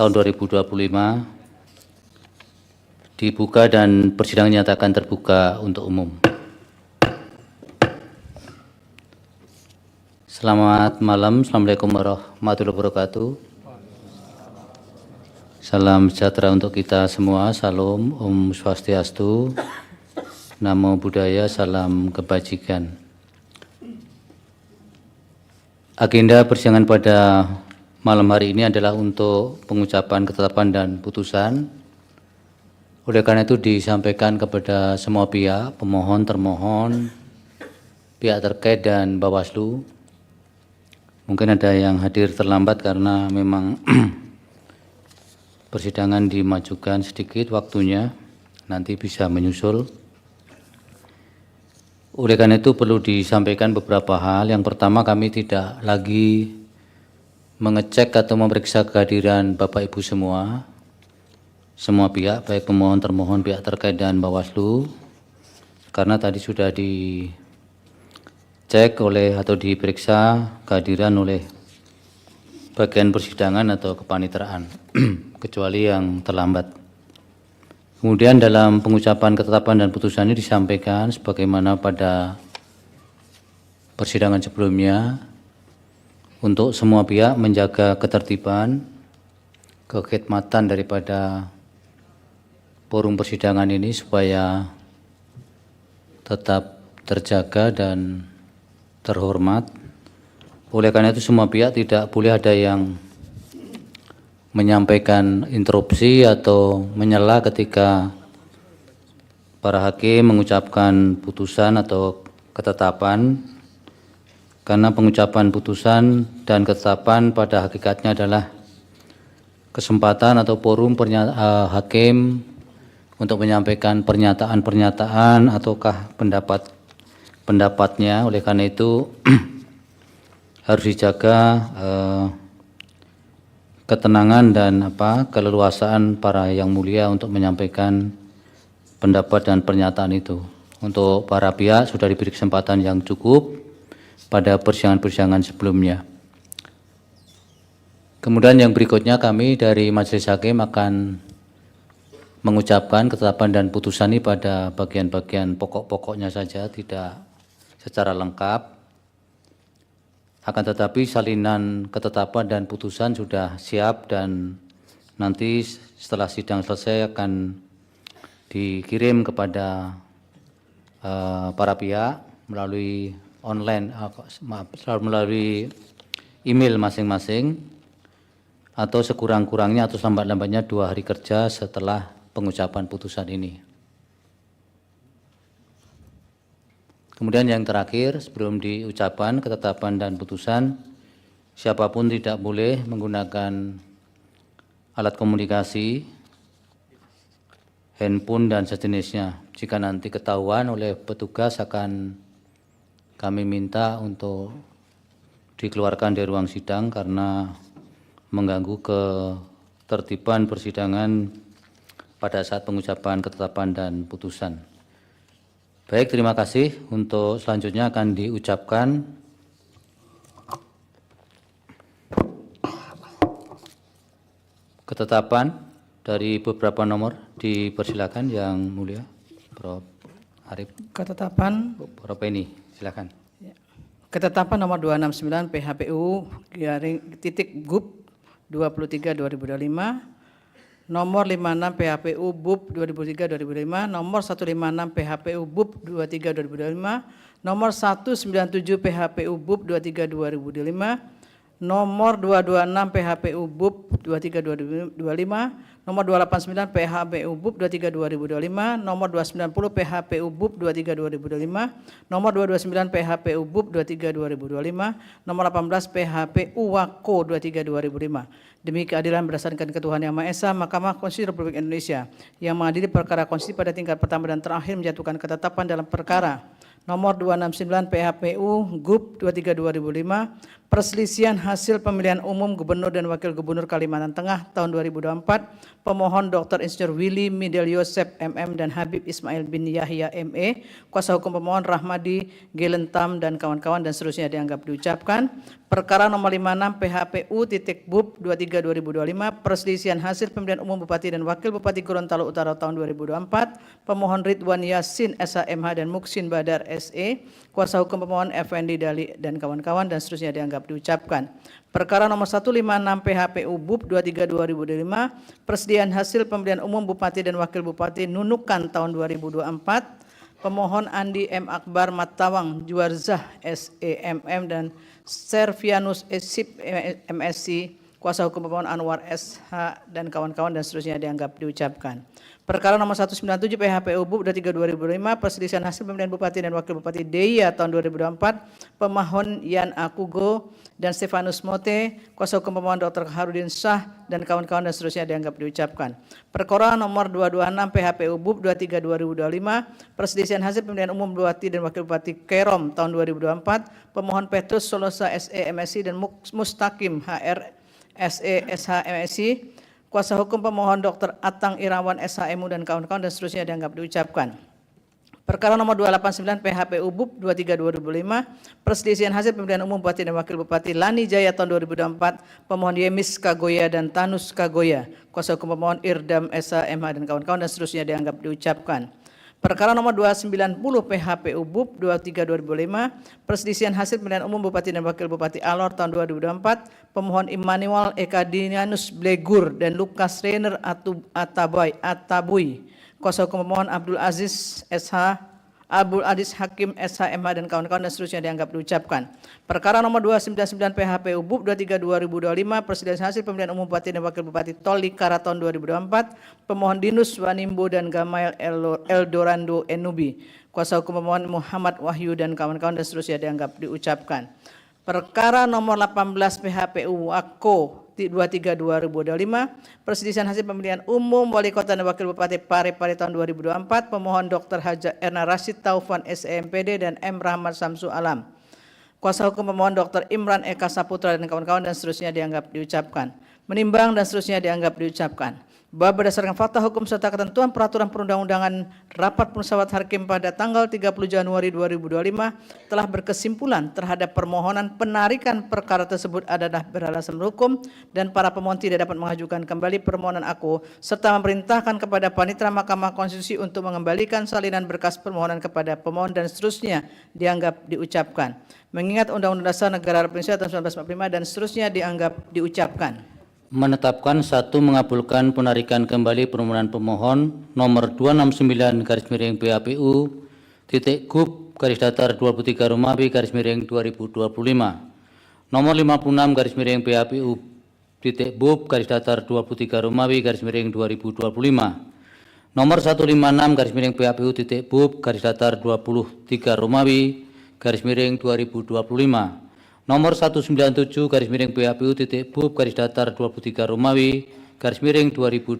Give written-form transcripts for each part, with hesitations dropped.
tahun 2025 dibuka dan persidangan dinyatakan terbuka untuk umum. Selamat malam, Assalamualaikum warahmatullahi wabarakatuh. Salam sejahtera untuk kita semua, Salam, Om Swastiastu, Namo Buddhaya, Salam Kebajikan. Agenda persidangan pada malam hari ini adalah untuk pengucapan ketetapan dan putusan. Oleh karena itu disampaikan kepada semua pihak, pemohon, termohon, pihak terkait dan Bawaslu. Mungkin ada yang hadir terlambat karena memang persidangan dimajukan sedikit waktunya, nanti bisa menyusul. Oleh karena itu perlu disampaikan beberapa hal. Yang pertama, kami tidak lagi mengecek atau memeriksa kehadiran Bapak Ibu semua pihak, baik pemohon, termohon, pihak terkait dan Bawaslu, karena tadi sudah dicek oleh atau diperiksa kehadiran oleh bagian persidangan atau kepanitraan, kecuali yang terlambat. Kemudian dalam pengucapan ketetapan dan putusan ini disampaikan sebagaimana pada persidangan sebelumnya, untuk semua pihak menjaga ketertiban, kekhidmatan daripada forum persidangan ini supaya tetap terjaga dan terhormat. Oleh karena itu semua pihak tidak boleh ada yang menyampaikan interupsi atau menyela ketika para hakim mengucapkan putusan atau ketetapan, karena pengucapan putusan dan ketetapan pada hakikatnya adalah kesempatan atau forum hakim untuk menyampaikan pernyataan-pernyataan ataukah pendapatnya. Oleh karena itu harus dijaga ketenangan dan keleluasaan para yang mulia untuk menyampaikan pendapat dan pernyataan itu. Untuk para pihak sudah diberi kesempatan yang cukup pada persidangan-persidangan sebelumnya. Kemudian yang berikutnya kami dari Majelis Hakim akan mengucapkan ketetapan dan putusan ini pada bagian-bagian pokok-pokoknya saja, tidak secara lengkap. Akan tetapi salinan ketetapan dan putusan sudah siap dan nanti setelah sidang selesai akan dikirim kepada para pihak melalui online, melalui email masing-masing, atau sekurang-kurangnya atau selambat-lambatnya 2 hari kerja setelah pengucapan putusan ini. Kemudian yang terakhir, sebelum diucapkan ketetapan dan putusan, siapapun tidak boleh menggunakan alat komunikasi, handphone dan sejenisnya. Jika nanti ketahuan oleh petugas akan kami minta untuk dikeluarkan dari ruang sidang karena mengganggu ketertiban persidangan pada saat pengucapan ketetapan dan putusan. Baik, terima kasih. Untuk selanjutnya akan diucapkan ketetapan dari beberapa nomor. Dipersilakan yang mulia, Prof. Arif. Ketetapan Prof. Penny, silakan. Ketetapan nomor 269 PHPU _GUP 23/2025, nomor 56 PHPU BUP 2003-2005, nomor 156 PHPU BUP 23/2025, nomor 197 PHPU BUP 23/2025, nomor 226 PHPU BUP 23/2025, nomor 289 PHPU BUP 23/2025, nomor 290 PHPU BUP 23/2025, nomor 229 PHPU BUP 23/2025, nomor 18 PHPU WAKO 23/2005. Demi keadilan berdasarkan ketuhanan Yang Maha Esa, Mahkamah Konstitusi Republik Indonesia yang mengadili perkara konstitusi pada tingkat pertama dan terakhir menjatuhkan ketetapan dalam perkara nomor 269 PHPU GUP 23/2005 perselisihan hasil pemilihan umum Gubernur dan Wakil Gubernur Kalimantan Tengah tahun 2024, pemohon Dr. Insinyur Willy Midel Yosep MM dan Habib Ismail bin Yahya ME, kuasa hukum pemohon Rahmadi Gelentam dan kawan-kawan dan seterusnya dianggap diucapkan. Perkara nomor 56 PHPU.BUP 23/2025, perselisihan hasil pemilihan umum Bupati dan Wakil Bupati Gorontalo Utara tahun 2024, pemohon Ridwan Yasin SHMH dan Muksin Badar SE, kuasa hukum pemohon Effendi Dali dan kawan-kawan dan seterusnya dianggap diucapkan. Perkara nomor 156 PHPU.BUP 23/2025, persediaan hasil pemilihan umum Bupati dan Wakil Bupati Nunukan tahun 2024, pemohon Andi M. Akbar Matawang Juarzah SEMM dan Servianus Esip MSC, kuasa hukum pemohon Anwar SH dan kawan-kawan dan seterusnya dianggap diucapkan. Perkara nomor 197 PHPU.BUP 23/2025, perselisihan hasil pemilihan Bupati dan Wakil Bupati Deia tahun 2024, pemohon Yan Akugo dan Stefanus Mote, kuasa hukum pemohon Dr. Harudin Shah dan kawan-kawan dan seterusnya dianggap diucapkan. Perkara nomor 226 PHPU.BUP 23/2025, perselisihan hasil pemilihan umum Bupati dan Wakil Bupati Kerom tahun 2024, pemohon Petrus Solosa SE MSI dan Mustaqim HR SE SH MSI, kuasa hukum pemohon Dr. Atang Irawan SHMU dan kawan-kawan dan seterusnya dianggap diucapkan. Perkara nomor 289 PHPU.BUP 23/2025, perselisihan hasil pemilihan umum Bupati dan Wakil Bupati Lani Jaya tahun 2024, pemohon Yemis Kagoya dan Tanus Kagoya, kuasa hukum pemohon Irdam SHMH dan kawan-kawan dan seterusnya dianggap diucapkan. Perkara nomor 290 PHPU.BUP 23/2025, perselisihan hasil pemilihan umum Bupati dan Wakil Bupati Alor tahun 2024, pemohon Immanuel Ekadinianus Blegur dan Lukas Reiner Atabui, kuasa hukum pemohon Abdul Aziz Hakim SHMH dan kawan-kawan dan seterusnya dianggap diucapkan. Perkara nomor 299 PHPU.BUP 23/2025, perselisihan hasil pemilihan umum Bupati dan Wakil Bupati Tolikara tahun 2024, pemohon Dinus Wanimbo dan Gamail Eldorando Enubi, kuasa hukum pemohon Muhammad Wahyu dan kawan-kawan dan seterusnya dianggap diucapkan. Perkara nomor 18 PHPU Wako 23/2025, perselisihan hasil pemilihan umum Wali Kota dan Wakil Bupati Parepare tahun 2024, pemohon Dr. Haja Erna Rashid Taufan SEMPD dan M. Rahmat Samsu Alam, kuasa hukum pemohon Dr. Imran Eka Saputra dan kawan-kawan dan seterusnya dianggap diucapkan. Menimbang dan seterusnya dianggap diucapkan. Bahwa berdasarkan fakta hukum serta ketentuan peraturan perundang-undangan, rapat musyawarah hakim pada tanggal 30 Januari 2025 telah berkesimpulan terhadap permohonan penarikan perkara tersebut adalah beralasan hukum dan para pemohon tidak dapat mengajukan kembali permohonan aku, serta memerintahkan kepada Panitera Mahkamah Konstitusi untuk mengembalikan salinan berkas permohonan kepada pemohon dan seterusnya dianggap diucapkan. Mengingat Undang-Undang Dasar Negara Republik Indonesia tahun 1945 dan seterusnya dianggap diucapkan. Menetapkan satu mengabulkan penarikan kembali permohonan pemohon nomor 269/PHPU _GUP _23 Romawi _2025, nomor 56/PHPU _BUP _23 Romawi _2025, nomor 156/PHPU _BUP _23 Romawi _2025, nomor 197/PHPU _BUP _23 Romawi _2025,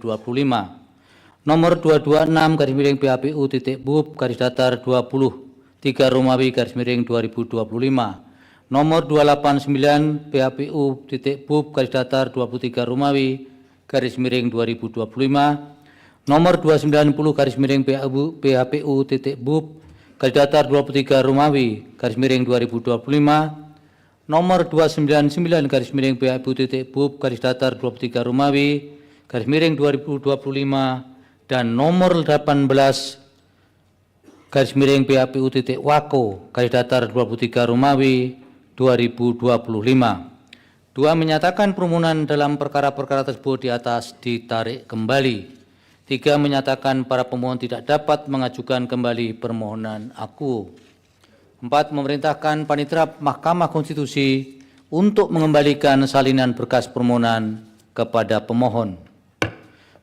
nomor 226/PHPU _BUP _23 Romawi _2025, nomor 289 PHPU _BUP _23 Romawi _2025, nomor 290 PHPU _BUP _23 Romawi _2025, nomor 299 PHPU _BUP _23 Romawi _2025, dan nomor 18 PHPU Wako _23 Romawi 2025. 2. Menyatakan permohonan dalam perkara-perkara tersebut di atas ditarik kembali. 3. Menyatakan para pemohon tidak dapat mengajukan kembali permohonan aku. 4. Memerintahkan Panitera Mahkamah Konstitusi untuk mengembalikan salinan berkas permohonan kepada pemohon.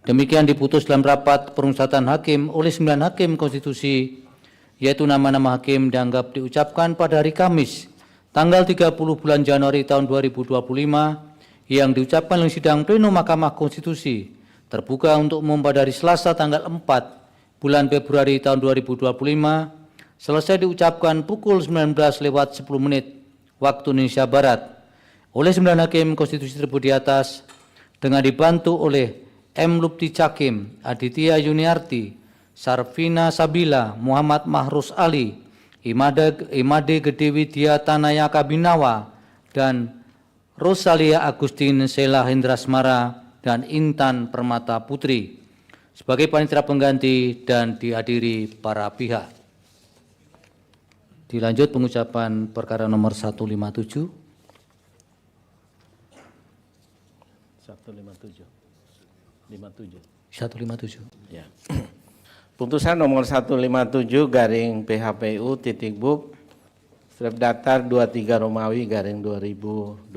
Demikian diputus dalam rapat permusyawaratan hakim oleh 9 hakim konstitusi, yaitu nama-nama hakim dianggap diucapkan pada hari Kamis, tanggal 30 bulan Januari tahun 2025, yang diucapkan oleh sidang pleno Mahkamah Konstitusi, terbuka untuk umum pada hari Selasa tanggal 4 bulan Februari tahun 2025, selesai diucapkan pukul 19:10 waktu Indonesia Barat, oleh 9 hakim konstitusi tersebut di atas dengan dibantu oleh M. Lupti Cakim, Aditya Yuniarti, Sarvina Sabila, Muhammad Mahrus Ali, Imade Gede Widya Tanaya Kabinawa, dan Rosalia Agustin Sela Hendrasmara, dan Intan Permata Putri sebagai panitia pengganti dan dihadiri para pihak. Dilanjut pengucapan perkara nomor 157. 157. Ya. Putusan nomor 157 garing PHPU titik BUP strip datar 23 Romawi garing 2025.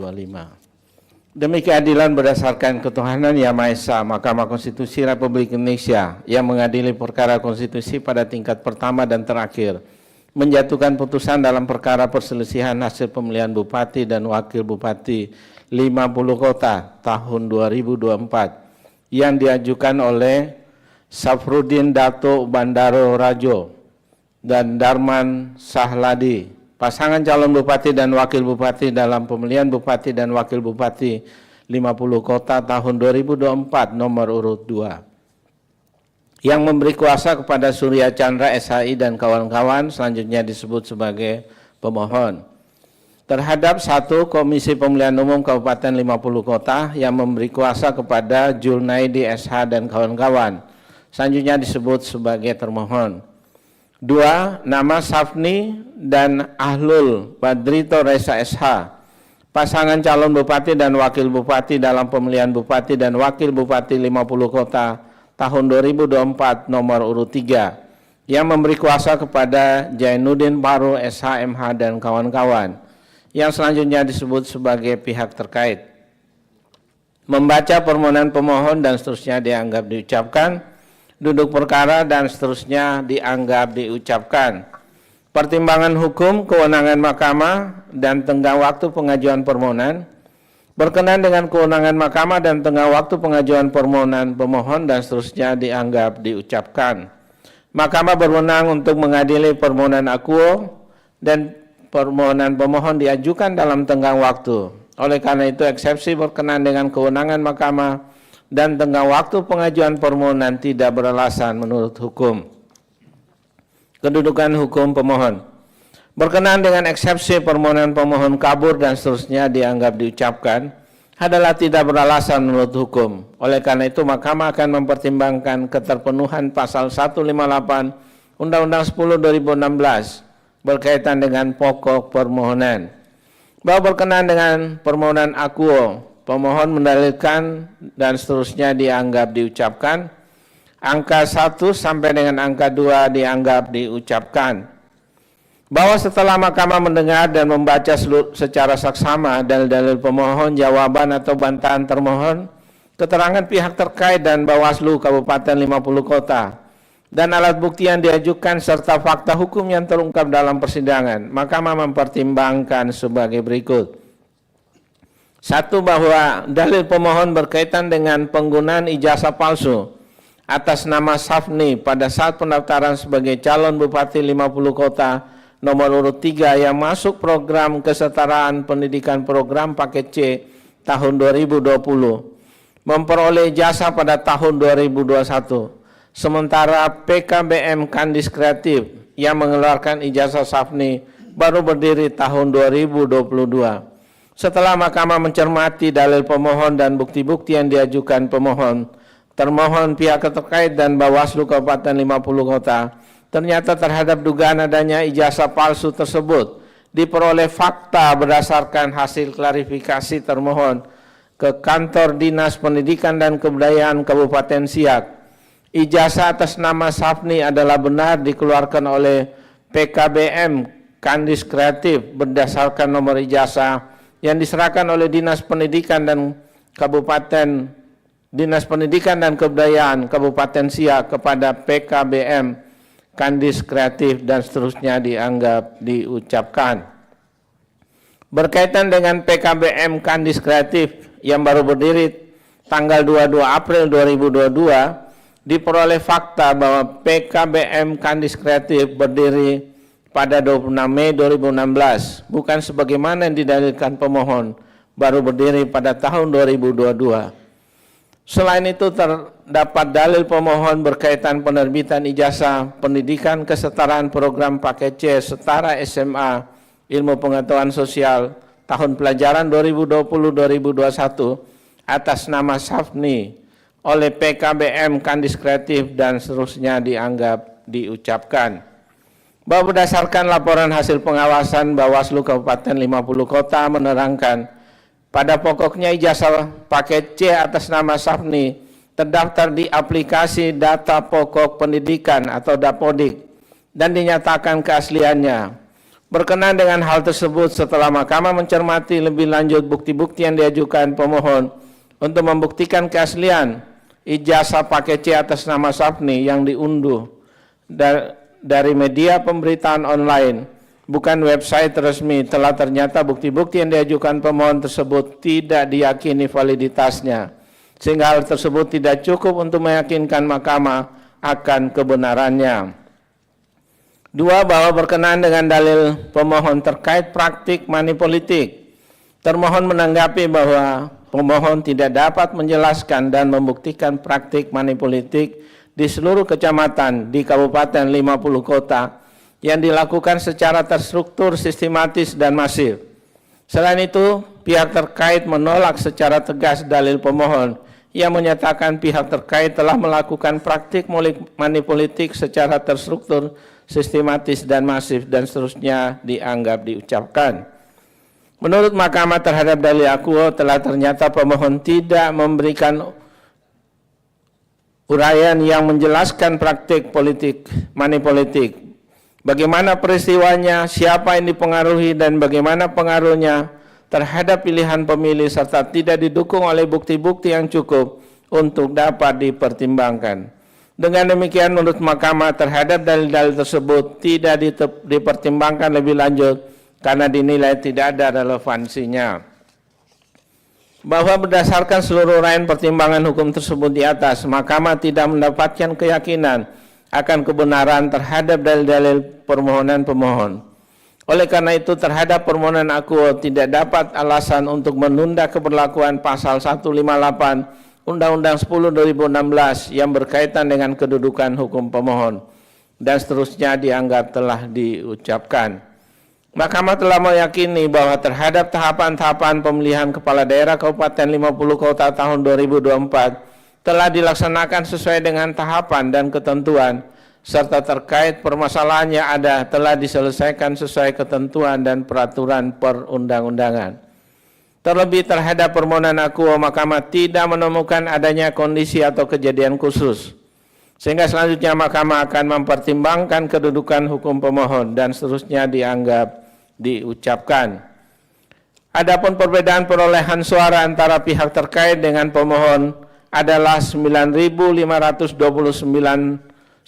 Demi keadilan berdasarkan ketuhanan Yang Maha Esa, Mahkamah Konstitusi Republik Indonesia yang mengadili perkara konstitusi pada tingkat pertama dan terakhir menjatuhkan putusan dalam perkara perselisihan hasil pemilihan Bupati dan Wakil Bupati 50 kota tahun 2024 yang diajukan oleh Safrudin Dato Bandaro Rajo dan Darman Sahladi, pasangan calon Bupati dan Wakil Bupati dalam pemilihan Bupati dan Wakil Bupati 50 kota tahun 2024 nomor urut 2, yang memberi kuasa kepada Surya Chandra SHI dan kawan-kawan selanjutnya disebut sebagai pemohon. Terhadap 1. Komisi Pemilihan Umum Kabupaten 50 Kota yang memberi kuasa kepada Julnaidi SH dan kawan-kawan selanjutnya disebut sebagai termohon. 2. Nama Safni dan Ahlul Badrito Reza SH, pasangan calon Bupati dan Wakil Bupati dalam pemilihan Bupati dan Wakil Bupati 50 Kota tahun 2024 nomor urut 3 yang memberi kuasa kepada Jainuddin Baru SH MH dan kawan-kawan yang selanjutnya disebut sebagai pihak terkait. Membaca permohonan pemohon dan seterusnya dianggap diucapkan, duduk perkara dan seterusnya dianggap diucapkan. Pertimbangan hukum, kewenangan mahkamah, dan tenggang waktu pengajuan permohonan. Berkenan dengan kewenangan mahkamah dan tenggang waktu pengajuan permohonan pemohon dan seterusnya dianggap diucapkan. Mahkamah berwenang untuk mengadili permohonan akuo dan permohonan pemohon diajukan dalam tenggang waktu. Oleh karena itu, eksepsi berkenan dengan kewenangan mahkamah dan tenggang waktu pengajuan permohonan tidak beralasan menurut hukum. Kedudukan hukum pemohon. Berkenan dengan eksepsi permohonan pemohon kabur dan seterusnya dianggap diucapkan adalah tidak beralasan menurut hukum. Oleh karena itu, mahkamah akan mempertimbangkan keterpenuhan pasal 158 Undang-Undang 10/2016 berkaitan dengan pokok permohonan. Bahwa berkenaan dengan permohonan akuo, pemohon mendalilkan dan seterusnya dianggap diucapkan. Angka 1 sampai dengan angka 2 dianggap diucapkan. Bahwa setelah mahkamah mendengar dan membaca secara saksama dalil-dalil pemohon, jawaban atau bantahan termohon, keterangan pihak terkait dan Bawaslu Kabupaten 50 Kota, dan alat bukti yang diajukan serta fakta hukum yang terungkap dalam persidangan, mahkamah mempertimbangkan sebagai berikut. 1. Bahwa dalil pemohon berkaitan dengan penggunaan ijazah palsu atas nama Safni pada saat pendaftaran sebagai calon Bupati 50 Kota nomor urut 3 yang masuk program kesetaraan pendidikan program paket C tahun 2020, memperoleh ijazah pada tahun 2021. Sementara PKBM Kandis Kreatif yang mengeluarkan ijazah Safni baru berdiri tahun 2022. Setelah mahkamah mencermati dalil pemohon dan bukti-bukti yang diajukan pemohon, termohon, pihak terkait dan Bawaslu Kabupaten 50 Kota, ternyata terhadap dugaan adanya ijazah palsu tersebut diperoleh fakta berdasarkan hasil klarifikasi termohon ke Kantor Dinas Pendidikan dan Kebudayaan Kabupaten Siak. Ijazah atas nama Safni adalah benar dikeluarkan oleh PKBM Kandis Kreatif berdasarkan nomor ijazah yang diserahkan oleh Dinas Pendidikan dan Kebudayaan Kabupaten Siak kepada PKBM Kandis Kreatif dan seterusnya dianggap diucapkan. Berkaitan dengan PKBM Kandis Kreatif yang baru berdiri tanggal 22 April 2022, diperoleh fakta bahwa PKBM Kandis Kreatif berdiri pada 26 Mei 2016, bukan sebagaimana yang didalilkan pemohon baru berdiri pada tahun 2022. Selain itu terdapat dalil pemohon berkaitan penerbitan ijazah pendidikan kesetaraan program paket C setara SMA Ilmu Pengetahuan Sosial tahun pelajaran 2020-2021 atas nama Safni oleh PKBM Kandis Kreatif dan seterusnya dianggap diucapkan. Bahwa berdasarkan laporan hasil pengawasan Bawaslu Kabupaten 50 Kota menerangkan pada pokoknya ijazah paket C atas nama Safni terdaftar di aplikasi data pokok pendidikan atau Dapodik dan dinyatakan keasliannya. Berkenaan dengan hal tersebut setelah Mahkamah mencermati lebih lanjut bukti-bukti yang diajukan pemohon untuk membuktikan keaslian ijazah paket C atas nama Safni yang diunduh dari media pemberitaan online, bukan website resmi, telah ternyata bukti-bukti yang diajukan pemohon tersebut tidak diyakini validitasnya, sehingga hal tersebut tidak cukup untuk meyakinkan Mahkamah akan kebenarannya. 2. Bahwa berkenaan dengan dalil pemohon terkait praktik money politik, termohon menanggapi bahwa pemohon tidak dapat menjelaskan dan membuktikan praktik money politik di seluruh kecamatan di Kabupaten 50 Kota yang dilakukan secara terstruktur, sistematis, dan masif. Selain itu, pihak terkait menolak secara tegas dalil pemohon yang menyatakan pihak terkait telah melakukan praktik money politik secara terstruktur, sistematis, dan masif, dan seterusnya dianggap diucapkan. Menurut Mahkamah terhadap dalil akuo telah ternyata pemohon tidak memberikan uraian yang menjelaskan praktik politik money politik, bagaimana peristiwanya, siapa yang dipengaruhi, dan bagaimana pengaruhnya terhadap pilihan pemilih, serta tidak didukung oleh bukti-bukti yang cukup untuk dapat dipertimbangkan. Dengan demikian, menurut Mahkamah terhadap dalil-dalil tersebut tidak dipertimbangkan lebih lanjut karena dinilai tidak ada relevansinya. Bahwa berdasarkan seluruh uraian pertimbangan hukum tersebut di atas, Mahkamah tidak mendapatkan keyakinan akan kebenaran terhadap dalil-dalil permohonan pemohon. Oleh karena itu, terhadap permohonan akuo tidak dapat alasan untuk menunda keberlakuan pasal 158 Undang-Undang 10 2016 yang berkaitan dengan kedudukan hukum pemohon, dan seterusnya dianggap telah diucapkan. Mahkamah telah meyakini bahwa terhadap tahapan-tahapan pemilihan kepala daerah Kabupaten 50 Kota tahun 2024 telah dilaksanakan sesuai dengan tahapan dan ketentuan, serta terkait permasalahannya telah diselesaikan sesuai ketentuan dan peraturan perundang-undangan. Terlebih terhadap permohonan akuo, Mahkamah tidak menemukan adanya kondisi atau kejadian khusus, sehingga selanjutnya Mahkamah akan mempertimbangkan kedudukan hukum pemohon dan seterusnya dianggap diucapkan. Adapun perbedaan perolehan suara antara pihak terkait dengan pemohon adalah 9.529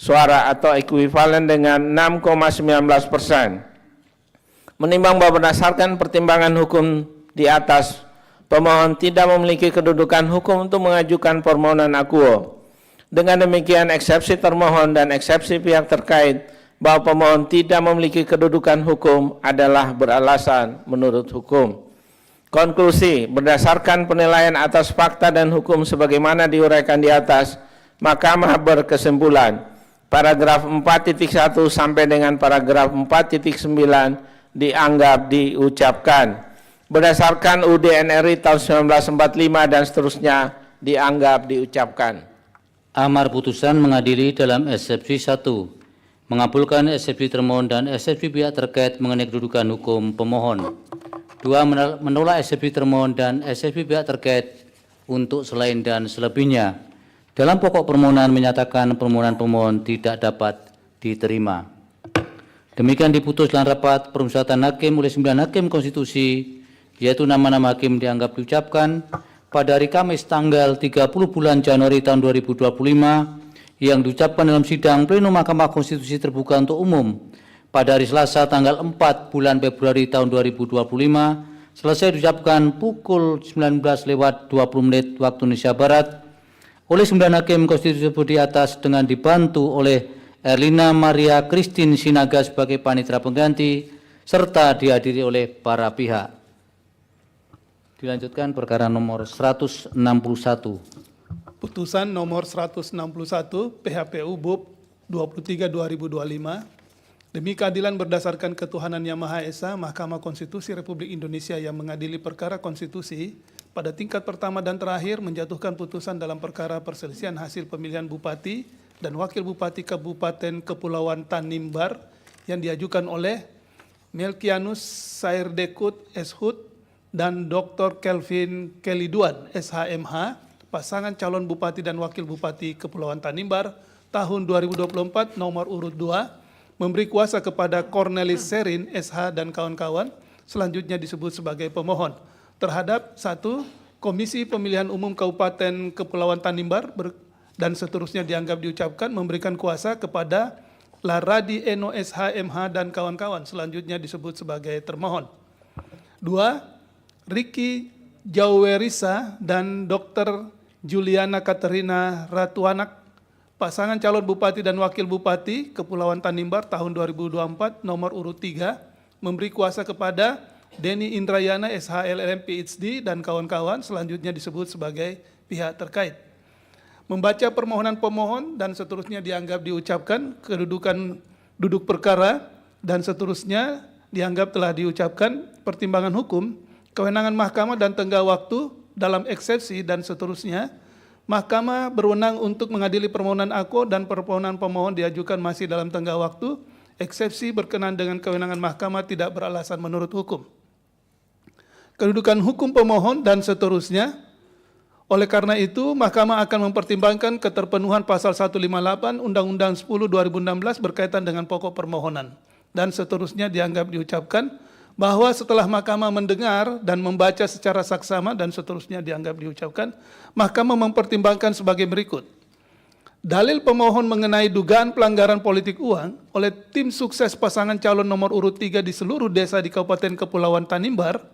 suara atau ekuivalen dengan 6,19%. Menimbang bahwa berdasarkan pertimbangan hukum di atas, pemohon tidak memiliki kedudukan hukum untuk mengajukan permohonan akuo. Dengan demikian, eksepsi termohon dan eksepsi pihak terkait bahwa pemohon tidak memiliki kedudukan hukum adalah beralasan menurut hukum. Konklusi, berdasarkan penilaian atas fakta dan hukum sebagaimana diuraikan di atas, Mahkamah berkesimpulan, paragraf 4.1 sampai dengan paragraf 4.9 dianggap diucapkan. Berdasarkan UUD NRI tahun 1945 dan seterusnya dianggap diucapkan. Amar putusan mengadili dalam eksepsi 1, mengabulkan eksepsi termohon dan eksepsi pihak terkait mengenai kedudukan hukum pemohon. 2. Menolak eksepsi termohon dan eksepsi pihak terkait untuk selain dan selebihnya. Dalam pokok permohonan menyatakan permohonan pemohon tidak dapat diterima. Demikian diputus dalam rapat permusyawaratan hakim oleh 9 hakim konstitusi, yaitu nama-nama hakim dianggap diucapkan pada hari Kamis tanggal 30 bulan Januari tahun 2025 yang diucapkan dalam sidang pleno Mahkamah Konstitusi terbuka untuk umum pada hari Selasa tanggal 4 bulan Februari tahun 2025 selesai diucapkan pukul 19:20 waktu Indonesia Barat oleh 9 hakim konstitusi tersebut di atas dengan dibantu oleh Erlina Maria Christine Sinaga sebagai panitera pengganti serta dihadiri oleh para pihak. Dilanjutkan perkara nomor 161. Putusan nomor 161 PHPU BUP 23/2025 demi keadilan berdasarkan ketuhanan Yang Maha Esa, Mahkamah Konstitusi Republik Indonesia yang mengadili perkara konstitusi pada tingkat pertama dan terakhir menjatuhkan putusan dalam perkara perselisihan hasil pemilihan Bupati dan Wakil Bupati Kabupaten Kepulauan Tanimbar yang diajukan oleh Melkianus Sairdekut Eshut dan Dr. Kelvin Keliduan SHMH, pasangan calon Bupati dan Wakil Bupati Kepulauan Tanimbar tahun 2024 nomor urut 2, memberi kuasa kepada Cornelis Serin SH dan kawan-kawan, selanjutnya disebut sebagai pemohon, terhadap 1. Komisi Pemilihan Umum Kabupaten Kepulauan Tanimbar dan seterusnya dianggap diucapkan memberikan kuasa kepada Laradi Eno SHMH dan kawan-kawan, selanjutnya disebut sebagai termohon. 2. Riki Jauwerisa dan Dr. Juliana Katerina Ratuanak, pasangan calon Bupati dan Wakil Bupati Kepulauan Tanimbar tahun 2024 nomor urut 3, memberi kuasa kepada Denny Indrayana SHLLM PhD dan kawan-kawan, selanjutnya disebut sebagai pihak terkait. Membaca permohonan pemohon dan seterusnya dianggap diucapkan, kedudukan duduk perkara dan seterusnya dianggap telah diucapkan, pertimbangan hukum, kewenangan mahkamah dan tenggang waktu dalam eksepsi dan seterusnya. Mahkamah berwenang untuk mengadili permohonan aku dan permohonan pemohon diajukan masih dalam tenggang waktu, eksepsi berkenaan dengan kewenangan mahkamah tidak beralasan menurut hukum. Kedudukan hukum pemohon dan seterusnya. Oleh karena itu, Mahkamah akan mempertimbangkan keterpenuhan pasal 158 Undang-Undang 10/2016 berkaitan dengan pokok permohonan. Dan seterusnya dianggap diucapkan bahwa setelah Mahkamah mendengar dan membaca secara saksama dan seterusnya dianggap diucapkan, Mahkamah mempertimbangkan sebagai berikut. Dalil pemohon mengenai dugaan pelanggaran politik uang oleh tim sukses pasangan calon nomor urut 3 di seluruh desa di Kabupaten Kepulauan Tanimbar.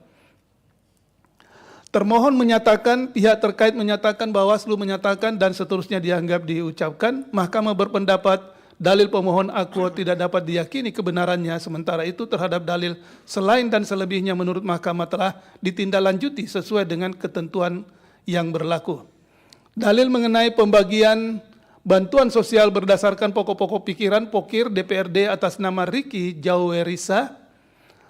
Termohon menyatakan, pihak terkait menyatakan, Bawaslu menyatakan, dan seterusnya dianggap diucapkan. Mahkamah berpendapat dalil pemohon aku tidak dapat diyakini kebenarannya, sementara itu terhadap dalil selain dan selebihnya menurut Mahkamah telah ditindaklanjuti sesuai dengan ketentuan yang berlaku. Dalil mengenai pembagian bantuan sosial berdasarkan pokok-pokok pikiran Pokir DPRD atas nama Riki Jauwerisa.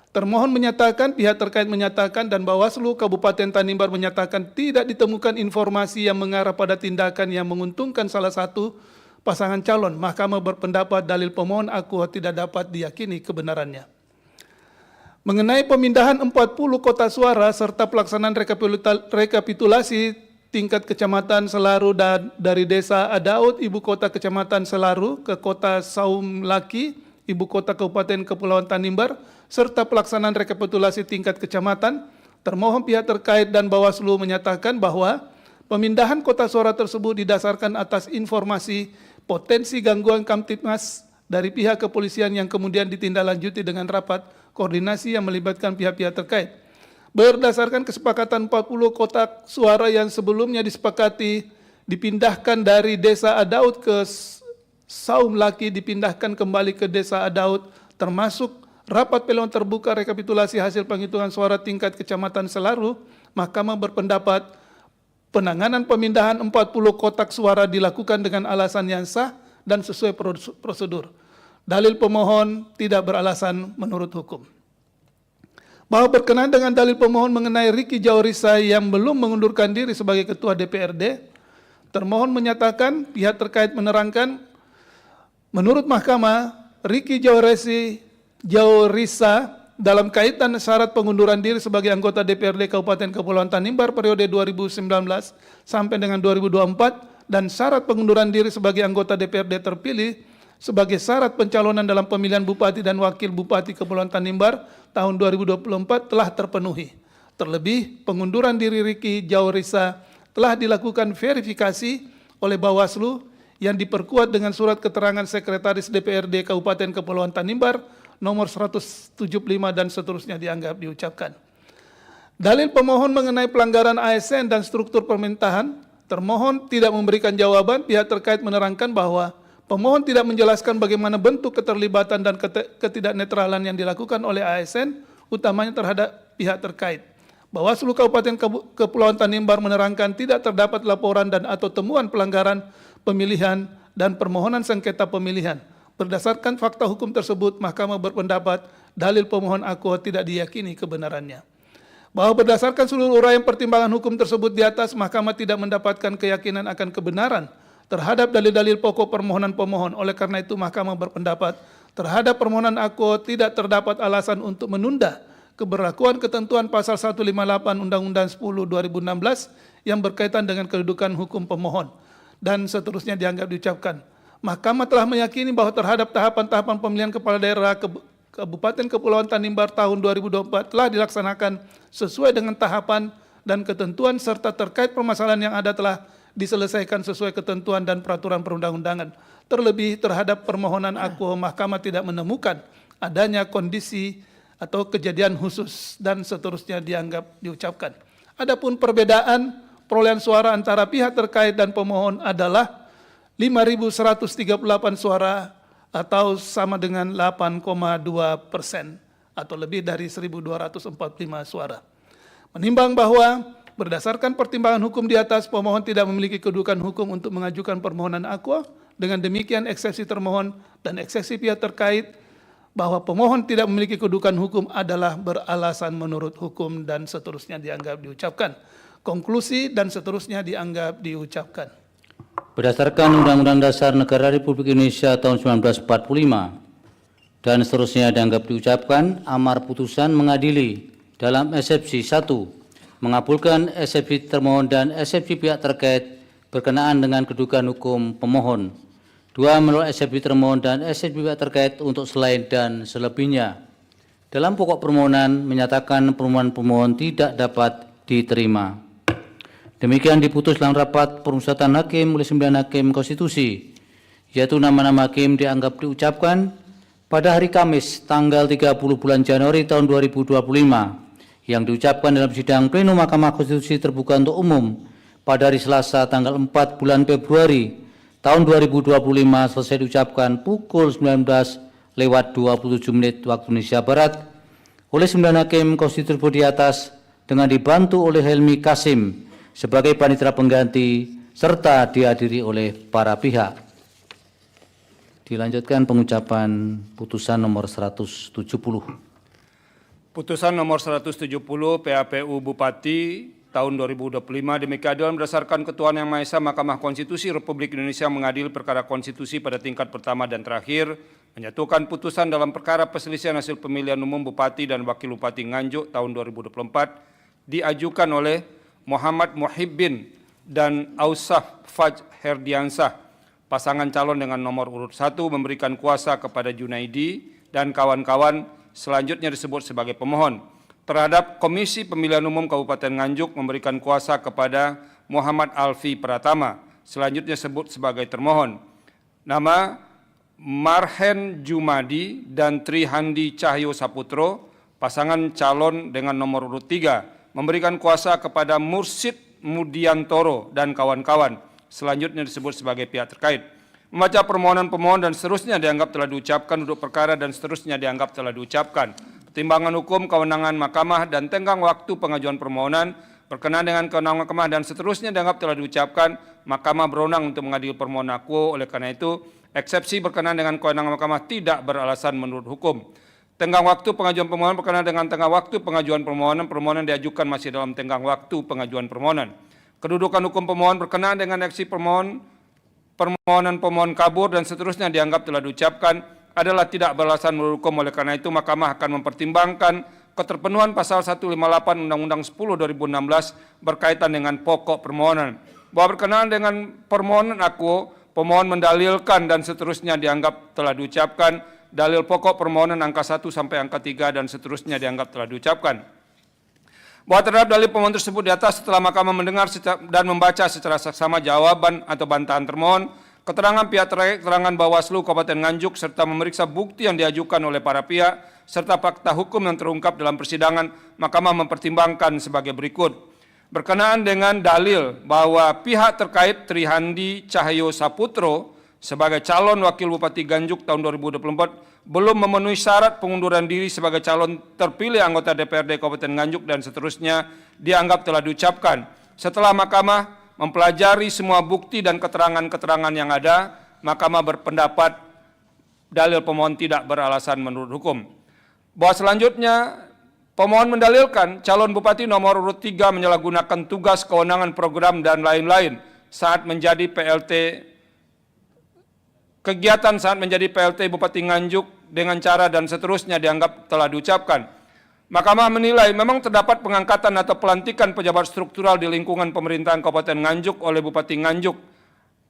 Termohon menyatakan, pihak terkait menyatakan, dan Bawaslu Kabupaten Tanimbar menyatakan tidak ditemukan informasi yang mengarah pada tindakan yang menguntungkan salah satu pasangan calon. Mahkamah berpendapat dalil pemohon aku tidak dapat diyakini kebenarannya. Mengenai pemindahan 40 kota suara serta pelaksanaan rekapitulasi tingkat Kecamatan Selaru dan dari Desa Adaud, Ibu Kota Kecamatan Selaru, ke Kota Saum Laki, Ibu Kota Kabupaten Kepulauan Tanimbar, serta pelaksanaan rekapitulasi tingkat kecamatan, termohon pihak terkait dan Bawaslu menyatakan bahwa pemindahan kota suara tersebut didasarkan atas informasi potensi gangguan Kamtibmas dari pihak kepolisian yang kemudian ditindaklanjuti dengan rapat koordinasi yang melibatkan pihak-pihak terkait. Berdasarkan kesepakatan 40 kotak suara yang sebelumnya disepakati dipindahkan dari Desa Adaud ke Saum Laki, dipindahkan kembali ke Desa Adaud, termasuk rapat pleno terbuka rekapitulasi hasil penghitungan suara tingkat Kecamatan Selaru. Mahkamah berpendapat penanganan pemindahan 40 kotak suara dilakukan dengan alasan yang sah dan sesuai prosedur. Dalil pemohon tidak beralasan menurut hukum. Bahwa berkenaan dengan dalil pemohon mengenai Riki Jauwerisa yang belum mengundurkan diri sebagai Ketua DPRD, termohon menyatakan, pihak terkait menerangkan, menurut Mahkamah, Riki Jauwerisa dalam kaitan syarat pengunduran diri sebagai anggota DPRD Kabupaten Kepulauan Tanimbar periode 2019 sampai dengan 2024 dan syarat pengunduran diri sebagai anggota DPRD terpilih sebagai syarat pencalonan dalam pemilihan Bupati dan Wakil Bupati Kepulauan Tanimbar tahun 2024 telah terpenuhi. Terlebih, pengunduran diri Riki Jauwerisa telah dilakukan verifikasi oleh Bawaslu yang diperkuat dengan surat keterangan Sekretaris DPRD Kabupaten Kepulauan Tanimbar nomor 175 dan seterusnya dianggap diucapkan. Dalil pemohon mengenai pelanggaran ASN dan struktur pemerintahan, termohon tidak memberikan jawaban. Pihak terkait menerangkan bahwa pemohon tidak menjelaskan bagaimana bentuk keterlibatan dan ketidaknetralan yang dilakukan oleh ASN, utamanya terhadap pihak terkait. Bawaslu Kabupaten Kepulauan Tanimbar menerangkan tidak terdapat laporan dan atau temuan pelanggaran pemilihan dan permohonan sengketa pemilihan. Berdasarkan fakta hukum tersebut, Mahkamah berpendapat dalil pemohon akuo tidak diyakini kebenarannya. Bahwa berdasarkan seluruh uraian pertimbangan hukum tersebut di atas, Mahkamah tidak mendapatkan keyakinan akan kebenaran terhadap dalil-dalil pokok permohonan pemohon. Oleh karena itu, Mahkamah berpendapat terhadap permohonan akuo tidak terdapat alasan untuk menunda keberlakuan ketentuan pasal 158 Undang-Undang 10 2016 yang berkaitan dengan kedudukan hukum pemohon, dan seterusnya dianggap diucapkan. Mahkamah telah meyakini bahwa terhadap tahapan-tahapan pemilihan kepala daerah Kabupaten Kepulauan Tanimbar tahun 2024 telah dilaksanakan sesuai dengan tahapan dan ketentuan, serta terkait permasalahan yang ada telah diselesaikan sesuai ketentuan dan peraturan perundang-undangan. Terlebih terhadap permohonan akuo, Mahkamah tidak menemukan adanya kondisi atau kejadian khusus, dan seterusnya dianggap diucapkan. Adapun perbedaan perolehan suara antara pihak terkait dan pemohon adalah 5.138 suara atau sama dengan 8,2% atau lebih dari 1.245 suara. Menimbang bahwa berdasarkan pertimbangan hukum di atas, pemohon tidak memiliki kedudukan hukum untuk mengajukan permohonan akuo. Dengan demikian, eksepsi termohon dan eksepsi pihak terkait bahwa pemohon tidak memiliki kedudukan hukum adalah beralasan menurut hukum, dan seterusnya dianggap diucapkan. Konklusi dan seterusnya dianggap diucapkan. Berdasarkan Undang-Undang Dasar Negara Republik Indonesia tahun 1945 dan seterusnya dianggap diucapkan, amar putusan mengadili dalam eksepsi 1, mengabulkan eksepsi termohon dan eksepsi pihak terkait berkenaan dengan kedudukan hukum pemohon. 2, menolak eksepsi termohon dan eksepsi pihak terkait untuk selain dan selebihnya. Dalam pokok permohonan menyatakan permohonan pemohon tidak dapat diterima. Demikian diputus dalam rapat permusyawaratan hakim oleh 9 hakim konstitusi, yaitu nama-nama hakim dianggap diucapkan pada hari Kamis tanggal 30 bulan Januari tahun 2025 yang diucapkan dalam sidang pleno Mahkamah Konstitusi terbuka untuk umum pada hari Selasa tanggal 4 bulan Februari tahun 2025 selesai diucapkan pukul 19:27 waktu Indonesia Barat oleh 9 hakim konstitusi di atas dengan dibantu oleh Helmi Kasim sebagai panitera pengganti serta dihadiri oleh para pihak. Dilanjutkan pengucapan putusan nomor 170. Putusan nomor 170 PHPU Bupati tahun 2025 demi keadilan berdasarkan Ketuhanan Yang Maha Esa, Mahkamah Konstitusi Republik Indonesia mengadili perkara konstitusi pada tingkat pertama dan terakhir, menyatukan putusan dalam perkara perselisihan hasil pemilihan umum Bupati dan Wakil Bupati Nganjuk tahun 2024 diajukan oleh Muhammad Muhibbin dan Ausaf Faj Herdiansah, pasangan calon dengan nomor urut 1 memberikan kuasa kepada Junaidi dan kawan-kawan, selanjutnya disebut sebagai pemohon. Terhadap Komisi Pemilihan Umum Kabupaten Nganjuk memberikan kuasa kepada Muhammad Alfi Pratama, selanjutnya disebut sebagai termohon. Nama Marhen Jumadi dan Trihandi Cahyo Saputro, pasangan calon dengan nomor urut 3, memberikan kuasa kepada Mursid Mudiantoro dan kawan-kawan, selanjutnya disebut sebagai pihak terkait. Membaca permohonan pemohon dan seterusnya dianggap telah diucapkan, duduk perkara dan seterusnya dianggap telah diucapkan. Pertimbangan hukum, kewenangan mahkamah, dan tenggang waktu pengajuan permohonan berkenaan dengan kewenangan mahkamah dan seterusnya dianggap telah diucapkan. Mahkamah berwenang untuk mengadili permohonan akuo. Oleh karena itu, eksepsi berkenaan dengan kewenangan mahkamah tidak beralasan menurut hukum. Tenggang waktu pengajuan permohonan berkenaan dengan tenggang waktu pengajuan permohonan, permohonan diajukan masih dalam tenggang waktu pengajuan permohonan. Kedudukan hukum pemohon berkenaan dengan eksepsi permohonan pemohon kabur dan seterusnya dianggap telah diucapkan adalah tidak beralasan menurut hukum. Oleh karena itu, Mahkamah akan mempertimbangkan keterpenuhan pasal 158 Undang-Undang 10 2016 berkaitan dengan pokok permohonan. Bahwa berkenaan dengan permohonan akuo, pemohon mendalilkan dan seterusnya dianggap telah diucapkan. Dalil pokok permohonan angka 1 sampai angka 3 dan seterusnya dianggap telah diucapkan. Bahwa terhadap dalil pemohon tersebut di atas, setelah Mahkamah mendengar dan membaca secara saksama jawaban atau bantahan termohon, keterangan pihak terkait, keterangan Bawaslu Kabupaten Nganjuk, serta memeriksa bukti yang diajukan oleh para pihak, serta fakta hukum yang terungkap dalam persidangan, Mahkamah mempertimbangkan sebagai berikut. Berkenaan dengan dalil bahwa pihak terkait Trihandi Cahyo Saputro sebagai calon Wakil Bupati Nganjuk tahun 2024 belum memenuhi syarat pengunduran diri sebagai calon terpilih anggota DPRD Kabupaten Nganjuk dan seterusnya dianggap telah diucapkan. Setelah Mahkamah mempelajari semua bukti dan keterangan-keterangan yang ada, Mahkamah berpendapat dalil pemohon tidak beralasan menurut hukum. Bahwa selanjutnya pemohon mendalilkan calon Bupati nomor urut 3 menyalahgunakan tugas, kewenangan, program, dan lain-lain saat menjadi PLT, kegiatan saat menjadi PLT Bupati Nganjuk dengan cara dan seterusnya dianggap telah diucapkan. Mahkamah menilai memang terdapat pengangkatan atau pelantikan pejabat struktural di lingkungan pemerintahan Kabupaten Nganjuk oleh Bupati Nganjuk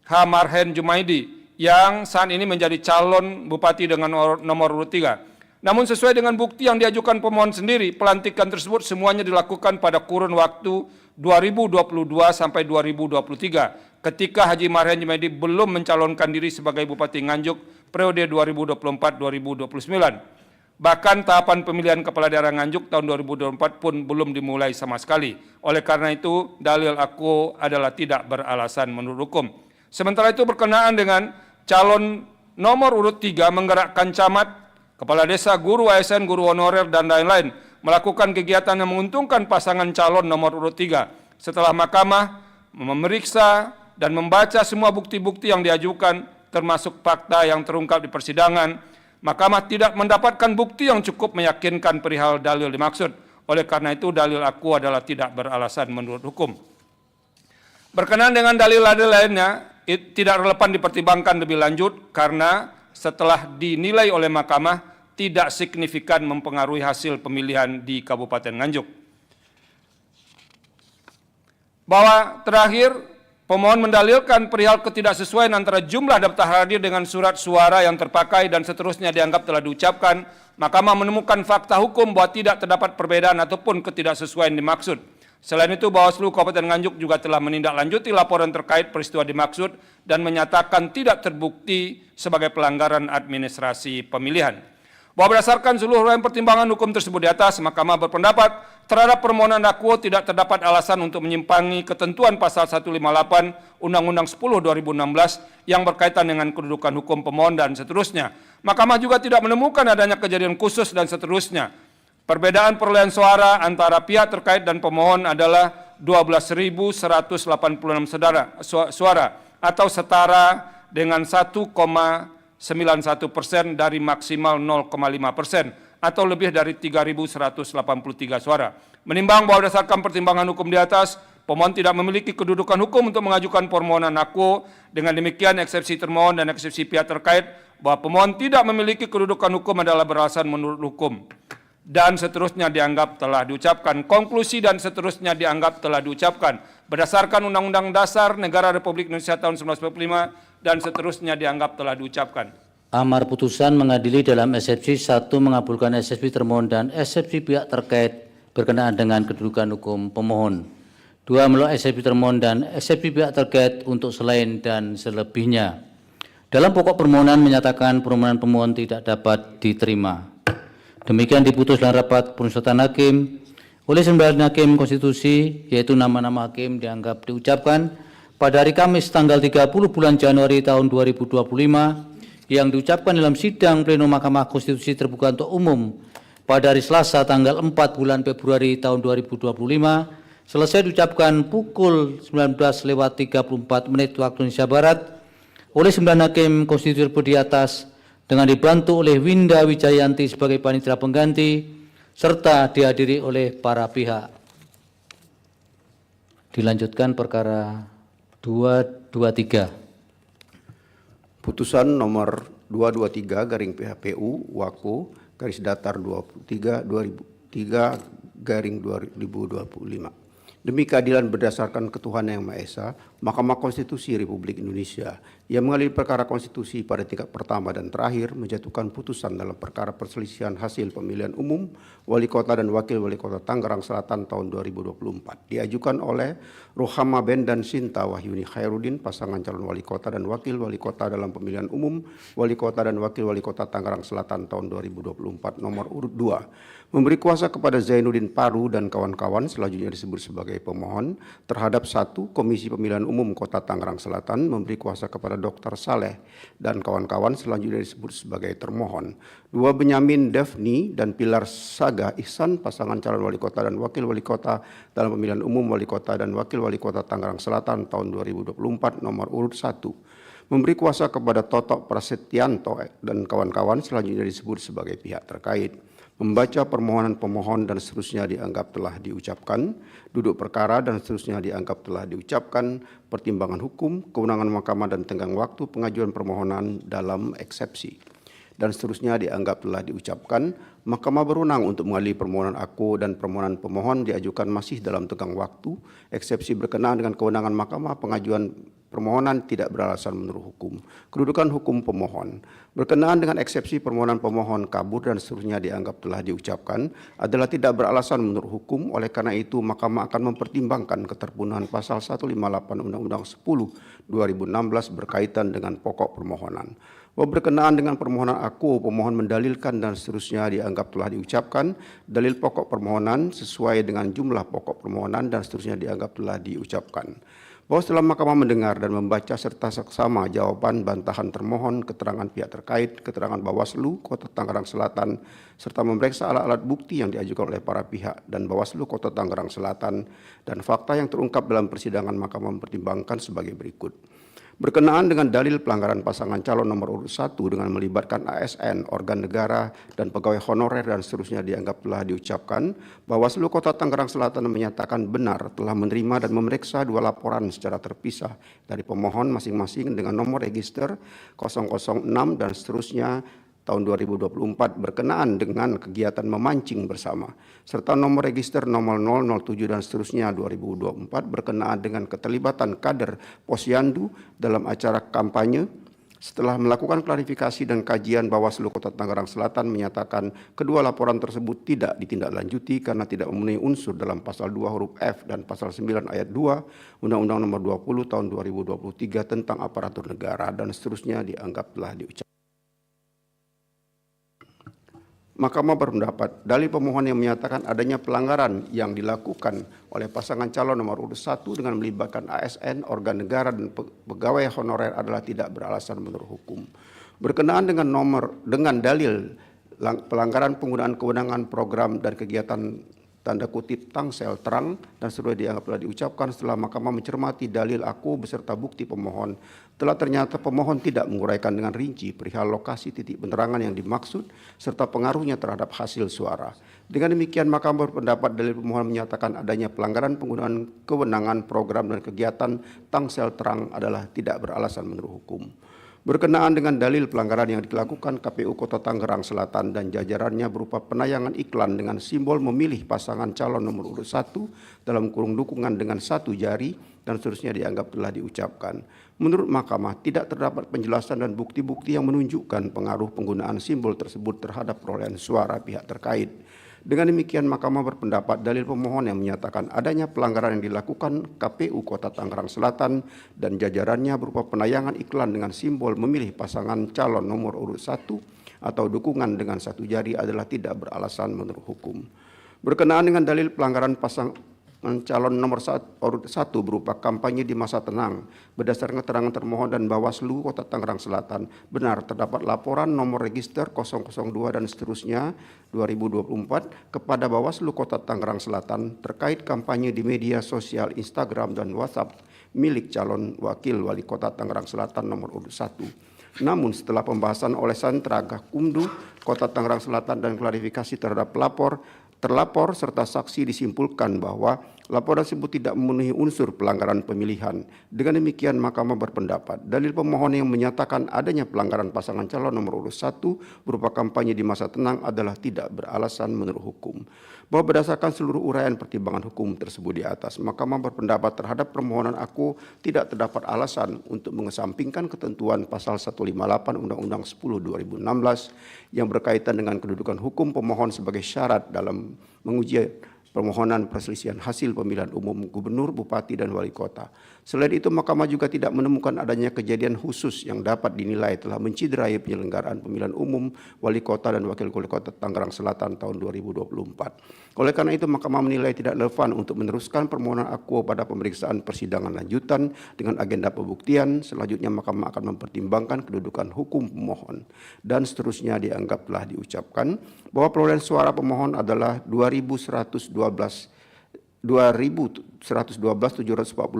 H. Marhen Jumaidi yang saat ini menjadi calon Bupati dengan nomor urut 3. Namun sesuai dengan bukti yang diajukan pemohon sendiri, pelantikan tersebut semuanya dilakukan pada kurun waktu 2022 sampai 2023 ketika Haji Marhen Jumaidi belum mencalonkan diri sebagai Bupati Nganjuk periode 2024-2029. Bahkan tahapan pemilihan kepala daerah Nganjuk tahun 2024 pun belum dimulai sama sekali. Oleh karena itu, dalil aku adalah tidak beralasan menurut hukum. Sementara itu berkenaan dengan calon nomor urut 3 menggerakkan camat, kepala desa, guru ASN, guru honorer, dan lain-lain melakukan kegiatan yang menguntungkan pasangan calon nomor urut 3. Setelah Mahkamah memeriksa dan membaca semua bukti-bukti yang diajukan, termasuk fakta yang terungkap di persidangan, Mahkamah tidak mendapatkan bukti yang cukup meyakinkan perihal dalil dimaksud. Oleh karena itu, dalil aku adalah tidak beralasan menurut hukum. Berkenaan dengan dalil-dalil lainnya, tidak relevan dipertimbangkan lebih lanjut karena setelah dinilai oleh Mahkamah tidak signifikan mempengaruhi hasil pemilihan di Kabupaten Nganjuk. Bahwa terakhir, pemohon mendalilkan perihal ketidaksesuaian antara jumlah daftar hadir dengan surat suara yang terpakai dan seterusnya dianggap telah diucapkan. Mahkamah menemukan fakta hukum bahwa tidak terdapat perbedaan ataupun ketidaksesuaian dimaksud. Selain itu, Bawaslu Kabupaten Nganjuk juga telah menindaklanjuti laporan terkait peristiwa dimaksud dan menyatakan tidak terbukti sebagai pelanggaran administrasi pemilihan. Bahwa berdasarkan seluruh pertimbangan hukum tersebut di atas, Mahkamah berpendapat terhadap permohonan dakwa tidak terdapat alasan untuk menyimpangi ketentuan pasal 158 Undang-Undang 10/2016 yang berkaitan dengan kedudukan hukum pemohon dan seterusnya. Mahkamah juga tidak menemukan adanya kejadian khusus dan seterusnya. Perbedaan perolehan suara antara pihak terkait dan pemohon adalah 12.186 suara atau setara dengan 1,91% dari maksimal 0,5% atau lebih dari 3.183 suara. Menimbang bahwa berdasarkan pertimbangan hukum di atas, pemohon tidak memiliki kedudukan hukum untuk mengajukan permohonan aku. Dengan demikian, eksepsi termohon dan eksepsi pihak terkait bahwa pemohon tidak memiliki kedudukan hukum adalah beralasan menurut hukum. Dan seterusnya dianggap telah diucapkan. Konklusi dan seterusnya dianggap telah diucapkan. Berdasarkan Undang-Undang Dasar Negara Republik Indonesia tahun 1945 dan seterusnya dianggap telah diucapkan. Amar putusan mengadili dalam eksepsi 1 mengabulkan eksepsi termohon dan eksepsi pihak terkait berkenaan dengan kedudukan hukum pemohon. 2 menolak eksepsi termohon dan eksepsi pihak terkait untuk selain dan selebihnya. Dalam pokok permohonan menyatakan permohonan pemohon tidak dapat diterima. Demikian diputus dalam rapat pemusyawaratan hakim oleh 9 hakim konstitusi, yaitu nama-nama hakim dianggap diucapkan pada hari Kamis tanggal 30 bulan Januari tahun 2025 yang diucapkan dalam sidang pleno Mahkamah Konstitusi terbuka untuk umum pada hari Selasa tanggal 4 bulan Februari tahun 2025 selesai diucapkan pukul 19:34 waktu Indonesia Barat oleh 9 hakim konstitusi di atas dengan dibantu oleh Winda Wijayanti sebagai panitia pengganti serta dihadiri oleh para pihak. Dilanjutkan perkara 223. Putusan nomor 223 garing PHPU Waku garis datar 23 2003 garing 2025. Demi keadilan berdasarkan ketuhanan yang Maha Esa, Mahkamah Konstitusi Republik Indonesia yang mengadili perkara konstitusi pada tingkat pertama dan terakhir menjatuhkan putusan dalam perkara perselisihan hasil pemilihan umum Wali Kota dan Wakil Wali Kota Tangerang Selatan tahun 2024 diajukan oleh Rohama Ben dan Sinta Wahyuni Khairuddin, pasangan calon Wali Kota dan Wakil Wali Kota dalam pemilihan umum Wali Kota dan Wakil Wali Kota Tangerang Selatan tahun 2024 nomor urut 2, memberi kuasa kepada Zainuddin Paru dan kawan-kawan selanjutnya disebut sebagai sebagai pemohon terhadap 1. Komisi Pemilihan Umum Kota Tangerang Selatan memberi kuasa kepada Dr. Saleh dan kawan-kawan selanjutnya disebut sebagai termohon. 2. Benyamin Devni dan Pilar Saga Ihsan, pasangan calon wali kota dan wakil wali kota dalam pemilihan umum wali kota dan wakil wali kota Tangerang Selatan tahun 2024 nomor urut 1. Memberi kuasa kepada Toto Prasetyanto dan kawan-kawan selanjutnya disebut sebagai pihak terkait. Membaca permohonan pemohon dan seterusnya dianggap telah diucapkan, duduk perkara dan seterusnya dianggap telah diucapkan, pertimbangan hukum, kewenangan mahkamah dan tenggang waktu pengajuan permohonan dalam eksepsi, dan seterusnya dianggap telah diucapkan. Mahkamah berwenang untuk mengadili permohonan aku dan permohonan pemohon diajukan masih dalam tenggang waktu, eksepsi berkenaan dengan kewenangan mahkamah pengajuan permohonan tidak beralasan menurut hukum. Kedudukan hukum pemohon berkenaan dengan eksepsi permohonan pemohon kabur dan seterusnya dianggap telah diucapkan adalah tidak beralasan menurut hukum. Oleh karena itu, Mahkamah akan mempertimbangkan keterpenuhan pasal 158 Undang-Undang 10 2016 berkaitan dengan pokok permohonan. Bahwa berkenaan dengan permohonan aku, pemohon mendalilkan dan seterusnya dianggap telah diucapkan, dalil pokok permohonan sesuai dengan jumlah pokok permohonan dan seterusnya dianggap telah diucapkan. Bahwa setelah Mahkamah mendengar dan membaca serta seksama jawaban bantahan termohon, keterangan pihak terkait, keterangan Bawaslu Kota Tangerang Selatan, serta memeriksa alat-alat bukti yang diajukan oleh para pihak dan Bawaslu Kota Tangerang Selatan dan fakta yang terungkap dalam persidangan, Mahkamah mempertimbangkan sebagai berikut. Berkenaan dengan dalil pelanggaran pasangan calon nomor urut 1 dengan melibatkan ASN, organ negara, dan pegawai honorer dan seterusnya dianggap telah diucapkan, Bawaslu Kota Tangerang Selatan menyatakan benar telah menerima dan memeriksa 2 laporan secara terpisah dari pemohon masing-masing dengan nomor register 006 dan seterusnya tahun 2024 berkenaan dengan kegiatan memancing bersama, serta nomor register 0007 dan seterusnya 2024 berkenaan dengan keterlibatan kader Posyandu dalam acara kampanye. Setelah melakukan klarifikasi dan kajian, Bawaslu Kota Tangerang Selatan menyatakan kedua laporan tersebut tidak ditindaklanjuti karena tidak memenuhi unsur dalam pasal 2 huruf F dan pasal 9 ayat 2 Undang-Undang nomor 20 tahun 2023 tentang aparatur negara dan seterusnya dianggap telah diucapkan. Mahkamah berpendapat dalil pemohon yang menyatakan adanya pelanggaran yang dilakukan oleh pasangan calon nomor urut 1 dengan melibatkan ASN, organ negara, dan pegawai honorer adalah tidak beralasan menurut hukum. Berkenaan dengan dalil pelanggaran penggunaan kewenangan program dan kegiatan tanda kutip tangsel terang dan seterusnya dianggap telah diucapkan setelah Mahkamah mencermati dalil aku beserta bukti pemohon, telah ternyata pemohon tidak menguraikan dengan rinci perihal lokasi titik penerangan yang dimaksud serta pengaruhnya terhadap hasil suara. Dengan demikian, Mahkamah berpendapat dalil pemohon menyatakan adanya pelanggaran penggunaan kewenangan program dan kegiatan tangsel terang adalah tidak beralasan menurut hukum. Berkenaan dengan dalil pelanggaran yang dilakukan KPU Kota Tangerang Selatan dan jajarannya berupa penayangan iklan dengan simbol memilih pasangan calon nomor urut 1 dalam kurung dukungan dengan 1 jari dan seterusnya dianggap telah diucapkan. Menurut Mahkamah, tidak terdapat penjelasan dan bukti-bukti yang menunjukkan pengaruh penggunaan simbol tersebut terhadap perolehan suara pihak terkait. Dengan demikian, Mahkamah berpendapat dalil pemohon yang menyatakan adanya pelanggaran yang dilakukan KPU Kota Tangerang Selatan dan jajarannya berupa penayangan iklan dengan simbol memilih pasangan calon nomor urut 1 atau dukungan dengan 1 jari adalah tidak beralasan menurut hukum. Berkenaan dengan dalil pelanggaran pasangan calon nomor urut 1 berupa kampanye di masa tenang, berdasarkan keterangan termohon dan Bawaslu Kota Tangerang Selatan, benar terdapat laporan nomor register 002 dan seterusnya 2024 kepada Bawaslu Kota Tangerang Selatan terkait kampanye di media sosial Instagram dan WhatsApp milik calon wakil wali kota Tangerang Selatan nomor urut 1. Namun setelah pembahasan oleh Sentra Gakumdu Kota Tangerang Selatan dan klarifikasi terhadap terlapor serta saksi disimpulkan bahwa laporan tersebut tidak memenuhi unsur pelanggaran pemilihan. Dengan demikian, Mahkamah berpendapat dalil pemohon yang menyatakan adanya pelanggaran pasangan calon nomor urut 1 berupa kampanye di masa tenang adalah tidak beralasan menurut hukum. Bahwa berdasarkan seluruh uraian pertimbangan hukum tersebut di atas, Mahkamah berpendapat terhadap permohonan aku tidak terdapat alasan untuk mengesampingkan ketentuan pasal 158 Undang-Undang 10 2016 yang berkaitan dengan kedudukan hukum pemohon sebagai syarat dalam menguji permohonan perselisihan hasil pemilihan umum gubernur, bupati, dan wali kota. Selain itu, Mahkamah juga tidak menemukan adanya kejadian khusus yang dapat dinilai telah menciderai penyelenggaraan pemilihan umum wali kota dan wakil wali kota Tangerang Selatan tahun 2024. Oleh karena itu, Mahkamah menilai tidak relevan untuk meneruskan permohonan akuo pada pemeriksaan persidangan lanjutan dengan agenda pembuktian. Selanjutnya, Mahkamah akan mempertimbangkan kedudukan hukum pemohon. Dan seterusnya dianggap telah diucapkan bahwa perolehan suara pemohon adalah 2.112.740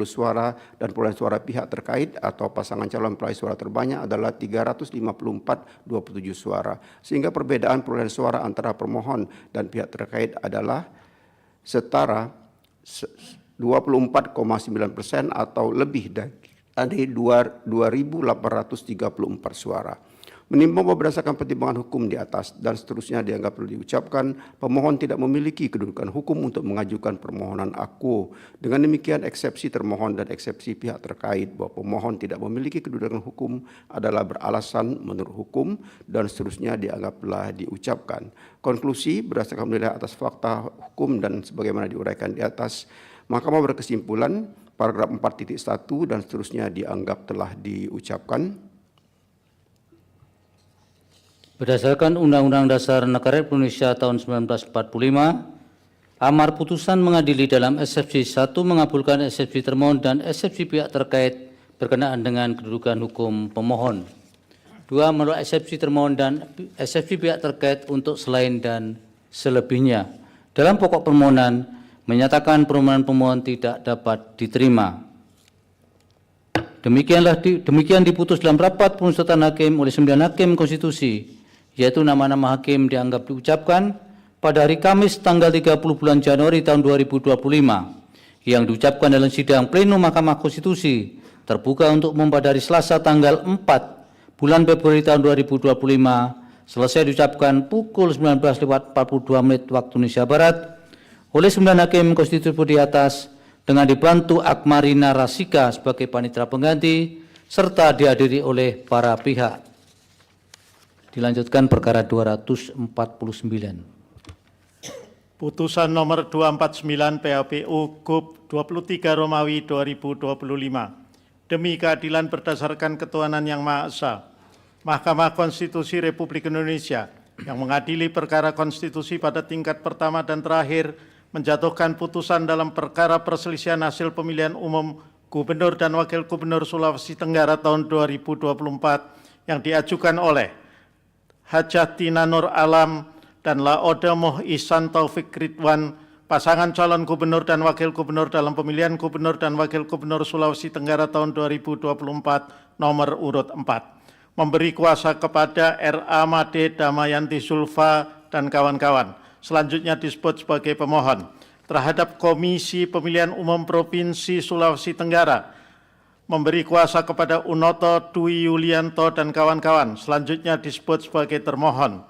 suara dan perolehan suara pihak terkait atau pasangan calon peraih suara terbanyak adalah 354.27 suara. Sehingga perbedaan perolehan suara antara pemohon dan pihak terkait adalah setara 24,9% atau lebih dari 2.834 suara. Menimbang bahwa berdasarkan pertimbangan hukum di atas dan seterusnya dianggap perlu diucapkan, pemohon tidak memiliki kedudukan hukum untuk mengajukan permohonan akuo. Dengan demikian, eksepsi termohon dan eksepsi pihak terkait bahwa pemohon tidak memiliki kedudukan hukum adalah beralasan menurut hukum dan seterusnya dianggap telah diucapkan. Konklusi, berdasarkan penilaian atas fakta hukum dan sebagaimana diuraikan di atas, Mahkamah berkesimpulan paragraf 4.1 dan seterusnya dianggap telah diucapkan. Berdasarkan Undang-Undang Dasar Negara Republik Indonesia tahun 1945, amar putusan mengadili dalam eksepsi 1 mengabulkan eksepsi termohon dan eksepsi pihak terkait berkenaan dengan kedudukan hukum pemohon. 2 menolak eksepsi termohon dan eksepsi pihak terkait untuk selain dan selebihnya. Dalam pokok permohonan menyatakan permohonan pemohon tidak dapat diterima. Demikian diputus dalam rapat pemusatan hakim oleh 9 hakim konstitusi, yaitu nama-nama hakim dianggap diucapkan pada hari Kamis tanggal 30 bulan Januari tahun 2025 yang diucapkan dalam sidang pleno Mahkamah Konstitusi terbuka untuk umum pada hari Selasa tanggal 4 bulan Februari tahun 2025 selesai diucapkan pukul 19.42 waktu Indonesia Barat oleh 9 hakim konstitusi di atas dengan dibantu Akmarina Rasika sebagai panitera pengganti serta dihadiri oleh para pihak. Dilanjutkan perkara 249. Putusan nomor 249 PHPU Gub 23 Romawi 2025. Demi keadilan berdasarkan ketuhanan yang Maha Esa, Mahkamah Konstitusi Republik Indonesia yang mengadili perkara konstitusi pada tingkat pertama dan terakhir menjatuhkan putusan dalam perkara perselisihan hasil pemilihan umum Gubernur dan Wakil Gubernur Sulawesi Tenggara tahun 2024 yang diajukan oleh Hajatina Nur Alam dan Laode Moh Ihsan Taufik Ridwan, pasangan calon gubernur dan wakil gubernur dalam pemilihan gubernur dan wakil gubernur Sulawesi Tenggara tahun 2024 nomor urut 4. Memberi kuasa kepada R.A. Made Damayanti Zulfa dan kawan-kawan. Selanjutnya disebut sebagai pemohon. Terhadap Komisi Pemilihan Umum Provinsi Sulawesi Tenggara, memberi kuasa kepada Unoto Dwi Yulianto dan kawan-kawan. Selanjutnya disebut sebagai termohon.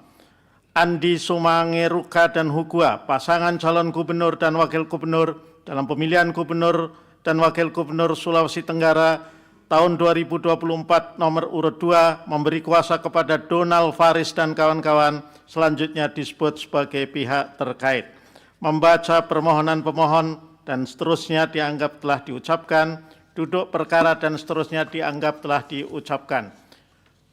Andi Sumangeruka dan Hugua, pasangan calon gubernur dan wakil gubernur dalam pemilihan gubernur dan wakil gubernur Sulawesi Tenggara tahun 2024 nomor urut 2, memberi kuasa kepada Donald Faris dan kawan-kawan. Selanjutnya disebut sebagai pihak terkait. Membaca permohonan pemohon dan seterusnya dianggap telah diucapkan. Duduk perkara dan seterusnya dianggap telah diucapkan.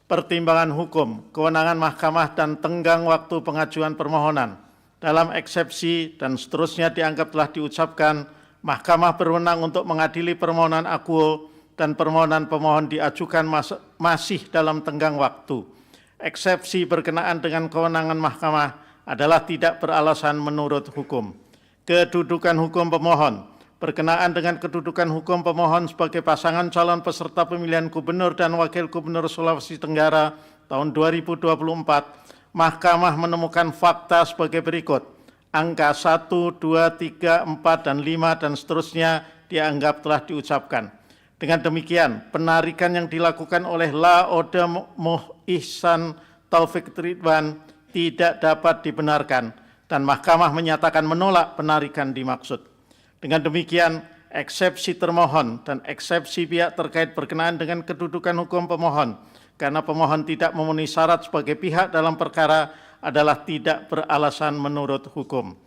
Pertimbangan hukum, kewenangan mahkamah dan tenggang waktu pengajuan permohonan. Dalam eksepsi dan seterusnya dianggap telah diucapkan, mahkamah berwenang untuk mengadili permohonan akuo dan permohonan pemohon diajukan masih dalam tenggang waktu. Eksepsi berkenaan dengan kewenangan mahkamah adalah tidak beralasan menurut hukum. Kedudukan hukum pemohon. Berkenaan dengan kedudukan hukum pemohon sebagai pasangan calon peserta pemilihan gubernur dan wakil gubernur Sulawesi Tenggara tahun 2024, Mahkamah menemukan fakta sebagai berikut. Angka 1, 2, 3, 4, dan 5, dan seterusnya dianggap telah diucapkan. Dengan demikian, penarikan yang dilakukan oleh Laode Moh Ihsan Taufik Ridwan tidak dapat dibenarkan, dan Mahkamah menyatakan menolak penarikan dimaksud. Dengan demikian, eksepsi termohon dan eksepsi pihak terkait berkenaan dengan kedudukan hukum pemohon karena pemohon tidak memenuhi syarat sebagai pihak dalam perkara adalah tidak beralasan menurut hukum.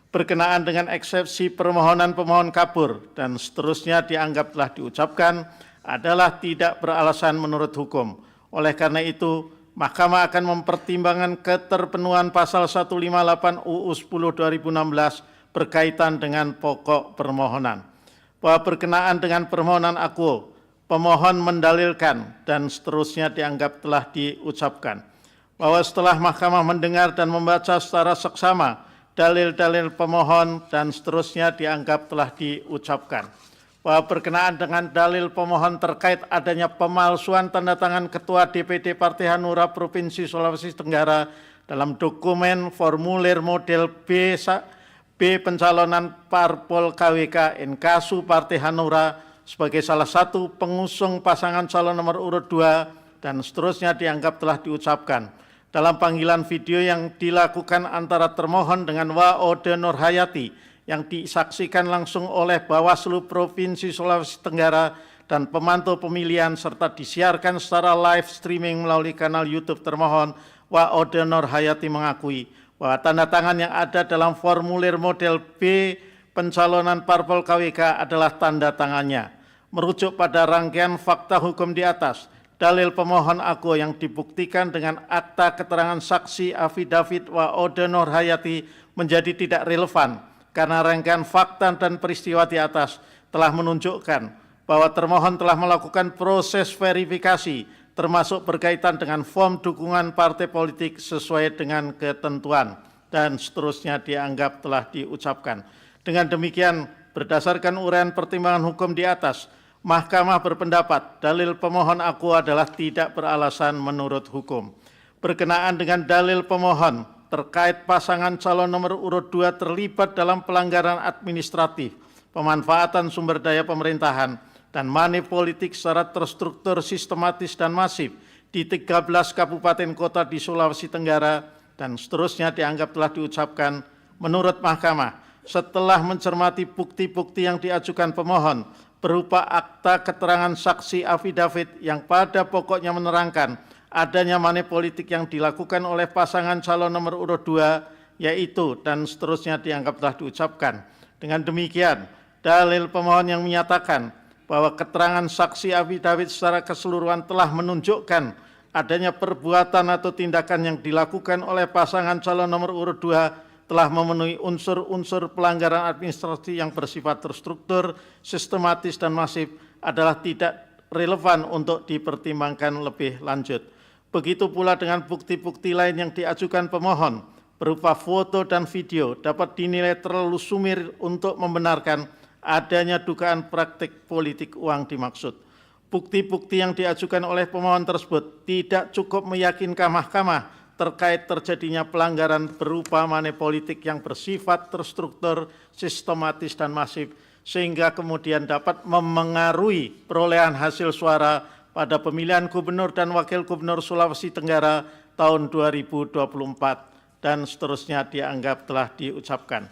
berkenaan dengan eksepsi permohonan pemohon kabur dan seterusnya dianggap telah diucapkan adalah tidak beralasan menurut hukum. Oleh karena itu, Mahkamah akan mempertimbangkan keterpenuhan pasal 158 UU 10 2016 berkaitan dengan pokok permohonan. Bahwa berkenaan dengan permohonan akuo, pemohon mendalilkan dan seterusnya dianggap telah diucapkan. Bahwa setelah Mahkamah mendengar dan membaca secara seksama dalil-dalil pemohon dan seterusnya dianggap telah diucapkan. Bahwa berkenaan dengan dalil pemohon terkait adanya pemalsuan tanda tangan Ketua DPD Partai Hanura Provinsi Sulawesi Tenggara dalam dokumen formulir model B pencalonan parpol KWK Inkasu Partai Hanura sebagai salah satu pengusung pasangan calon nomor urut 2 dan seterusnya dianggap telah diucapkan. Dalam panggilan video yang dilakukan antara termohon dengan Waode Nurhayati yang disaksikan langsung oleh Bawaslu Provinsi Sulawesi Tenggara dan pemantau pemilihan serta disiarkan secara live streaming melalui kanal YouTube termohon, Waode Nurhayati mengakui bahwa tanda tangan yang ada dalam formulir model B pencalonan parpol KWK adalah tanda tangannya. Merujuk pada rangkaian fakta hukum di atas, dalil pemohon akuo yang dibuktikan dengan akta keterangan saksi affidavit Waode Nurhayati menjadi tidak relevan karena rangkaian fakta dan peristiwa di atas telah menunjukkan bahwa termohon telah melakukan proses verifikasi termasuk berkaitan dengan form dukungan partai politik sesuai dengan ketentuan dan seterusnya dianggap telah diucapkan. Dengan demikian, berdasarkan uraian pertimbangan hukum di atas, Mahkamah berpendapat dalil pemohon akuo adalah tidak beralasan menurut hukum. Berkenaan dengan dalil pemohon terkait pasangan calon nomor urut 2 terlibat dalam pelanggaran administratif, pemanfaatan sumber daya pemerintahan, dan money politik secara terstruktur, sistematis, dan masif di 13 kabupaten kota di Sulawesi Tenggara, dan seterusnya dianggap telah diucapkan. Menurut Mahkamah, setelah mencermati bukti-bukti yang diajukan pemohon, berupa akta keterangan saksi affidavit yang pada pokoknya menerangkan adanya money politik yang dilakukan oleh pasangan calon nomor urut 2, yaitu dan seterusnya dianggap telah diucapkan. Dengan demikian, dalil pemohon yang menyatakan bahwa keterangan saksi affidavit secara keseluruhan telah menunjukkan adanya perbuatan atau tindakan yang dilakukan oleh pasangan calon nomor urut 2 telah memenuhi unsur-unsur pelanggaran administrasi yang bersifat terstruktur, sistematis, dan masif adalah tidak relevan untuk dipertimbangkan lebih lanjut. Begitu pula dengan bukti-bukti lain yang diajukan pemohon, berupa foto dan video dapat dinilai terlalu sumir untuk membenarkan adanya dugaan praktik politik uang dimaksud. Bukti-bukti yang diajukan oleh pemohon tersebut tidak cukup meyakinkan Mahkamah terkait terjadinya pelanggaran berupa money politik yang bersifat terstruktur, sistematis, dan masif, sehingga kemudian dapat memengaruhi perolehan hasil suara pada pemilihan gubernur dan wakil gubernur Sulawesi Tenggara tahun 2024, dan seterusnya dianggap telah diucapkan.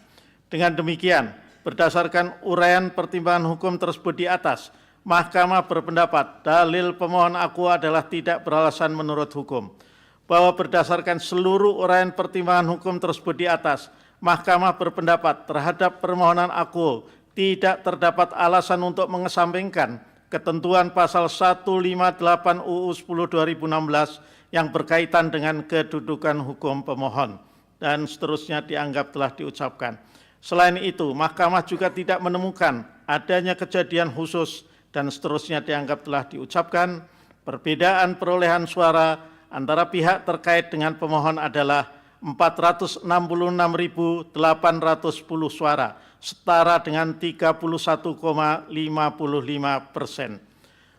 Dengan demikian, berdasarkan uraian pertimbangan hukum tersebut di atas, Mahkamah berpendapat dalil pemohon akuo adalah tidak beralasan menurut hukum. Bahwa berdasarkan seluruh uraian pertimbangan hukum tersebut di atas, Mahkamah berpendapat terhadap permohonan akuo tidak terdapat alasan untuk mengesampingkan ketentuan pasal 158 UU 10 2016 yang berkaitan dengan kedudukan hukum pemohon, dan seterusnya dianggap telah diucapkan. Selain itu, Mahkamah juga tidak menemukan adanya kejadian khusus, dan seterusnya dianggap telah diucapkan. Perbedaan perolehan suara antara pihak terkait dengan pemohon adalah 466.810 suara, setara dengan 31,55%.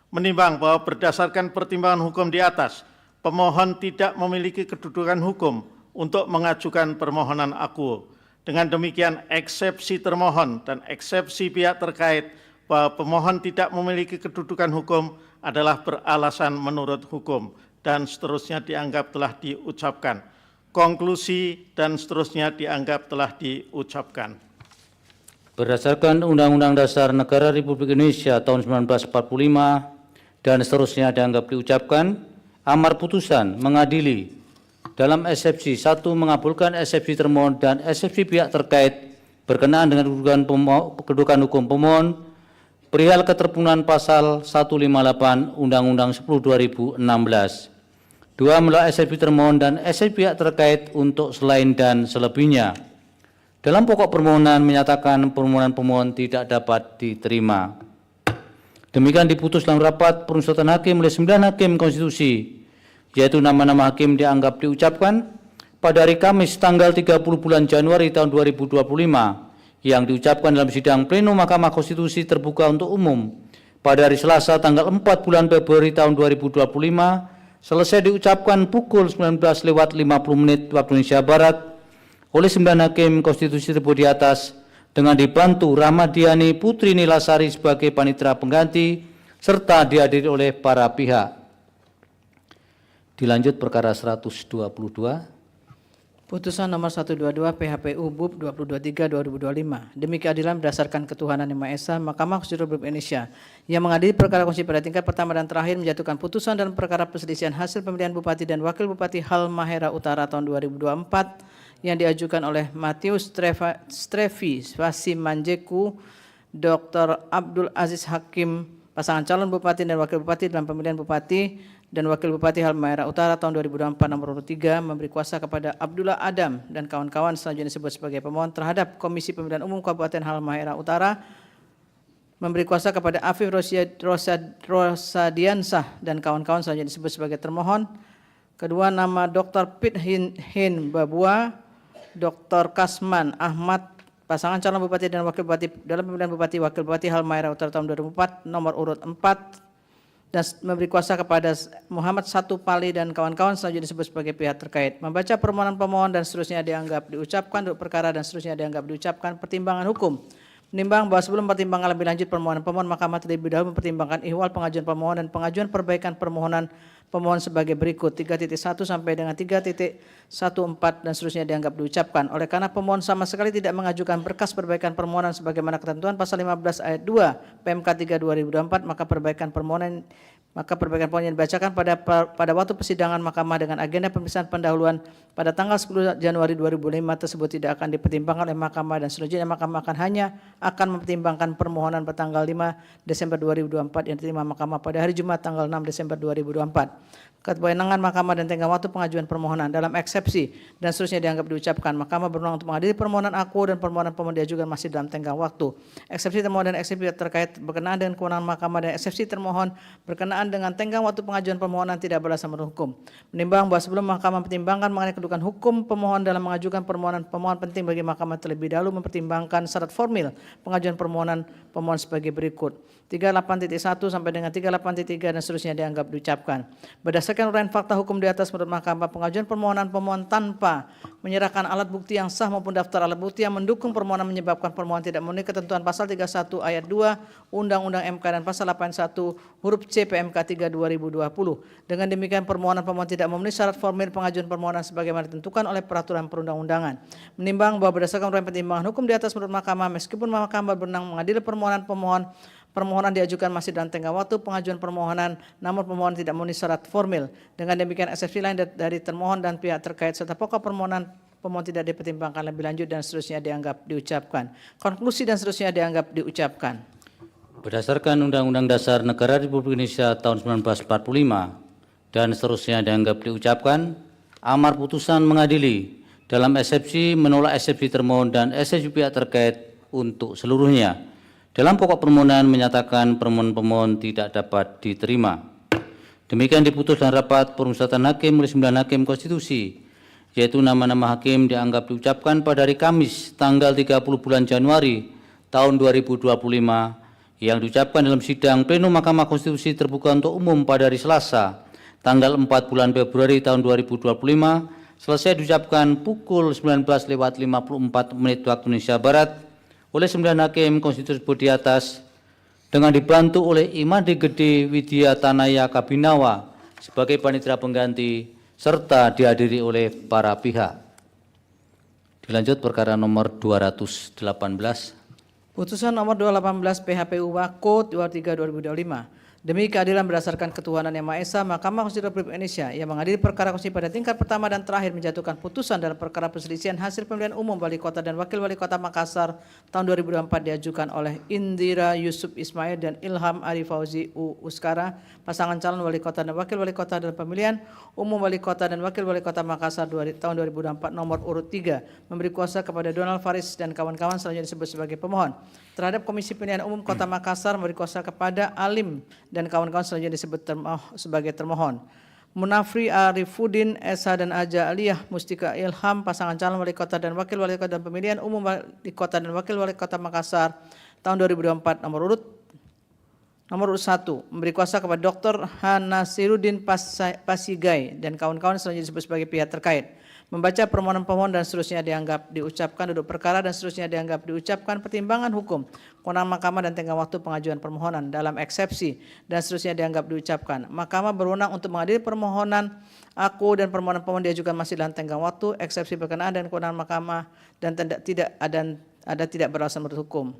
Menimbang bahwa berdasarkan pertimbangan hukum di atas, pemohon tidak memiliki kedudukan hukum untuk mengajukan permohonan akuo. Dengan demikian, eksepsi termohon dan eksepsi pihak terkait bahwa pemohon tidak memiliki kedudukan hukum adalah beralasan menurut hukum, dan seterusnya dianggap telah diucapkan. Konklusi dan seterusnya dianggap telah diucapkan. Berdasarkan Undang-Undang Dasar Negara Republik Indonesia tahun 1945 dan seterusnya dianggap diucapkan, amar putusan mengadili dalam eksepsi 1 mengabulkan eksepsi termohon dan eksepsi pihak terkait berkenaan dengan kedudukan hukum pemohon perihal keterpenuhan pasal 158 Undang-Undang 10/2016. 2. Menolak eksepsi termohon dan eksepsi pihak terkait untuk selain dan selebihnya. Dalam pokok permohonan menyatakan permohonan pemohon tidak dapat diterima. Demikian diputus dalam rapat permusyawaratan hakim oleh 9 hakim konstitusi, yaitu nama-nama hakim dianggap diucapkan pada hari Kamis tanggal 30 bulan Januari tahun 2025 yang diucapkan dalam sidang pleno Mahkamah Konstitusi terbuka untuk umum pada hari Selasa tanggal 4 bulan Februari tahun 2025 selesai diucapkan pukul 19:50 waktu Indonesia Barat oleh 9 hakim konstitusi tersebut di atas dengan dibantu Rahmadiani Putri Nilasari sebagai panitera pengganti serta dihadiri oleh para pihak. Dilanjut perkara 122. Putusan nomor 122 PHPU BUP 2023/2025 demi keadilan berdasarkan ketuhanan yang Maha Esa, Mahkamah Konstitusi Republik Indonesia yang mengadili perkara konstitusi pada tingkat pertama dan terakhir menjatuhkan putusan dalam perkara perselisihan hasil pemilihan Bupati dan Wakil Bupati Halmahera Utara tahun 2024 yang diajukan oleh Matius Strevi Swasi Manjeku, Dr. Abdul Aziz Hakim, pasangan calon Bupati dan Wakil Bupati dalam pemilihan Bupati dan Wakil Bupati Halmahera Utara tahun 2024 nomor urut 3 memberi kuasa kepada Abdullah Adam dan kawan-kawan selanjutnya disebut sebagai pemohon terhadap Komisi Pemilihan Umum Kabupaten Halmahera Utara, memberi kuasa kepada Afif Rosadiansah dan kawan-kawan selanjutnya disebut sebagai termohon. Kedua, nama Dr. Pit Hin Babua, Dr. Kasman Ahmad, pasangan calon Bupati dan Wakil Bupati dalam pemilihan Bupati Wakil Bupati Halmahera Utara tahun 2004 nomor urut 4 dan memberi kuasa kepada Muhammad Satu Pali dan kawan-kawan selanjutnya disebut sebagai pihak terkait. Membaca permohonan pemohon dan seterusnya dianggap diucapkan, duduk perkara dan seterusnya dianggap diucapkan. Pertimbangan hukum. Menimbang bahwa sebelum pertimbangan lebih lanjut permohonan pemohon, Mahkamah terlebih dahulu mempertimbangkan ihwal pengajuan pemohon dan pengajuan perbaikan permohonan pemohon sebagai berikut. 3.1 sampai dengan 3.14 dan seterusnya dianggap diucapkan. Oleh karena pemohon sama sekali tidak mengajukan berkas perbaikan permohonan sebagaimana ketentuan pasal 15 ayat 2 PMK 3/2024, maka perbaikan permohonan yang dibacakan pada waktu persidangan Mahkamah dengan agenda pemeriksaan pendahuluan pada tanggal 10 Januari 2005 tersebut tidak akan dipertimbangkan oleh Mahkamah dan selanjutnya Mahkamah akan mempertimbangkan permohonan pada tanggal 5 Desember 2024 yang diterima Mahkamah pada hari Jumat tanggal 6 Desember 2024. Kewenangan Mahkamah dan tenggang waktu pengajuan permohonan dalam eksepsi dan seterusnya dianggap diucapkan. Mahkamah berwenang untuk mengadili permohonan aku dan permohonan pemohon diajukan masih dalam tenggang waktu. Eksepsi termohon dan eksepsi terkait berkenaan dengan kewenangan Mahkamah dan eksepsi termohon berkenaan dengan tenggang waktu pengajuan permohonan tidak berdasar menurut hukum. Menimbang bahwa sebelum Mahkamah mempertimbangkan mengenai kedudukan hukum pemohon dalam mengajukan permohonan pemohon penting bagi Mahkamah terlebih dahulu mempertimbangkan syarat formil pengajuan permohonan pemohon sebagai berikut. 38.1 sampai dengan 38.3 dan seterusnya dianggap diucapkan. Berdasarkan uraian fakta hukum di atas menurut Mahkamah, pengajuan permohonan pemohon tanpa menyerahkan alat bukti yang sah maupun daftar alat bukti yang mendukung permohonan menyebabkan permohonan tidak memenuhi ketentuan pasal 31 ayat 2 Undang-Undang MK dan pasal 81 huruf C PMK 3/2020. Dengan demikian permohonan pemohon tidak memenuhi syarat formil pengajuan permohonan sebagaimana ditentukan oleh peraturan perundang-undangan. Menimbang bahwa berdasarkan uraian pertimbangan hukum di atas menurut Mahkamah, meskipun Mahkamah berwenang mengadili permohonan permohonan diajukan masih dalam tenggang waktu pengajuan permohonan, namun permohonan tidak memenuhi syarat formil. Dengan demikian eksepsi lain dari termohon dan pihak terkait serta pokok permohonan pemohon tidak dipertimbangkan lebih lanjut dan seterusnya dianggap diucapkan. Konklusi dan seterusnya dianggap diucapkan. Berdasarkan Undang-Undang Dasar Negara Republik Indonesia tahun 1945 dan seterusnya dianggap diucapkan, amar putusan mengadili dalam eksepsi menolak eksepsi termohon dan eksepsi pihak terkait untuk seluruhnya. Dalam pokok permohonan menyatakan permohonan pemohon tidak dapat diterima. Demikian diputus dalam rapat permusyawaratan hakim oleh 9 hakim konstitusi, yaitu nama-nama hakim dianggap diucapkan pada hari Kamis tanggal 30 bulan Januari tahun 2025 yang diucapkan dalam sidang pleno Mahkamah Konstitusi terbuka untuk umum pada hari Selasa tanggal 4 bulan Februari tahun 2025 selesai diucapkan pukul 19:54 waktu Indonesia Barat oleh 9 hakim konstitusi di atas dengan dibantu oleh Imade Gede Widya Tanaya Kabinawa sebagai panitera pengganti serta dihadiri oleh para pihak. Dilanjut perkara nomor 218. Putusan nomor 218 PHPU Wako 23/2025 Demi keadilan berdasarkan ketuhanan yang Maha Esa, Mahkamah Konstitusi Republik Indonesia yang mengadili perkara konstitusi pada tingkat pertama dan terakhir menjatuhkan putusan dalam perkara perselisihan hasil pemilihan umum Wali Kota dan Wakil Wali Kota Makassar tahun 2024 diajukan oleh Indira Yusuf Ismail dan Ilham Ari Fauzi U. Uskara, pasangan calon Wali Kota dan Wakil Wali Kota dalam pemilihan umum Wali Kota dan Wakil Wali Kota Makassar tahun 2024 nomor urut 3, memberi kuasa kepada Donald Faris dan kawan-kawan selanjutnya disebut sebagai pemohon. Terhadap Komisi Pemilihan Umum Kota Makassar memberi kuasa kepada Alim dan kawan-kawan selanjutnya disebut sebagai termohon. Munafri Arifuddin Esa dan Aja Aliyah Mustika Ilham, pasangan calon Wali Kota dan Wakil Wali Kota dan Pemilihan Umum Wali Kota dan Wakil Wali Kota Makassar tahun 2024 nomor urut 1, memberi kuasa kepada Dr. Hanasiruddin Pasigai dan kawan-kawan selanjutnya disebut sebagai pihak terkait. Membaca permohonan pemohon dan seterusnya dianggap diucapkan, duduk perkara dan seterusnya dianggap diucapkan, pertimbangan hukum, kewenangan mahkamah dan tenggang waktu pengajuan permohonan dalam eksepsi dan seterusnya dianggap diucapkan. Mahkamah berwenang untuk mengadili permohonan aku dan permohonan pemohon diajukan masih dalam tenggang waktu, eksepsi berkenaan dan kewenangan mahkamah dan tidak beralasan menurut hukum.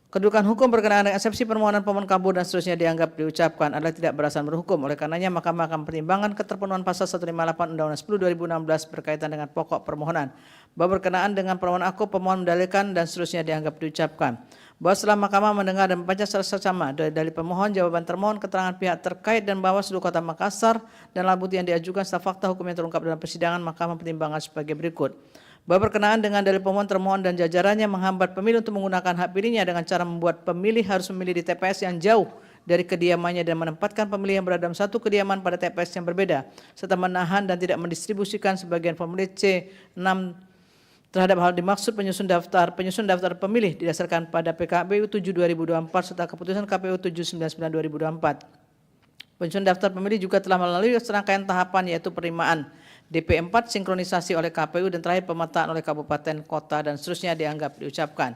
Kedudukan hukum berkenaan dengan eksepsi permohonan pemohon kabur dan seterusnya dianggap diucapkan adalah tidak beralasan berhukum. Oleh karenanya Mahkamah akan pertimbangkan keterpenuhan pasal 158 Undang-Undang 10 2016 berkaitan dengan pokok permohonan. Bahwa berkenaan dengan permohonan aku, pemohon mendalilkan dan seterusnya dianggap diucapkan. Bahwa setelah Mahkamah mendengar dan membaca secara seksama dari pemohon, jawaban termohon, keterangan pihak terkait dan Bawaslu Kota Makassar dan alat bukti yang diajukan serta fakta hukum yang terungkap dalam persidangan, Mahkamah pertimbangan sebagai berikut. Bahwa berkenaan dengan dalil pemohon, termohon dan jajarannya menghambat pemilih untuk menggunakan hak pilihnya dengan cara membuat pemilih harus memilih di TPS yang jauh dari kediamannya dan menempatkan pemilih yang berada dalam satu kediaman pada TPS yang berbeda, serta menahan dan tidak mendistribusikan sebagian formulir C6 terhadap hal dimaksud penyusun daftar pemilih didasarkan pada PKPU 7 2024 serta keputusan KPU 799 2024. Penyusun daftar pemilih juga telah melalui serangkaian tahapan yaitu penerimaan DP4, sinkronisasi oleh KPU dan terakhir pemetaan oleh kabupaten, kota dan seterusnya dianggap diucapkan.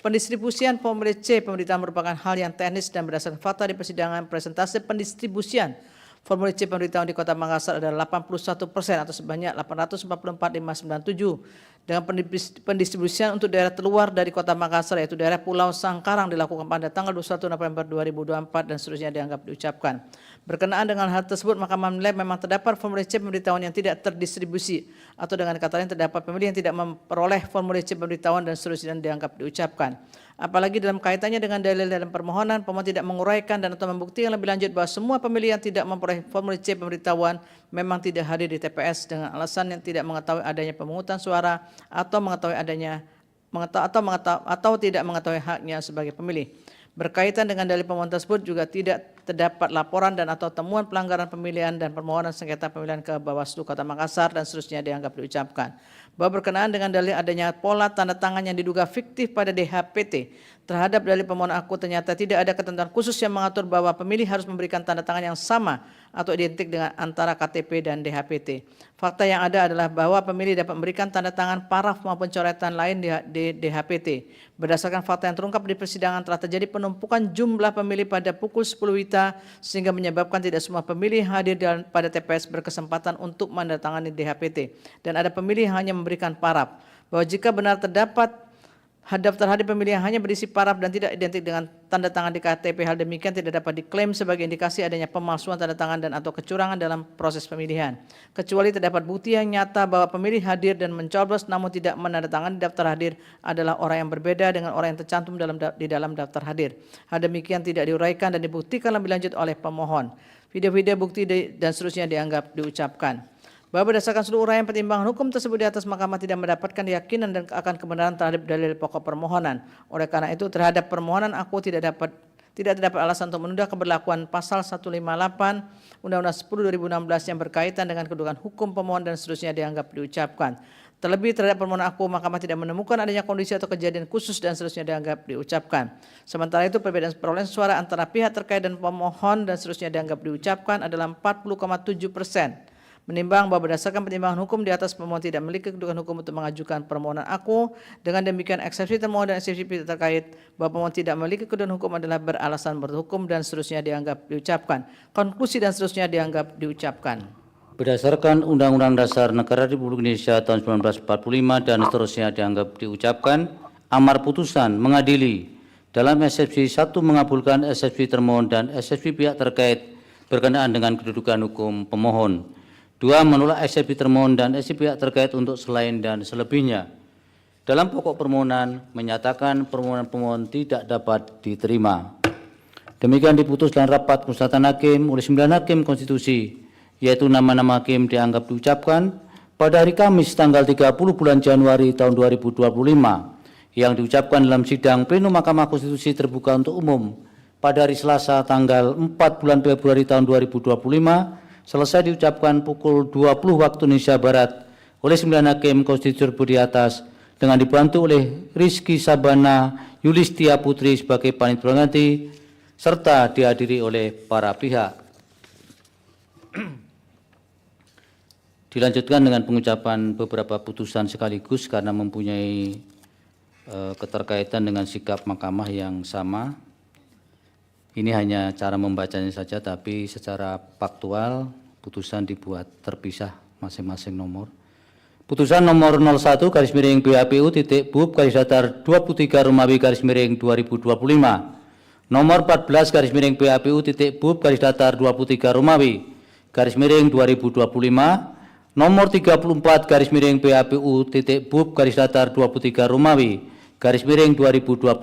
Pendistribusian formulir C pemberitaan merupakan hal yang teknis dan berdasarkan fakta di persidangan. Presentase pendistribusian formulir C pemberitahuan di Kota Makassar adalah 81% atau sebanyak 844.597. Dengan pendistribusian untuk daerah terluar dari Kota Makassar yaitu daerah Pulau Sangkarang dilakukan pada tanggal 21 November 2024 dan seterusnya dianggap diucapkan. Berkenaan dengan hal tersebut, Mahkamah menilai memang terdapat formulir C pemberitahuan yang tidak terdistribusi atau dengan kata lain terdapat pemilih yang tidak memperoleh formulir C pemberitahuan dan seterusnya dianggap diucapkan. Apalagi dalam kaitannya dengan dalil dalam permohonan, pemohon tidak menguraikan dan atau membuktikan lebih lanjut bahwa semua pemilih yang tidak memperoleh formulir C pemberitahuan memang tidak hadir di TPS dengan alasan yang tidak mengetahui adanya pemungutan suara atau tidak mengetahui haknya sebagai pemilih. Berkaitan dengan dalil pemohon tersebut juga tidak terdapat laporan dan atau temuan pelanggaran pemilihan dan permohonan sengketa pemilihan ke Bawaslu Kota Makassar dan seterusnya dianggap diucapkan. Bahwa berkenaan dengan dalil adanya pola tanda tangan yang diduga fiktif pada DHPT terhadap dalil pemohon aku ternyata tidak ada ketentuan khusus yang mengatur bahwa pemilih harus memberikan tanda tangan yang sama atau identik dengan antara KTP dan DHPT. Fakta yang ada adalah bahwa pemilih dapat memberikan tanda tangan paraf maupun coretan lain di DHPT. Berdasarkan fakta yang terungkap di persidangan telah terjadi penumpukan jumlah pemilih pada pukul 10 WITA sehingga menyebabkan tidak semua pemilih hadir pada TPS berkesempatan untuk menandatangani DHPT dan ada pemilih hanya memberikan paraf. Bahwa jika benar terdapat daftar hadir pemilih yang hanya berisi paraf dan tidak identik dengan tanda tangan di KTP, hal demikian tidak dapat diklaim sebagai indikasi adanya pemalsuan tanda tangan dan atau kecurangan dalam proses pemilihan. Kecuali terdapat bukti yang nyata bahwa pemilih hadir dan mencoblos namun tidak menandatangani daftar hadir adalah orang yang berbeda dengan orang yang tercantum di dalam daftar hadir. Hal demikian tidak diuraikan dan dibuktikan lebih lanjut oleh pemohon. Video-video bukti dan seterusnya dianggap diucapkan. Bahwa berdasarkan seluruh uraian pertimbangan hukum tersebut di atas, Mahkamah tidak mendapatkan keyakinan dan akan kebenaran terhadap dalil pokok permohonan. Oleh karena itu terhadap permohonan aku tidak terdapat alasan untuk menunda keberlakuan pasal 158 Undang-Undang 10 2016 yang berkaitan dengan kedudukan hukum pemohon dan seterusnya dianggap diucapkan. Terlebih terhadap permohonan aku, Mahkamah tidak menemukan adanya kondisi atau kejadian khusus dan seterusnya dianggap diucapkan. Sementara itu perbedaan perolehan suara antara pihak terkait dan pemohon dan seterusnya dianggap diucapkan adalah 40,7%. Menimbang bahwa berdasarkan pertimbangan hukum di atas, pemohon tidak memiliki kedudukan hukum untuk mengajukan permohonan aku. Dengan demikian eksepsi termohon dan eksepsi pihak terkait bahwa pemohon tidak memiliki kedudukan hukum adalah beralasan berhukum dan seterusnya dianggap diucapkan. Konklusi dan seterusnya dianggap diucapkan. Berdasarkan Undang-Undang Dasar Negara Republik Indonesia tahun 1945 dan seterusnya dianggap diucapkan, amar putusan mengadili dalam eksepsi 1 mengabulkan eksepsi termohon dan eksepsi pihak terkait berkenaan dengan kedudukan hukum pemohon. 2 menolak eksepsi termohon dan eksepsi pihak terkait untuk selain dan selebihnya. Dalam pokok permohonan menyatakan permohonan pemohon tidak dapat diterima. Demikian diputus dalam rapat konsultan hakim oleh 9 hakim konstitusi, yaitu nama-nama hakim dianggap diucapkan pada hari Kamis tanggal 30 bulan Januari tahun 2025 yang diucapkan dalam sidang pleno Mahkamah Konstitusi terbuka untuk umum pada hari Selasa tanggal 4 bulan Februari tahun 2025 selesai diucapkan pukul 20 waktu Indonesia Barat oleh 9 hakim konstitusi di atas dengan dibantu oleh Rizky Sabana Yulistia Putri sebagai panitia pengganti serta dihadiri oleh para pihak. Dilanjutkan dengan pengucapan beberapa putusan sekaligus karena mempunyai keterkaitan dengan sikap mahkamah yang sama. Ini hanya cara membacanya saja, tapi secara faktual putusan dibuat terpisah masing-masing nomor. Putusan nomor 01 garis miring PHPU titik BUP garis datar 23 Romawi garis miring 2025. Nomor 14 garis miring PHPU titik BUP garis datar 23 Romawi garis miring 2025. Nomor 34 garis miring PHPU titik BUP garis datar 23 Romawi garis miring 2025.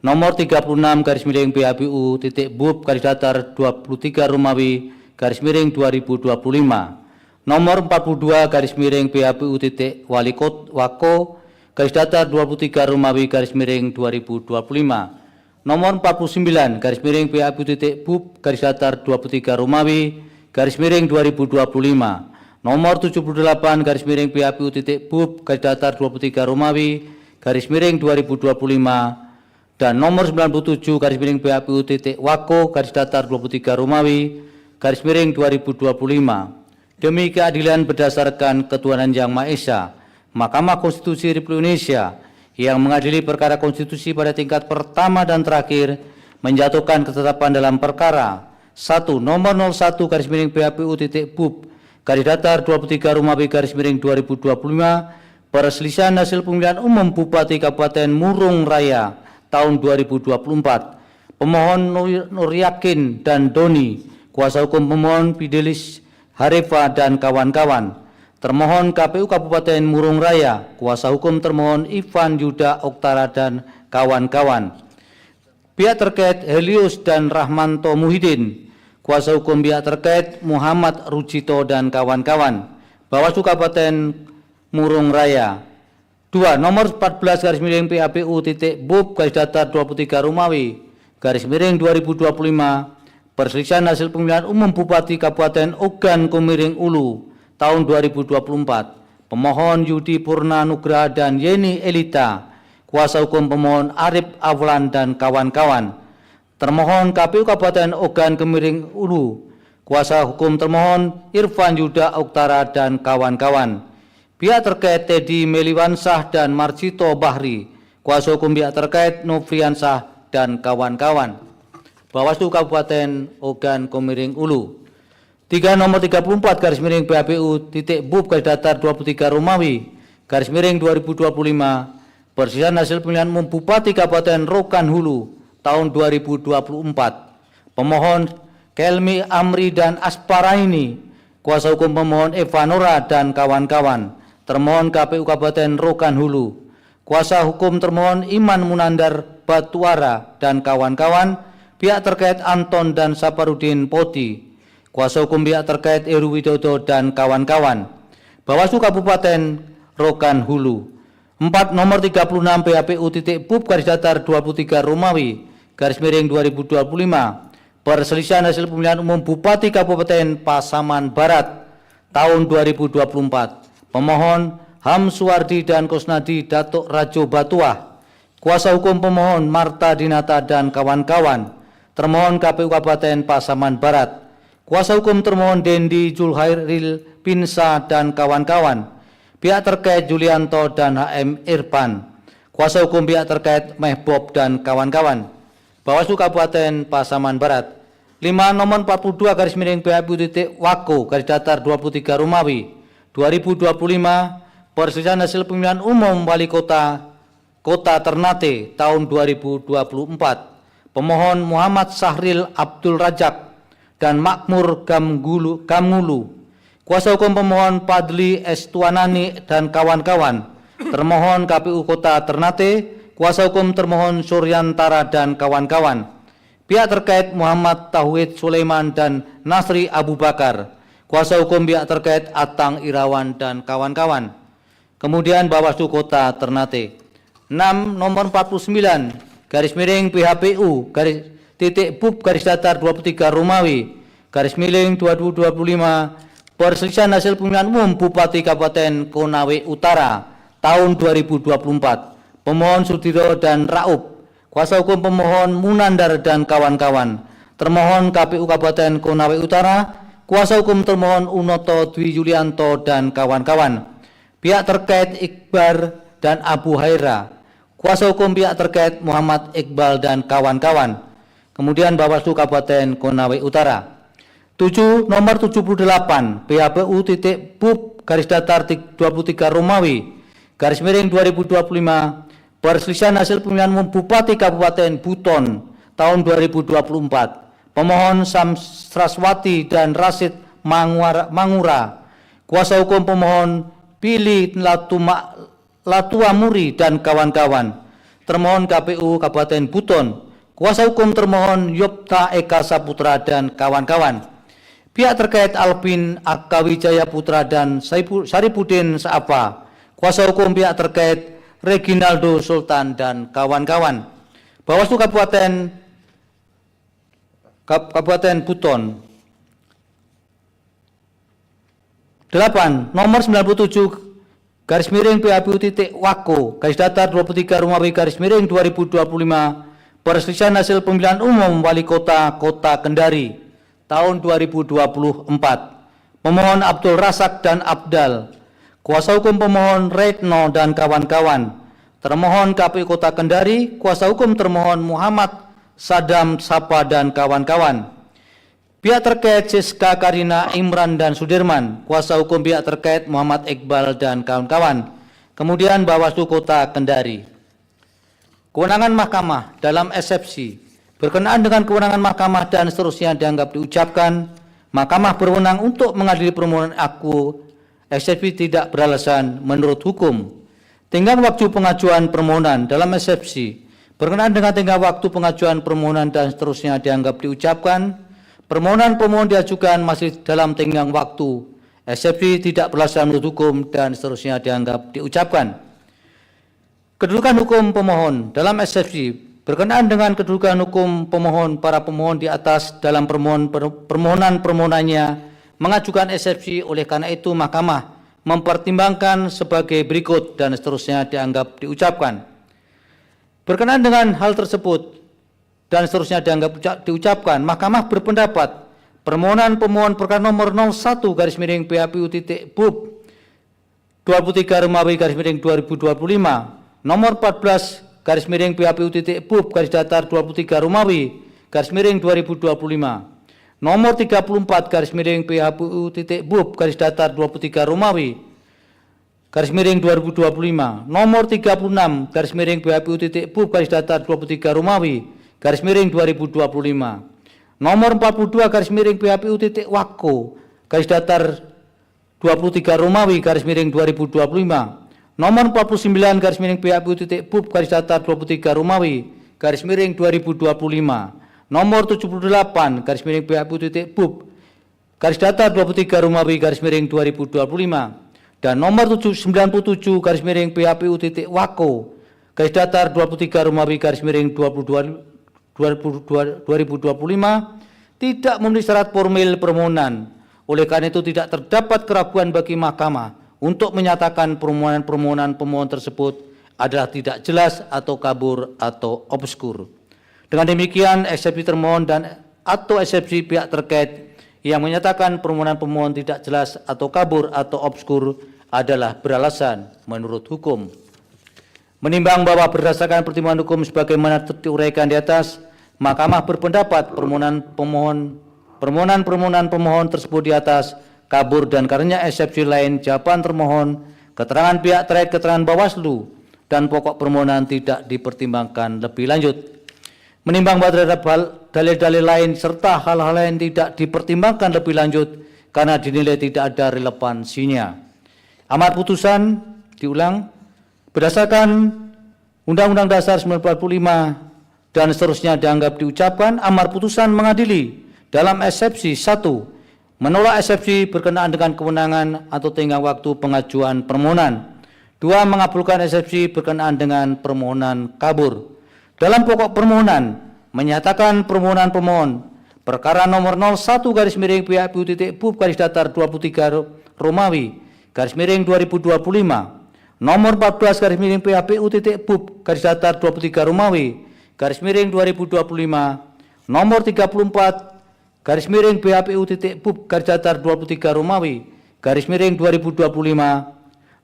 Nomor 36 garis miring PHPU titik BUP garis datar 23 Romawi garis miring 2025. Nomor 42 garis miring PHPU titik Wako garis datar 23 Romawi garis miring 2025. Nomor 49 garis miring PHPU titik BUP garis datar 23 Romawi garis miring 2025. Nomor 78 garis miring PHPU titik BUP garis datar 23 Romawi garis miring 2025 dan nomor 97 garis miring PHPU titik Wako garis datar 23 Romawi garis miring 2025. Demi keadilan berdasarkan ketuhanan Yang Maha Esa, Mahkamah Konstitusi Republik Indonesia yang mengadili perkara konstitusi pada tingkat pertama dan terakhir menjatuhkan ketetapan dalam perkara 1 nomor 01 garis miring PHPU titik BUP garis datar 23 Romawi garis miring 2025 perselisihan hasil pemilihan umum Bupati Kabupaten Murung Raya tahun 2024. Pemohon Nur Yakin dan Doni, kuasa hukum pemohon Fidelis Harifa dan kawan-kawan. Termohon KPU Kabupaten Murung Raya, kuasa hukum termohon Ivan Yuda Oktara dan kawan-kawan. Pihak terkait Helios dan Rahmanto Muhyiddin, kuasa hukum pihak terkait Muhammad Rujito dan kawan-kawan. Bawaslu Kabupaten Murung Raya. 2. Nomor 14 garis miring PHPU titik BUP garis datar 23 Romawi garis miring 2025 perselisihan hasil pemilihan umum Bupati Kabupaten Ogan Komiring Ulu tahun 2024. Pemohon Yudi Purna Nugraha dan Yeni Elita, kuasa hukum pemohon Arif Aflan dan kawan-kawan. Termohon KPU Kabupaten Ogan Komiring Ulu, kuasa hukum termohon Irfan Yuda Oktara dan kawan-kawan. Pihak terkait Teddy Meliwansah dan Marcito Bahri, kuasa hukum pihak terkait Nofriansah dan kawan-kawan. Bawaslu Kabupaten Ogan Komiring Ulu. 3 nomor 34 garis miring PHPU titik BUP garis datar 23 Romawi garis miring 2025 perselisihan hasil pemilihan umum Bupati Kabupaten Rokan Hulu tahun 2024. Pemohon Kelmi Amri dan Asparaini, kuasa hukum pemohon Eva Nora dan kawan-kawan. Termohon KPU Kabupaten Rokan Hulu, kuasa hukum termohon Iman Munandar Batuara dan kawan-kawan. Pihak terkait Anton dan Saparudin Poti, kuasa hukum pihak terkait Heru Widodo dan kawan-kawan. Bawaslu Kabupaten Rokan Hulu. 4 nomor 36 PHPU titik BUP garis datar 23 Romawi garis miring 2025 perselisihan hasil pemilihan umum Bupati Kabupaten Pasaman Barat tahun 2024. Pemohon Ham Suwardi dan Kusnadi Datuk Rajo Batuah, kuasa hukum pemohon Marta Dinata dan kawan-kawan. Termohon KPU Kabupaten Pasaman Barat, kuasa hukum termohon Dendi Julhairil Pinsa dan kawan-kawan. Pihak terkait Julianto dan HM Irfan, kuasa hukum pihak terkait Mehbob dan kawan-kawan. Bawaslu Kabupaten Pasaman Barat. 5 nomor 42 garis miring PHPU titik Wako garis datar 23 Romawi 2025 perselisihan hasil pemilihan umum Wali Kota Kota Ternate tahun 2024. Pemohon Muhammad Sahril Abdul Rajak dan Makmur Gamngulu. Kuasa hukum pemohon Padli Estuanani dan kawan-kawan. Termohon KPU Kota Ternate, kuasa hukum termohon Suryantara dan kawan-kawan. Pihak terkait Muhammad Tauhid Sulaiman dan Nasri Abu Bakar. Kuasa hukum pihak terkait Atang Irawan dan kawan-kawan. Kemudian Bawaslu Kota Ternate. 6 nomor 49 garis miring PHPU garis titik BUP garis datar 23 Romawi garis miring 2025 perselisihan hasil pemilihan umum Bupati Kabupaten Konawe Utara tahun 2024. Pemohon Sudiro dan Raup. Kuasa hukum pemohon Munandar dan kawan-kawan. Termohon KPU Kabupaten Konawe Utara. Kuasa hukum termohon Unoto Dwi Yulianto dan kawan-kawan. Pihak terkait Iqbar dan Abu Haira. Kuasa hukum pihak terkait Muhammad Iqbal dan kawan-kawan. Kemudian Bawaslu Kabupaten Konawe Utara. 7 nomor 78 PHPU titik BUP garis datar 23 Romawi garis miring 2025 perselisihan hasil pemilihan umum Bupati Kabupaten Buton tahun 2024. Pemohon Samsraswati dan Rasid Mangura. Kuasa hukum pemohon Pilih Latuamuri dan kawan-kawan. Termohon KPU Kabupaten Buton. Kuasa hukum termohon Yopta Eka Saputra dan kawan-kawan. Pihak terkait Alvin Akawijaya Putra dan Saripudin Saafa. Kuasa hukum pihak terkait Reginaldo Sultan dan kawan-kawan. Bawaslu Kabupaten Buton. 8 nomor 97 garis miring PHPU titik Wako garis datar 23 Romawi garis miring 2025 perselisihan hasil pemilihan umum Wali Kota Kota Kendari tahun 2024. Pemohon Abdul Rasak dan Abdal. Kuasa hukum pemohon Retno dan kawan-kawan. Termohon KPU Kota Kendari. Kuasa hukum termohon Muhammad Sadam Sapa dan kawan-kawan. Pihak terkait Siska Karina Imran dan Sudirman. Kuasa hukum pihak terkait Muhammad Iqbal dan kawan-kawan. Kemudian Bawaslu Kota Kendari. Kewenangan Mahkamah dalam eksepsi. Berkenaan dengan kewenangan Mahkamah dan seterusnya dianggap diucapkan, Mahkamah berwenang untuk mengadili permohonan aku eksepsi tidak beralasan menurut hukum. Tenggang waktu pengajuan permohonan dalam eksepsi. Berkenaan dengan tenggang waktu pengajuan permohonan dan seterusnya dianggap diucapkan, permohonan pemohon diajukan masih dalam tenggang waktu. Eksepsi tidak beralasan menurut hukum dan seterusnya dianggap diucapkan. Kedudukan hukum pemohon dalam eksepsi. Berkenaan dengan kedudukan hukum pemohon, para pemohon di atas dalam permohonan-permohonannya mengajukan eksepsi, oleh karena itu Mahkamah mempertimbangkan sebagai berikut dan seterusnya dianggap diucapkan. Berkenaan dengan hal tersebut dan seterusnya dianggap diucapkan, Mahkamah berpendapat permohonan pemohon perkara nomor 01 garis miring PHPU titik BUP 23 Romawi garis miring 2025, nomor 14 garis miring PHPU titik BUP garis datar 23 Romawi garis miring 2025, nomor 34 garis miring PHPU titik BUP garis datar 23 Romawi garis miring 2025, nomor 36 garis miring PHPU titik BUP garis datar 23 Romawi garis miring 2025, nomor 42 garis miring PHPU titik Wako garis datar 23 Romawi garis miring 2025, nomor 49 garis miring PHPU titik BUP garis datar 23 Romawi garis miring 2025, nomor 78 garis miring PHPU titik BUP garis datar 23 Romawi garis miring 2025, dan nomor 97 garis miring PHPU titik Wako garis datar 23 Romawi garis miring 2025 tidak memenuhi syarat formil permohonan. Oleh karena itu tidak terdapat keraguan bagi Mahkamah untuk menyatakan permohonan pemohon tersebut adalah tidak jelas atau kabur atau obskur. Dengan demikian, eksepsi termohon dan atau eksepsi pihak terkait yang menyatakan permohonan pemohon tidak jelas atau kabur atau obskur adalah beralasan menurut hukum. Menimbang bahwa berdasarkan pertimbangan hukum sebagaimana diuraikan di atas, Mahkamah berpendapat permohonan pemohon tersebut di atas kabur dan karenanya eksepsi lain jawaban termohon, keterangan pihak terkait, keterangan Bawaslu, dan pokok permohonan tidak dipertimbangkan lebih lanjut. Menimbang bahwa terhadap dalil-dalil lain serta hal-hal lain tidak dipertimbangkan lebih lanjut karena dinilai tidak ada relevansinya. Amar putusan diulang berdasarkan Undang-Undang Dasar 1945 dan seterusnya dianggap diucapkan. Amar putusan mengadili dalam eksepsi 1. Menolak eksepsi berkenaan dengan kewenangan atau tenggang waktu pengajuan permohonan. 2. Mengabulkan eksepsi berkenaan dengan permohonan kabur. Dalam pokok permohonan menyatakan permohonan pemohon perkara nomor 01-PHPU.BUP-23 Romawi _2025 nomor 14-PHPU.BUP-23 Romawi _2025 nomor 34-PHPU.BUP-23 Romawi _2025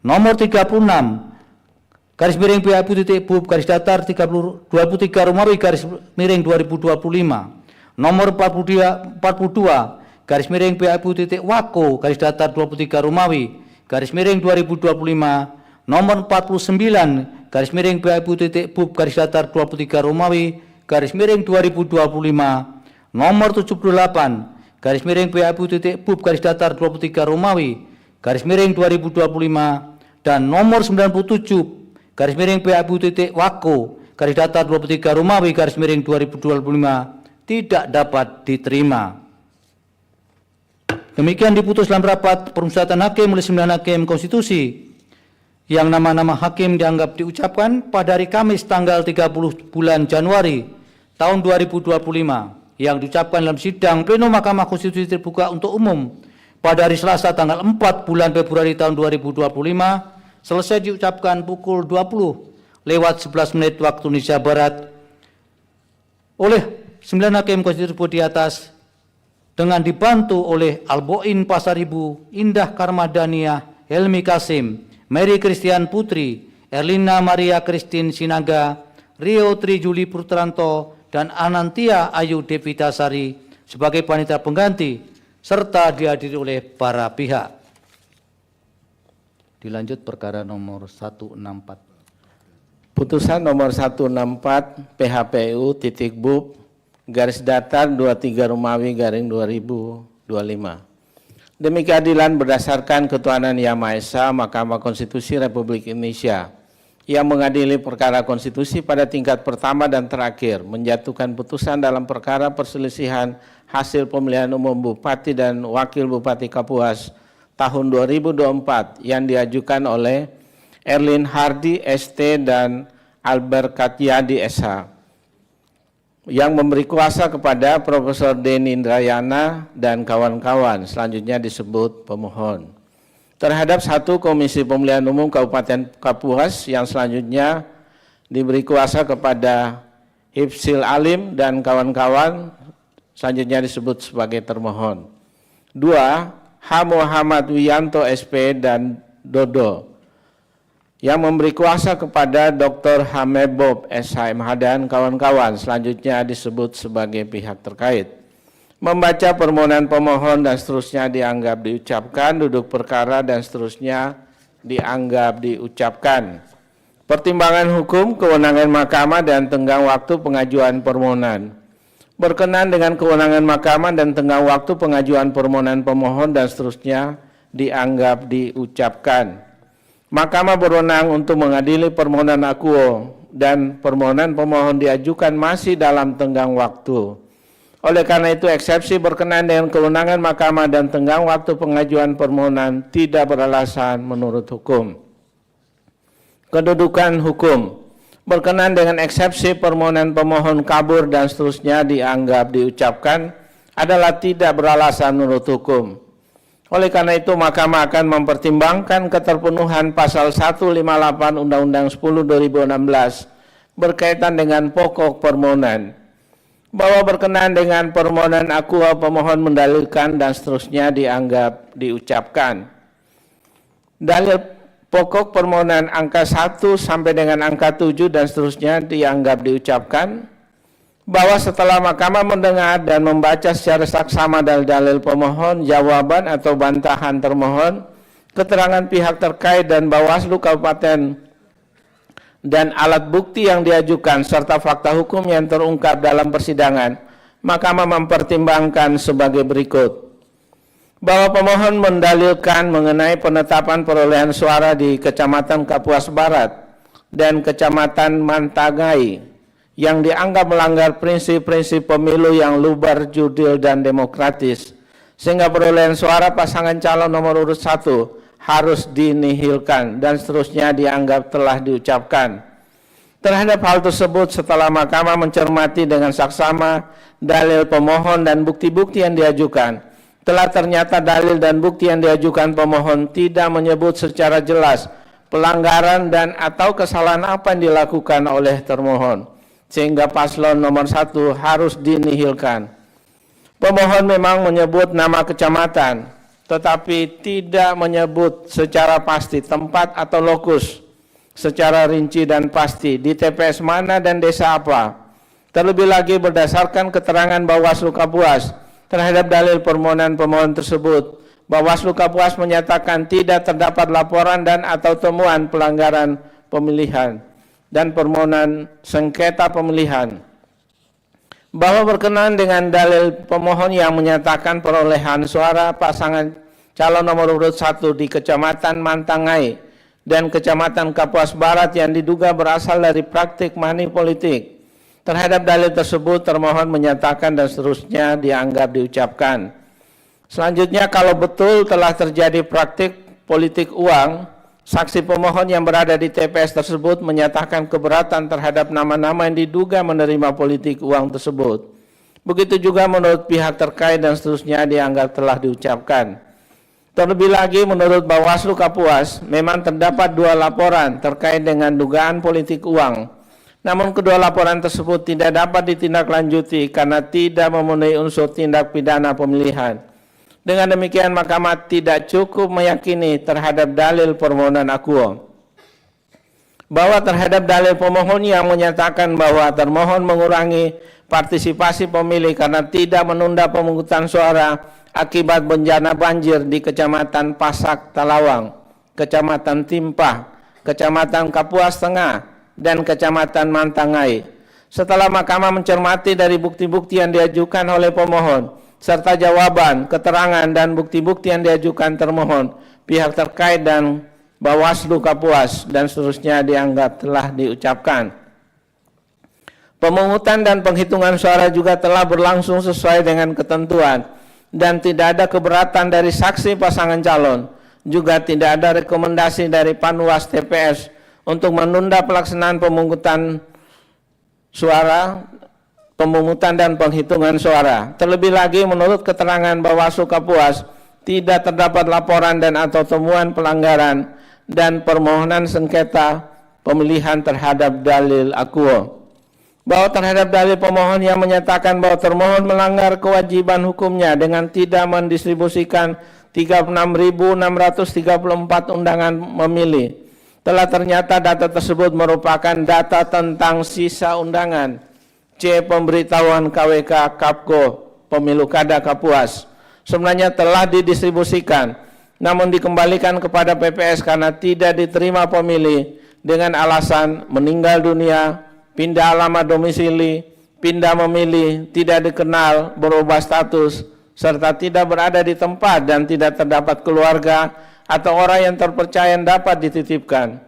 nomor 36 PHPU.BUP-23 Romawi _2025 nomor 42 PHPU.WAKO-23 Romawi _2025 nomor 49 PHPU.BUP-23 Romawi _2025 nomor 78 PHPU.BUP-23 Romawi _2025 dan nomor 97 PHPU.WAKO-23 Romawi _2025 tidak dapat diterima. Demikian diputus dalam rapat permusyawaratan hakim oleh 9 hakim konstitusi yang nama-nama hakim dianggap diucapkan pada hari Kamis tanggal 30 bulan Januari tahun 2025 yang diucapkan dalam sidang pleno Mahkamah Konstitusi terbuka untuk umum pada hari Selasa tanggal 4 bulan Februari tahun 2025 selesai diucapkan pukul 20:11 waktu Indonesia Barat oleh 9 hakim konstitusi di atas dengan dibantu oleh Alboin Pasaribu, Indah Karmadania, Helmi Kasim, Mary Christian Putri, Erlina Maria Christine Sinaga, Rio Trijuli Putranto, dan Anantia Ayu Devitasari sebagai panitia pengganti serta dihadiri oleh para pihak. Dilanjut perkara nomor 164. Putusan nomor 164 PHPU.BUP _23 Romawi _2025. Demi keadilan berdasarkan ketuhanan Yang Maha Esa, Mahkamah Konstitusi Republik Indonesia yang mengadili perkara konstitusi pada tingkat pertama dan terakhir menjatuhkan putusan dalam perkara perselisihan hasil pemilihan umum Bupati dan Wakil Bupati Kapuas tahun 2024 yang diajukan oleh Erlin Hardi ST dan Albert Katyadi SH yang memberi kuasa kepada Profesor Denny Indrayana dan kawan-kawan, selanjutnya disebut pemohon, terhadap 1 Komisi Pemilihan Umum Kabupaten Kapuas yang selanjutnya diberi kuasa kepada Hifsil Alim dan kawan-kawan, selanjutnya disebut sebagai termohon. 2. H. Muhammad Wiyanto SP dan Dodo yang memberi kuasa kepada Dr. Hamebob SHMH dan kawan-kawan, selanjutnya disebut sebagai pihak terkait. Membaca permohonan pemohon dan seterusnya dianggap diucapkan, duduk perkara dan seterusnya dianggap diucapkan. Pertimbangan hukum, kewenangan mahkamah dan tenggang waktu pengajuan permohonan. Berkenaan dengan kewenangan mahkamah dan tenggang waktu pengajuan permohonan pemohon dan seterusnya dianggap diucapkan. Mahkamah berwenang untuk mengadili permohonan akuo dan permohonan pemohon diajukan masih dalam tenggang waktu. Oleh karena itu, eksepsi berkenaan dengan kewenangan mahkamah dan tenggang waktu pengajuan permohonan tidak beralasan menurut hukum. Kedudukan hukum berkenaan dengan eksepsi permohonan pemohon kabur dan seterusnya dianggap diucapkan adalah tidak beralasan menurut hukum. Oleh karena itu, Mahkamah akan mempertimbangkan keterpenuhan pasal 158 Undang-Undang 10/2016 berkaitan dengan pokok permohonan, bahwa berkenaan dengan permohonan akuo pemohon mendalilkan dan seterusnya dianggap diucapkan. Dalil pokok permohonan angka 1 sampai dengan angka 7 dan seterusnya dianggap diucapkan, bahwa setelah Mahkamah mendengar dan membaca secara saksama dalil-dalil pemohon, jawaban atau bantahan termohon, keterangan pihak terkait dan Bawaslu Kabupaten dan alat bukti yang diajukan serta fakta hukum yang terungkap dalam persidangan, Mahkamah mempertimbangkan sebagai berikut. Bahwa pemohon mendalilkan mengenai penetapan perolehan suara di Kecamatan Kapuas Barat dan Kecamatan Mantagai yang dianggap melanggar prinsip-prinsip pemilu yang lubar, jurdil, dan demokratis, sehingga perolehan suara pasangan calon nomor urut 1 harus dinihilkan dan seterusnya dianggap telah diucapkan. Terhadap hal tersebut, setelah Mahkamah mencermati dengan saksama dalil pemohon dan bukti-bukti yang diajukan, telah ternyata dalil dan bukti yang diajukan pemohon tidak menyebut secara jelas pelanggaran dan atau kesalahan apa yang dilakukan oleh termohon, sehingga paslon nomor 1 harus dinihilkan. Pemohon memang menyebut nama kecamatan, tetapi tidak menyebut secara pasti tempat atau lokus secara rinci dan pasti di TPS mana dan desa apa. Terlebih lagi berdasarkan keterangan Bawaslu Kapuas terhadap dalil permohonan pemohon tersebut, Bawaslu Kapuas menyatakan tidak terdapat laporan dan atau temuan pelanggaran pemilihan dan permohonan sengketa pemilihan. Bahwa berkenaan dengan dalil pemohon yang menyatakan perolehan suara pasangan calon nomor urut 1 di Kecamatan Mantangai dan Kecamatan Kapuas Barat yang diduga berasal dari praktik money politik. Terhadap dalil tersebut termohon menyatakan dan seterusnya dianggap diucapkan. Selanjutnya, kalau betul telah terjadi praktik politik uang, saksi pemohon yang berada di TPS tersebut menyatakan keberatan terhadap nama-nama yang diduga menerima politik uang tersebut. Begitu juga menurut pihak terkait dan seterusnya dianggap telah diucapkan. Terlebih lagi menurut Bawaslu Kapuas, memang terdapat 2 laporan terkait dengan dugaan politik uang. Namun kedua laporan tersebut tidak dapat ditindaklanjuti karena tidak memenuhi unsur tindak pidana pemilihan. Dengan demikian, Mahkamah tidak cukup meyakini terhadap dalil permohonan akuo. Bahwa terhadap dalil pemohon yang menyatakan bahwa termohon mengurangi partisipasi pemilih karena tidak menunda pemungutan suara akibat bencana banjir di Kecamatan Pasak Talawang, Kecamatan Timpah, Kecamatan Kapuas Tengah, dan Kecamatan Mantangai. Setelah Mahkamah mencermati dari bukti-bukti yang diajukan oleh pemohon, serta jawaban, keterangan, dan bukti-bukti yang diajukan termohon, pihak terkait dan Bawaslu Kapuas dan seterusnya dianggap telah diucapkan. Pemungutan dan penghitungan suara juga telah berlangsung sesuai dengan ketentuan dan tidak ada keberatan dari saksi pasangan calon. Juga tidak ada rekomendasi dari Panwas TPS untuk menunda pelaksanaan pemungutan suara, pemungutan dan penghitungan suara. Terlebih lagi menurut keterangan Bawaslu Kapuas, tidak terdapat laporan dan atau temuan pelanggaran dan permohonan sengketa pemilihan terhadap dalil akuo. Bahwa terhadap dalil pemohon yang menyatakan bahwa termohon melanggar kewajiban hukumnya dengan tidak mendistribusikan 36.634 undangan memilih, telah ternyata data tersebut merupakan data tentang sisa undangan C. Pemberitahuan KWK Kapko Pemilu Kada Kapuas sebenarnya telah didistribusikan, namun dikembalikan kepada PPS karena tidak diterima pemilih dengan alasan meninggal dunia, pindah alamat domisili, pindah memilih, tidak dikenal, berubah status, serta tidak berada di tempat dan tidak terdapat keluarga atau orang yang terpercaya yang dapat dititipkan.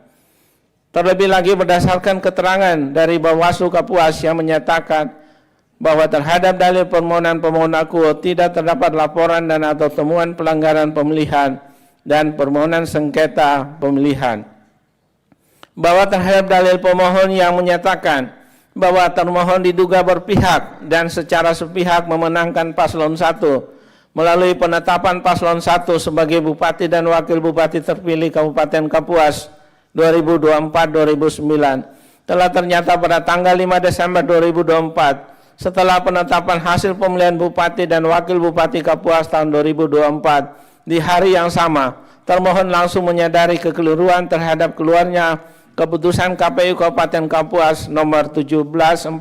Terlebih lagi berdasarkan keterangan dari Bawaslu Kapuas yang menyatakan bahwa terhadap dalil permohonan pemohon akuo tidak terdapat laporan dan atau temuan pelanggaran pemilihan dan permohonan sengketa pemilihan. Bahwa terhadap dalil pemohon yang menyatakan bahwa termohon diduga berpihak dan secara sepihak memenangkan paslon 1 melalui penetapan paslon 1 sebagai Bupati dan Wakil Bupati terpilih Kabupaten Kapuas 2024-2009 telah ternyata pada tanggal 5 Desember 2024 setelah penetapan hasil pemilihan Bupati dan Wakil Bupati Kapuas tahun 2024 di hari yang sama, termohon langsung menyadari kekeliruan terhadap keluarnya keputusan KPU Kabupaten Kapuas nomor 1748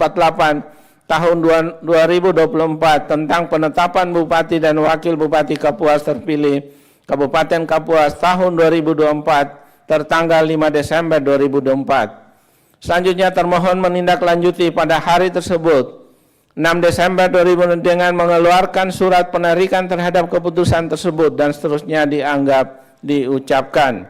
tahun 2024 tentang penetapan Bupati dan Wakil Bupati Kapuas terpilih Kabupaten Kapuas tahun 2024 tertanggal 5 Desember 2024. Selanjutnya termohon menindaklanjuti pada hari tersebut 6 Desember 2000 dengan mengeluarkan surat penarikan terhadap keputusan tersebut dan seterusnya dianggap diucapkan.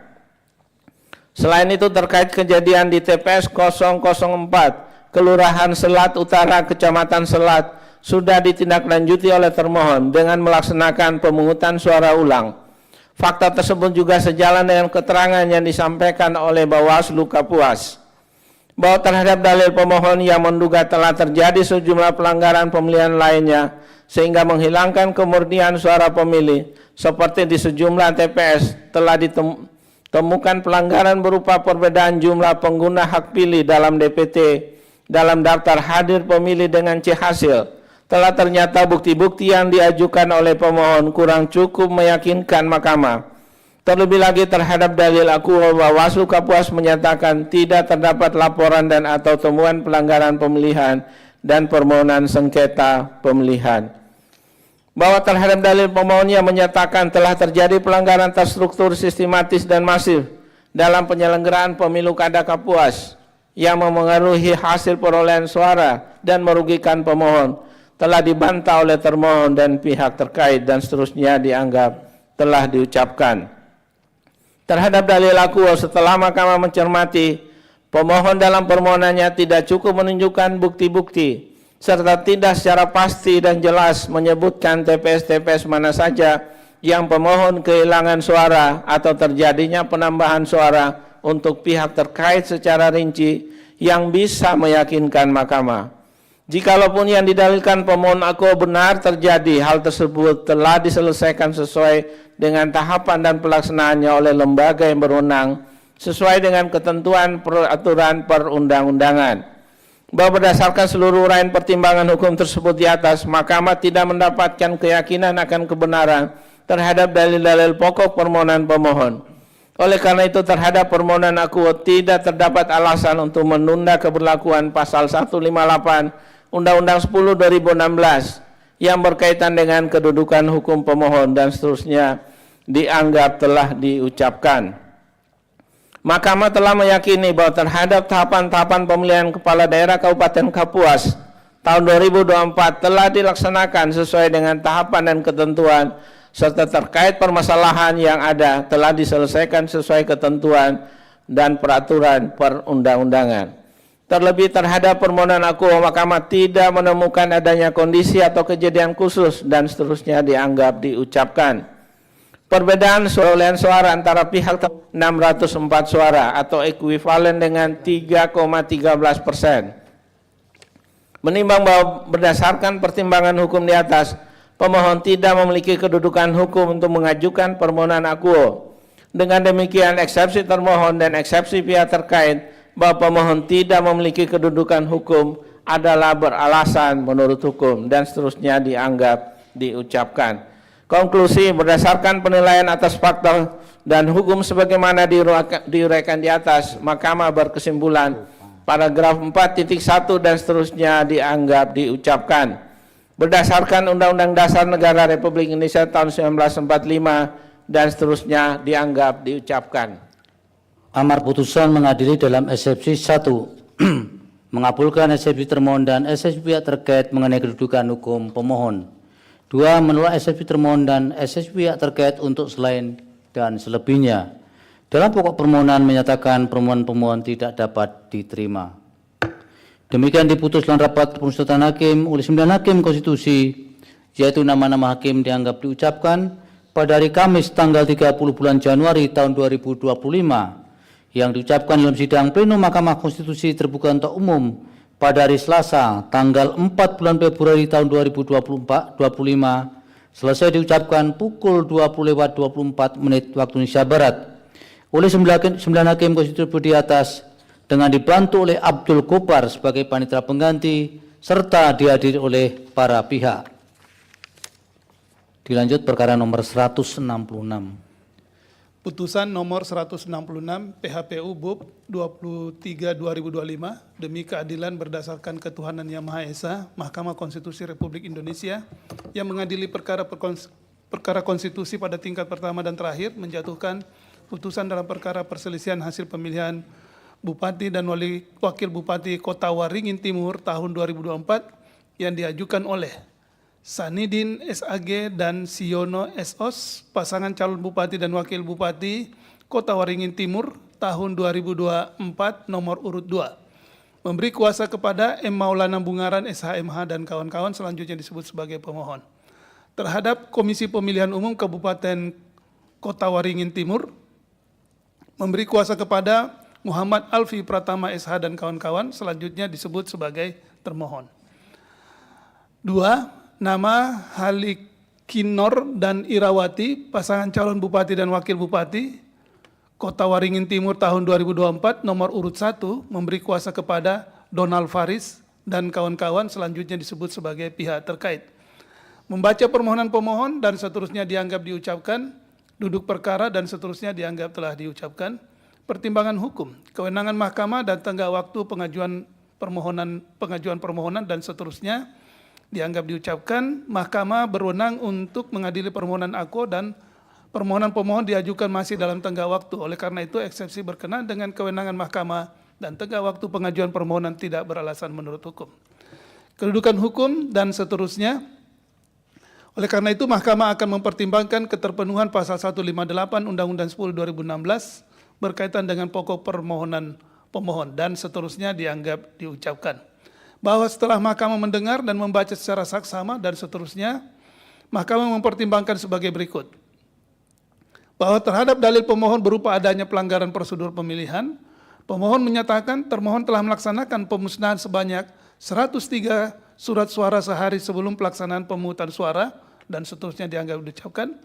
Selain itu terkait kejadian di TPS 004 Kelurahan Selat Utara Kecamatan Selat sudah ditindaklanjuti oleh termohon dengan melaksanakan pemungutan suara ulang. Fakta tersebut juga sejalan dengan keterangan yang disampaikan oleh Bawaslu Kapuas bahwa terhadap dalil pemohon yang menduga telah terjadi sejumlah pelanggaran pemilihan lainnya sehingga menghilangkan kemurnian suara pemilih seperti di sejumlah TPS telah ditemukan pelanggaran berupa perbedaan jumlah pengguna hak pilih dalam DPT dalam daftar hadir pemilih dengan C hasil. Telah ternyata bukti-bukti yang diajukan oleh pemohon kurang cukup meyakinkan mahkamah. Terlebih lagi terhadap dalil akuo Bawaslu Kapuas menyatakan tidak terdapat laporan dan atau temuan pelanggaran pemilihan dan permohonan sengketa pemilihan. Bahwa terhadap dalil pemohon yang menyatakan telah terjadi pelanggaran terstruktur sistematis dan masif dalam penyelenggaraan pemilu kada Kapuas yang memengaruhi hasil perolehan suara dan merugikan pemohon telah dibantah oleh termohon dan pihak terkait dan seterusnya dianggap telah diucapkan. Terhadap dalil akuo setelah mahkamah mencermati pemohon dalam permohonannya tidak cukup menunjukkan bukti-bukti serta tidak secara pasti dan jelas menyebutkan TPS-TPS mana saja yang pemohon kehilangan suara atau terjadinya penambahan suara untuk pihak terkait secara rinci yang bisa meyakinkan mahkamah. Jikalaupun yang didalilkan pemohon akuo benar terjadi, hal tersebut telah diselesaikan sesuai dengan tahapan dan pelaksanaannya oleh lembaga yang berwenang sesuai dengan ketentuan peraturan perundang-undangan. Bahwa berdasarkan seluruh uraian pertimbangan hukum tersebut di atas, mahkamah tidak mendapatkan keyakinan akan kebenaran terhadap dalil-dalil pokok permohonan pemohon. Oleh karena itu terhadap permohonan akuo tidak terdapat alasan untuk menunda keberlakuan pasal 158 Undang-Undang 10 2016 yang berkaitan dengan kedudukan hukum pemohon dan seterusnya dianggap telah diucapkan. Mahkamah telah meyakini bahwa terhadap tahapan-tahapan pemilihan kepala daerah Kabupaten Kapuas tahun 2024 telah dilaksanakan sesuai dengan tahapan dan ketentuan serta terkait permasalahan yang ada telah diselesaikan sesuai ketentuan dan peraturan perundang-undangan. Terlebih terhadap permohonan akuo, mahkamah tidak menemukan adanya kondisi atau kejadian khusus dan seterusnya dianggap diucapkan. Perbedaan perolehan suara antara pihak 604 suara atau ekuivalen dengan 3,13%. Menimbang bahwa berdasarkan pertimbangan hukum di atas, pemohon tidak memiliki kedudukan hukum untuk mengajukan permohonan akuo. Dengan demikian, eksepsi termohon dan eksepsi pihak terkait bahwa pemohon tidak memiliki kedudukan hukum adalah beralasan menurut hukum dan seterusnya dianggap diucapkan. Konklusi berdasarkan penilaian atas fakta dan hukum sebagaimana diuraikan di atas, mahkamah berkesimpulan paragraf 4.1 dan seterusnya dianggap diucapkan. Berdasarkan Undang-Undang Dasar Negara Republik Indonesia tahun 1945 dan seterusnya dianggap diucapkan. Amar putusan mengadili dalam eksepsi 1 mengabulkan eksepsi termohon dan eksepsi pihak terkait mengenai kedudukan hukum pemohon. 2 menolak eksepsi termohon dan eksepsi pihak terkait untuk selain dan selebihnya. Dalam pokok permohonan menyatakan permohonan pemohon tidak dapat diterima. Demikian diputus dalam rapat pemusatan hakim oleh 9 hakim konstitusi, yaitu nama-nama hakim dianggap diucapkan pada hari Kamis tanggal 30 bulan Januari tahun 2025 yang diucapkan dalam sidang plenum Mahkamah Konstitusi terbuka untuk umum pada hari Selasa tanggal 4 bulan Februari tahun 2025 selesai diucapkan pukul 20:24 waktu Indonesia Barat oleh 9 hakim konstitusi di atas dengan dibantu oleh Abdul Gopar sebagai panitera pengganti serta dihadiri oleh para pihak. Dilanjut perkara nomor 166. Putusan nomor 166 PHPU BUP 23/2025 demi keadilan berdasarkan ketuhanan yang Maha Esa, Mahkamah Konstitusi Republik Indonesia yang mengadili perkara konstitusi pada tingkat pertama dan terakhir menjatuhkan putusan dalam perkara perselisihan hasil pemilihan Bupati dan Wakil Bupati Kota Waringin Timur tahun 2024 yang diajukan oleh Sanidin SAG dan Siono SOS, pasangan calon Bupati dan Wakil Bupati Kota Waringin Timur tahun 2024 nomor urut 2. Memberi kuasa kepada M. Maulana Bungaran SHMH dan kawan-kawan selanjutnya disebut sebagai pemohon. Terhadap Komisi Pemilihan Umum Kabupaten Kota Waringin Timur, memberi kuasa kepada Muhammad Alfi Pratama SH dan kawan-kawan selanjutnya disebut sebagai termohon. 2. Nama Halikinor dan Irawati, pasangan calon Bupati dan Wakil Bupati Kota Waringin Timur tahun 2024 nomor urut 1, memberi kuasa kepada Donald Faris dan kawan-kawan selanjutnya disebut sebagai pihak terkait. Membaca permohonan pemohon dan seterusnya dianggap diucapkan, duduk perkara dan seterusnya dianggap telah diucapkan. Pertimbangan hukum, kewenangan mahkamah dan tenggat waktu pengajuan permohonan dan seterusnya dianggap diucapkan. Mahkamah berwenang untuk mengadili permohonan aku dan permohonan pemohon diajukan masih dalam tenggat waktu. Oleh karena itu, eksepsi berkenaan dengan kewenangan mahkamah dan tenggat waktu pengajuan permohonan tidak beralasan menurut hukum. Kedudukan hukum dan seterusnya. Oleh karena itu, mahkamah akan mempertimbangkan keterpenuhan pasal 158 Undang-Undang 10 2016 berkaitan dengan pokok permohonan pemohon dan seterusnya dianggap diucapkan. Bahwa setelah mahkamah mendengar dan membaca secara saksama dan seterusnya, mahkamah mempertimbangkan sebagai berikut. Bahwa terhadap dalil pemohon berupa adanya pelanggaran prosedur pemilihan, pemohon menyatakan termohon telah melaksanakan pemusnahan sebanyak 103 surat suara sehari sebelum pelaksanaan pemungutan suara dan seterusnya dianggap diucapkan.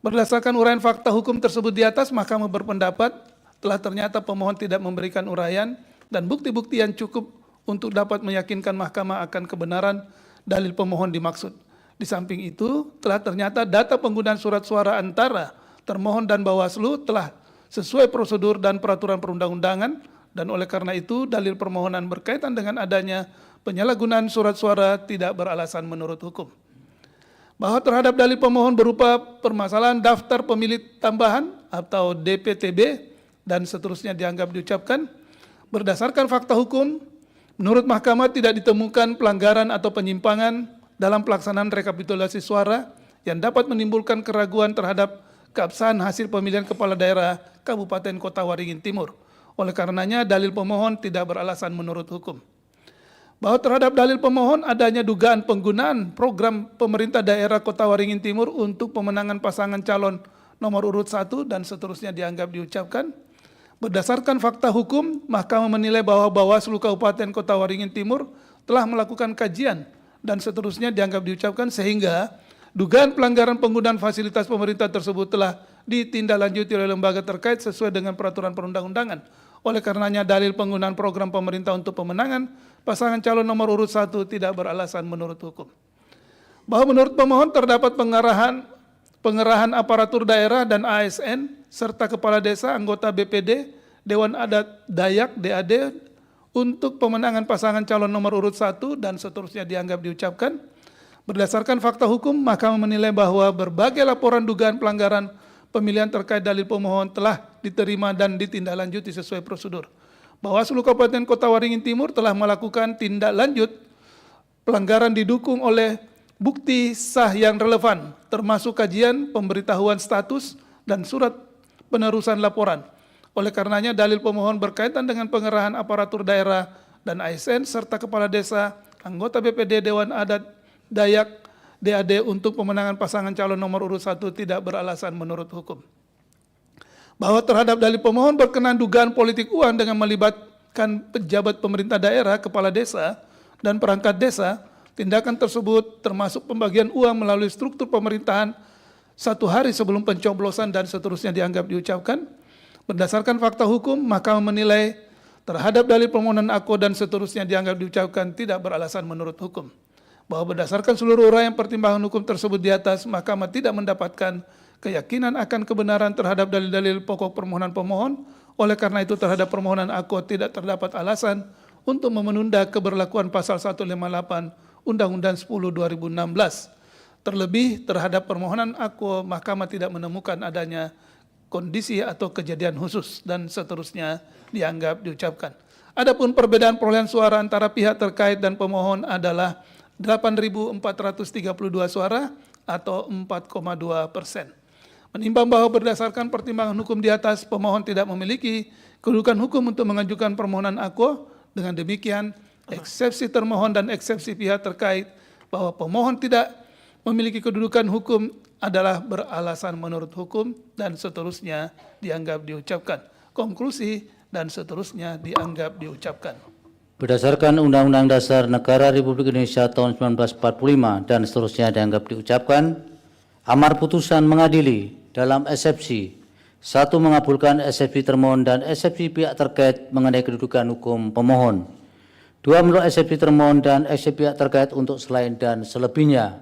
Berdasarkan uraian fakta hukum tersebut di atas, mahkamah berpendapat telah ternyata pemohon tidak memberikan uraian dan bukti-bukti yang cukup untuk dapat meyakinkan mahkamah akan kebenaran dalil pemohon dimaksud. Di samping itu, telah ternyata data penggunaan surat suara antara termohon dan Bawaslu telah sesuai prosedur dan peraturan perundang-undangan, dan oleh karena itu dalil permohonan berkaitan dengan adanya penyalahgunaan surat suara tidak beralasan menurut hukum. Bahwa terhadap dalil pemohon berupa permasalahan daftar pemilih tambahan atau DPTB dan seterusnya dianggap diucapkan. Berdasarkan fakta hukum, menurut mahkamah tidak ditemukan pelanggaran atau penyimpangan dalam pelaksanaan rekapitulasi suara yang dapat menimbulkan keraguan terhadap keabsahan hasil pemilihan kepala daerah Kabupaten Kota Waringin Timur. Oleh karenanya dalil pemohon tidak beralasan menurut hukum. Bahwa terhadap dalil pemohon adanya dugaan penggunaan program pemerintah daerah Kota Waringin Timur untuk pemenangan pasangan calon nomor urut 1 dan seterusnya dianggap diucapkan. Berdasarkan fakta hukum, mahkamah menilai bahwa Bawaslu Kabupaten Kota Waringin Timur telah melakukan kajian dan seterusnya dianggap diucapkan sehingga dugaan pelanggaran penggunaan fasilitas pemerintah tersebut telah ditindaklanjuti oleh lembaga terkait sesuai dengan peraturan perundang-undangan. Oleh karenanya dalil penggunaan program pemerintah untuk pemenangan pasangan calon nomor urut 1 tidak beralasan menurut hukum. Bahwa menurut pemohon terdapat pengerahan aparatur daerah dan ASN serta kepala desa, anggota BPD, Dewan Adat Dayak DAD untuk pemenangan pasangan calon nomor urut 1 dan seterusnya dianggap diucapkan. Berdasarkan fakta hukum, mahkamah menilai bahwa berbagai laporan dugaan pelanggaran pemilihan terkait dalil pemohon telah diterima dan ditindaklanjuti sesuai prosedur. Bawaslu Kabupaten Kota Waringin Timur telah melakukan tindak lanjut pelanggaran didukung oleh bukti sah yang relevan, termasuk kajian, pemberitahuan status, dan surat penerusan laporan. Oleh karenanya dalil pemohon berkaitan dengan pengerahan aparatur daerah dan ASN serta kepala desa, anggota BPD Dewan Adat Dayak DAD untuk pemenangan pasangan calon nomor urut 1 tidak beralasan menurut hukum. Bahwa terhadap dalil pemohon berkenaan dugaan politik uang dengan melibatkan pejabat pemerintah daerah, kepala desa, dan perangkat desa, tindakan tersebut termasuk pembagian uang melalui struktur pemerintahan 1 hari sebelum pencoblosan dan seterusnya dianggap diucapkan. Berdasarkan fakta hukum, mahkamah menilai terhadap dalil permohonan aku dan seterusnya dianggap diucapkan tidak beralasan menurut hukum. Bahwa berdasarkan seluruh uraian pertimbangan hukum tersebut di atas, mahkamah tidak mendapatkan keyakinan akan kebenaran terhadap dalil-dalil pokok permohonan pemohon. Oleh karena itu terhadap permohonan aku tidak terdapat alasan untuk menunda keberlakuan pasal 158 Undang-Undang 10 2016. Terlebih terhadap permohonan aku, mahkamah tidak menemukan adanya kondisi atau kejadian khusus, dan seterusnya dianggap diucapkan. Adapun perbedaan perolehan suara antara pihak terkait dan pemohon adalah 8.432 suara atau 4,2%. Menimbang bahwa berdasarkan pertimbangan hukum di atas, pemohon tidak memiliki kedudukan hukum untuk mengajukan permohonan aku. Dengan demikian, eksepsi termohon dan eksepsi pihak terkait bahwa pemohon tidak memiliki kedudukan hukum adalah beralasan menurut hukum dan seterusnya dianggap diucapkan. Konklusi dan seterusnya dianggap diucapkan. Berdasarkan Undang-Undang Dasar Negara Republik Indonesia tahun 1945 dan seterusnya dianggap diucapkan, amar putusan mengadili dalam eksepsi 1. Mengabulkan eksepsi termohon dan eksepsi pihak terkait mengenai kedudukan hukum pemohon. 2. Menurut eksepsi termohon dan eksepsi pihak terkait untuk selain dan selebihnya.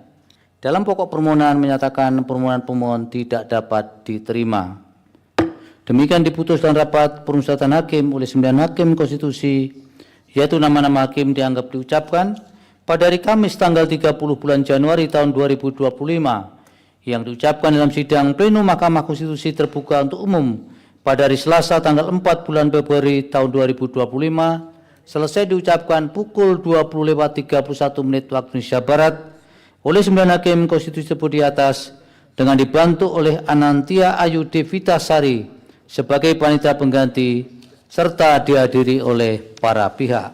Dalam pokok permohonan menyatakan permohonan pemohon tidak dapat diterima. Demikian diputus dalam rapat permusyawaratan hakim oleh 9 hakim konstitusi, yaitu nama-nama hakim dianggap diucapkan pada hari Kamis tanggal 30 bulan Januari tahun 2025 yang diucapkan dalam sidang pleno Mahkamah Konstitusi terbuka untuk umum pada hari Selasa tanggal 4 bulan Februari tahun 2025 selesai diucapkan pukul 20:31 waktu Indonesia Barat oleh 9 hakim konstitusi tersebut di atas dengan dibantu oleh Anantia Ayu Devitasari sebagai panitia pengganti serta dihadiri oleh para pihak.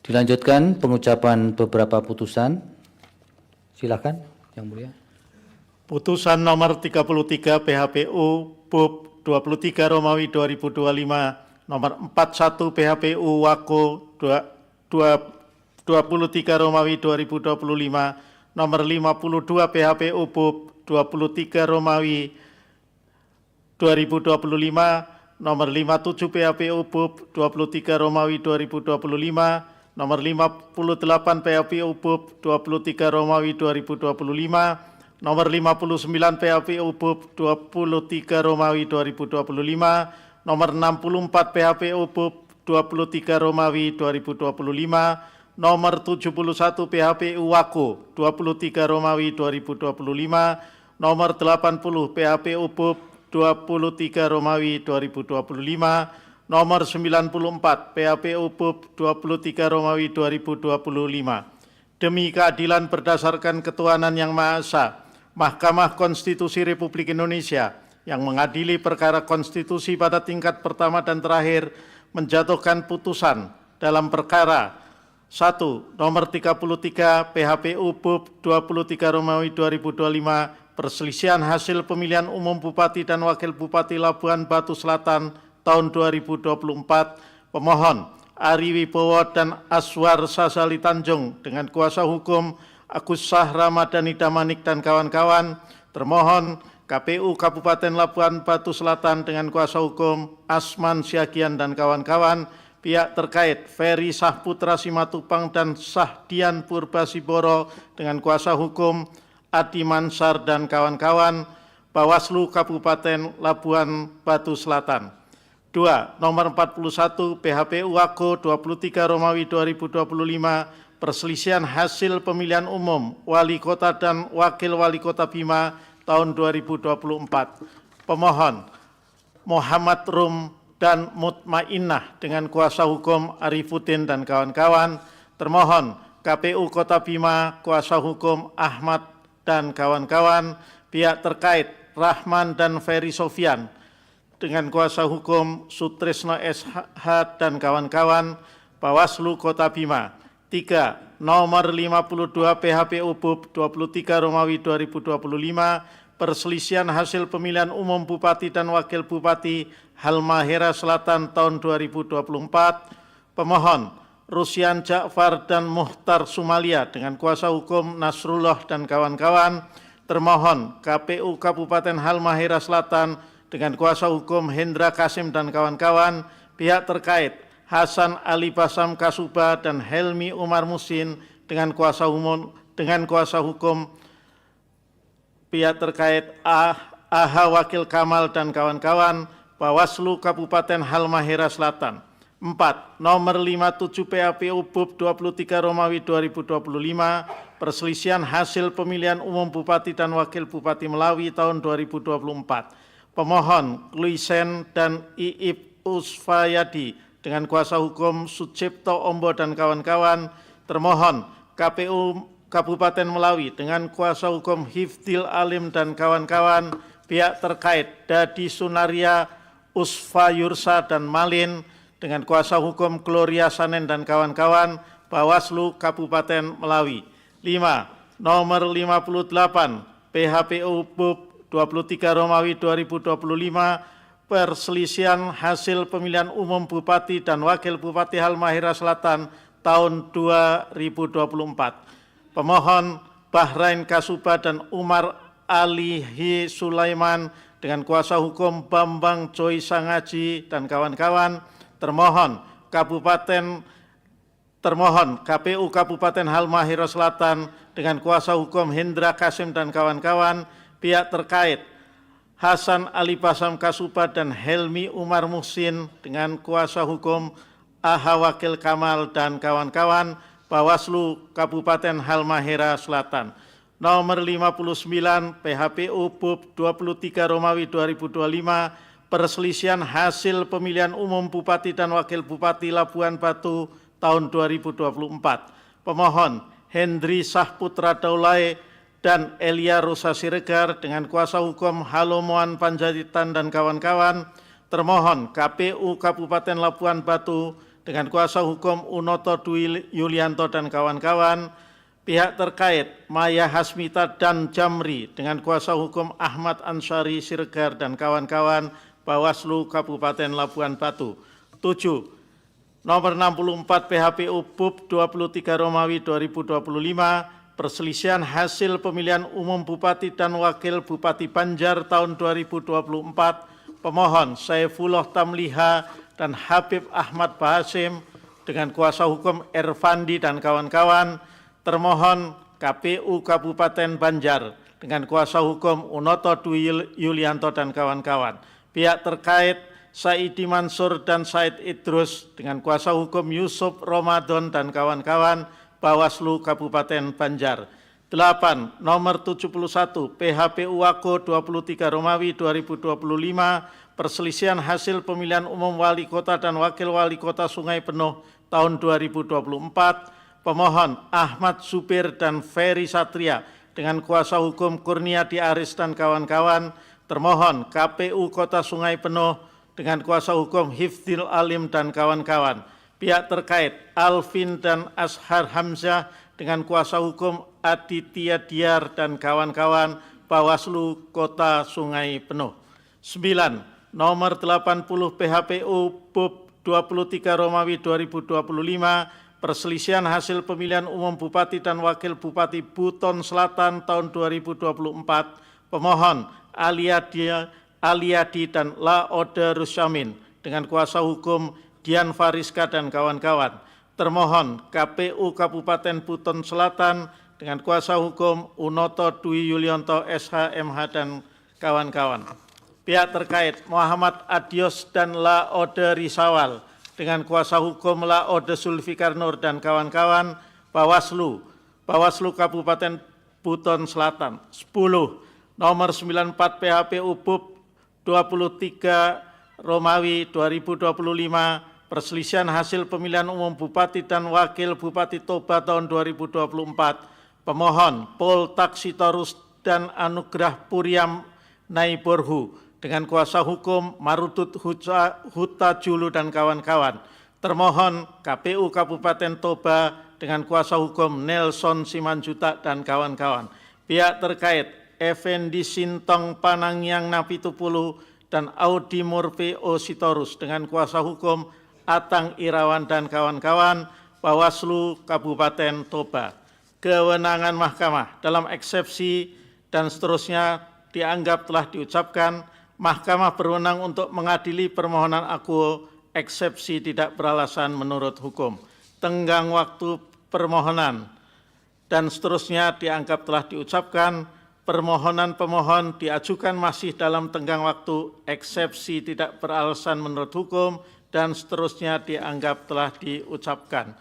Dilanjutkan pengucapan beberapa putusan. Silakan Yang Mulia. Putusan nomor 33 PHPU BUP 23 Romawi 2025 nomor 41 PHPU Wako 23 Romawi 2025 nomor 52 PHPU BUP 23 Romawi 2025 nomor 57 PHPU BUP 23 Romawi 2025 nomor 58 PHPU BUP 23 Romawi 2025 nomor 59 PHPU BUP 23 Romawi 2025 nomor 64 PHPU BUP 23 Romawi 2025 nomor 71 PHPU Wako 23 Romawi 2025 nomor 80 PHPU BUP 23 Romawi 2025 nomor 94 PHPU BUP 23 Romawi 2025. Demi keadilan berdasarkan ketuhanan yang Maha Esa, Mahkamah Konstitusi Republik Indonesia yang mengadili perkara konstitusi pada tingkat pertama dan terakhir menjatuhkan putusan dalam perkara 1. Nomor 33 PHPU BUP 23 Romawi 2025 perselisihan hasil pemilihan umum Bupati dan Wakil Bupati Labuhan Batu Selatan tahun 2024, pemohon Ari Wibowo dan Aswar Sasali Tanjung dengan kuasa hukum Agus Sah Ramadhani Damanik dan kawan-kawan, termohon KPU Kabupaten Labuhan Batu Selatan dengan kuasa hukum Asman Syagian dan kawan-kawan, pihak terkait Ferry Sahputra Simatupang dan Sahdian Purbasiboro dengan kuasa hukum Adi Mansar dan kawan-kawan, Bawaslu Kabupaten Labuhan Batu Selatan. 2. Nomor 41 PHPU Wako 23 Romawi 2025 perselisihan hasil pemilihan umum Wali Kota dan Wakil Wali Kota Bima tahun 2024. Pemohon Muhammad Rum dan Mutmainnah dengan kuasa hukum Arifuddin dan kawan-kawan. Termohon KPU Kota Bima, kuasa hukum Ahmad dan kawan-kawan. Pihak terkait Rahman dan Ferry Sofian dengan kuasa hukum Sutrisno SH dan kawan-kawan, Bawaslu Kota Bima. 3. Nomor 52 PHPU BUP 23 Romawi 2025 perselisihan hasil pemilihan umum Bupati dan Wakil Bupati Halmahera Selatan tahun 2024, pemohon Rusyan Ja'far dan Muhtar Sumalia dengan kuasa hukum Nasrullah dan kawan-kawan, termohon KPU Kabupaten Halmahera Selatan dengan kuasa hukum Hendra Kasim dan kawan-kawan, pihak terkait Hasan Ali Basam Kasuba dan Helmi Umar Musin dengan kuasa hukum pihak terkait AH Wakil Kamal dan kawan-kawan, Bawaslu Kabupaten Halmahera Selatan. 4. Nomor 57 PHPU BUP 23 Romawi 2025, perselisihan hasil pemilihan umum Bupati dan Wakil Bupati Melawi tahun 2024. Pemohon Kluisen dan Iip Usfayadi dengan kuasa hukum Sucipto Ombo dan kawan-kawan. Termohon KPU Kabupaten Melawi dengan kuasa hukum Hifdil Alim dan kawan-kawan. Pihak terkait Dadi Sunaria, Usfayursa dan Malin dengan kuasa hukum Gloria Sanen dan kawan-kawan. Bawaslu Kabupaten Melawi. 5. Nomor 58 PHPU BUP 23 Romawi 2025, perselisihan hasil pemilihan umum Bupati dan Wakil Bupati Halmahera Selatan tahun 2024. Pemohon Bahrain Kasuba dan Umar Alihi Sulaiman dengan kuasa hukum Bambang Joy Sangaji dan kawan-kawan. Termohon KPU Kabupaten Halmahera Selatan dengan kuasa hukum Hendra Kasim dan kawan-kawan. Pihak terkait Hasan Ali Basam Kasuba dan Helmi Umar Muhsin dengan kuasa hukum Aha Wakil Kamal dan kawan-kawan. Bawaslu Kabupaten Halmahera Selatan. Nomor 59 PHPU BUP 23 Romawi 2025, perselisihan hasil pemilihan umum Bupati dan Wakil Bupati Labuan Batu tahun 2024. Pemohon Hendri Sahputra Daulay dan Elia Rosa Siregar dengan kuasa hukum Halomoan Panjaitan dan kawan-kawan. Termohon KPU Kabupaten Labuan Batu dengan kuasa hukum Unoto Dwi Yulianto dan kawan-kawan. Pihak terkait Maya Hasmita dan Jamri dengan kuasa hukum Ahmad Ansari Siregar dan kawan-kawan. Bawaslu Kabupaten Labuan Batu. 7. Nomor 64 PHPU BUP 23 Romawi 2025, perselisihan hasil pemilihan umum Bupati dan Wakil Bupati Banjar tahun 2024. Pemohon Saifullah Tamliha dan Habib Ahmad Bahasim dengan kuasa hukum Ervandi dan kawan-kawan. Termohon KPU Kabupaten Banjar dengan kuasa hukum Unoto Dwi Yulianto dan kawan-kawan. Pihak terkait Saidi Mansur dan Said Idrus dengan kuasa hukum Yusuf Ramadan dan kawan-kawan. Bawaslu Kabupaten Banjar. 8. Nomor 71 PHPU Wako 23 Romawi 2025, perselisihan hasil pemilihan umum Wali Kota dan Wakil Wali Kota Sungai Penuh tahun 2024. Pemohon Ahmad Supir dan Ferry Satria dengan kuasa hukum Kurniadi Aris dan kawan-kawan. Termohon KPU Kota Sungai Penuh dengan kuasa hukum Hifdil Alim dan kawan-kawan. Pihak terkait Alvin dan Ashar Hamzah dengan kuasa hukum Aditya Diar dan kawan-kawan. Bawaslu Kota Sungai Penuh. 9. Nomor 80 PHPU BUP 23 Romawi 2025, perselisihan hasil pemilihan umum Bupati dan Wakil Bupati Buton Selatan tahun 2024. Pemohon Aliadi dan Laode Rusyamin dengan kuasa hukum Dian Fariska dan kawan-kawan. Termohon KPU Kabupaten Buton Selatan dengan kuasa hukum Unoto Dwi Yulianto SH.MH dan kawan-kawan. Pihak terkait Muhammad Adios dan Laode Risawal dengan kuasa hukum Laode Zulfikar Nur dan kawan-kawan. Bawaslu Kabupaten Buton Selatan. 10. Nomor 94 PHPU BUP 23 Romawi 2025, perselisihan hasil pemilihan umum Bupati dan Wakil Bupati Toba tahun 2024. Pemohon Pol Taksitorus dan Anugrah Puriam Naiborhu dengan kuasa hukum Marutut Huta Julu dan kawan-kawan. Termohon KPU Kabupaten Toba dengan kuasa hukum Nelson Simanjuta dan kawan-kawan. Pihak terkait Effendi Sintong Panangyang Napitupulu dan Audi Murphy Ositorus dengan kuasa hukum Atang Irawan dan kawan-kawan. Bawaslu Kabupaten Toba. Kewenangan Mahkamah dalam eksepsi dan seterusnya dianggap telah diucapkan. Mahkamah berwenang untuk mengadili permohonan akuo eksepsi tidak beralasan menurut hukum. Tenggang waktu permohonan dan seterusnya dianggap telah diucapkan. Permohonan pemohon diajukan masih dalam tenggang waktu eksepsi tidak beralasan menurut hukum dan seterusnya dianggap telah diucapkan.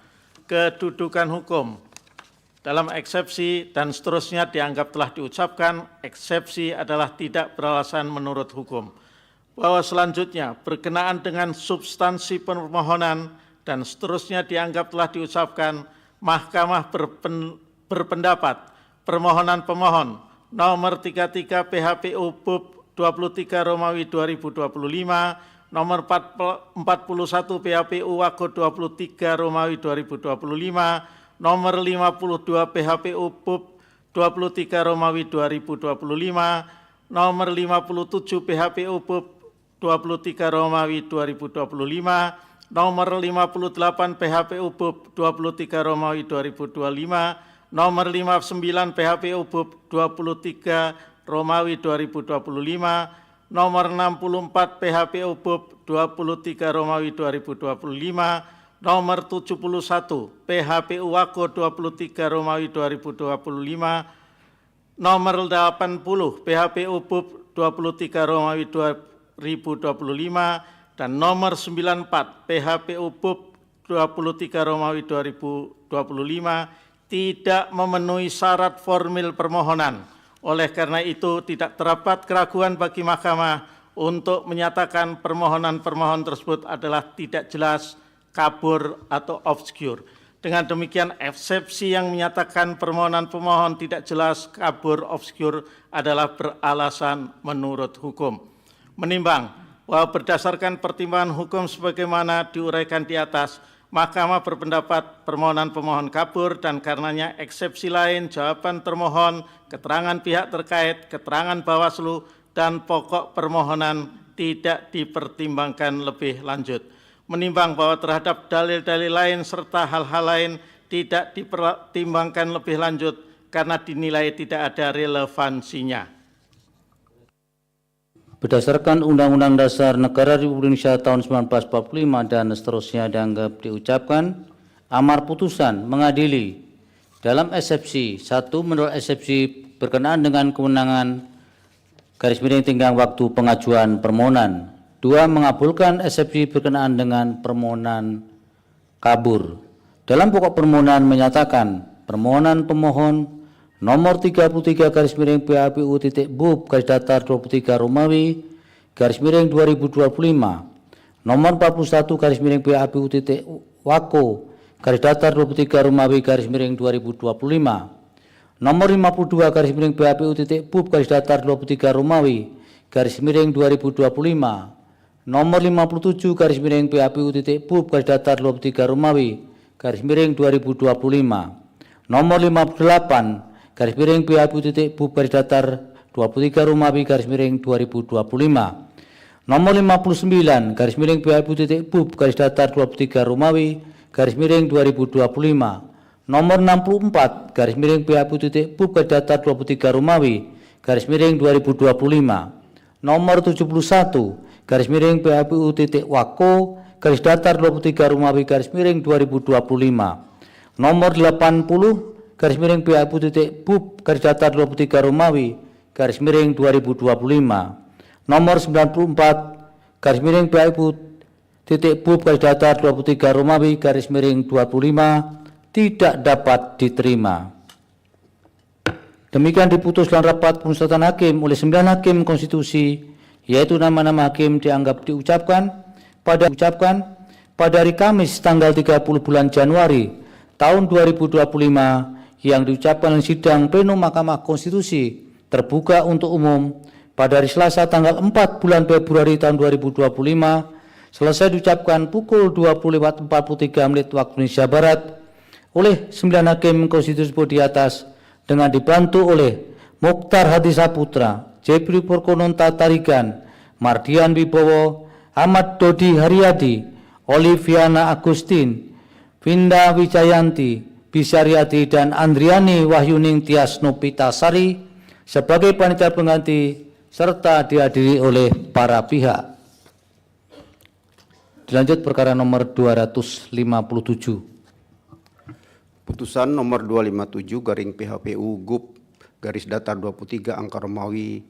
Kedudukan hukum. Dalam eksepsi dan seterusnya dianggap telah diucapkan, eksepsi adalah tidak beralasan menurut hukum. Bahwa selanjutnya berkenaan dengan substansi permohonan dan seterusnya dianggap telah diucapkan, Mahkamah berpendapat permohonan pemohon nomor 33 PHPU BUP 23 Romawi 2025, nomor 41 PHPU Wako 23 Romawi 2025, nomor 52 PHPU BUP 23 Romawi 2025, nomor 57 PHPU BUP 23 Romawi 2025, nomor 58 PHPU BUP 23 Romawi 2025, nomor 59 PHPU BUP 23 Romawi 2025, nomor 64 PHPU BUP 23 Romawi 2025, nomor 71 PHPU Wako 23 Romawi 2025, nomor 80 PHPU BUP 23 Romawi 2025, dan nomor 94 PHPU BUP 23 Romawi 2025 tidak memenuhi syarat formil permohonan. Oleh karena itu tidak terdapat keraguan bagi Mahkamah untuk menyatakan permohonan-permohon tersebut adalah tidak jelas, kabur, atau obskur. Dengan demikian, eksepsi yang menyatakan permohonan pemohon tidak jelas, kabur, obskur adalah beralasan menurut hukum. Menimbang bahwa berdasarkan pertimbangan hukum sebagaimana diuraikan di atas, Mahkamah berpendapat permohonan pemohon kabur dan karenanya eksepsi lain, jawaban termohon, keterangan pihak terkait, keterangan Bawaslu, dan pokok permohonan tidak dipertimbangkan lebih lanjut. Menimbang bahwa terhadap dalil-dalil lain serta hal-hal lain tidak dipertimbangkan lebih lanjut karena dinilai tidak ada relevansinya. Berdasarkan Undang-Undang Dasar Negara Republik Indonesia tahun 1945 dan seterusnya dianggap diucapkan, amar putusan mengadili dalam eksepsi 1 menolak eksepsi berkenaan dengan kewenangan garis miring tenggang waktu pengajuan permohonan, 2 mengabulkan eksepsi berkenaan dengan permohonan kabur. Dalam pokok permohonan menyatakan permohonan pemohon nomor 33 garis miring PHPU BUP garis datar 23 Romawi garis miring 2025, nomor 41 garis miring PHPU Wako garis datar 23 Romawi garis miring 2025, nomor 52 garis miring PHPU BUP garis datar 23 Romawi garis miring 2025, nomor 57 garis miring PHPU BUP garis datar 23 Romawi garis miring 2025, nomor 58 garis miring PHPU BUP garis datar 23 Romawi garis miring 2025, nomor 59 garis miring PHPU BUP garis datar 23 Romawi garis miring 2025, nomor 64 garis miring PHPU BUP garis datar 23 Romawi garis miring 2025, nomor 71 garis miring PHPU Wako garis datar 23 Romawi garis miring 2025, nomor 80 garis miring PHPU BUP garis datar 23 Romawi garis miring 2025, nomor 94 garis miring PHPU BUP garis datar 23 Romawi garis miring 25 tidak dapat diterima. Demikian diputus dalam rapat pemusatan hakim oleh 9 hakim konstitusi, yaitu nama-nama hakim dianggap diucapkan pada hari Kamis tanggal 30 bulan Januari tahun 2025 yang diucapkan dalam sidang plenum Mahkamah Konstitusi terbuka untuk umum pada hari Selasa tanggal 4 bulan Februari tahun 2025 selesai diucapkan pukul 20.43 waktu Indonesia Barat oleh 9 hakim konstitusi di atas dengan dibantu oleh Mokhtar Hadi Saputra, Jepri Purkononta Tarigan, Mardian Wibowo, Ahmad Dodi Haryadi, Oliviana Agustin, Vinda Wijayanti, Bisyariati, dan Andriani Wahyuning Tias Nopitasari sebagai panitia pengganti serta dihadiri oleh para pihak. Dilanjut perkara nomor 257. Putusan nomor 257 garing PHPU GUP garis datar 23 angka Romawi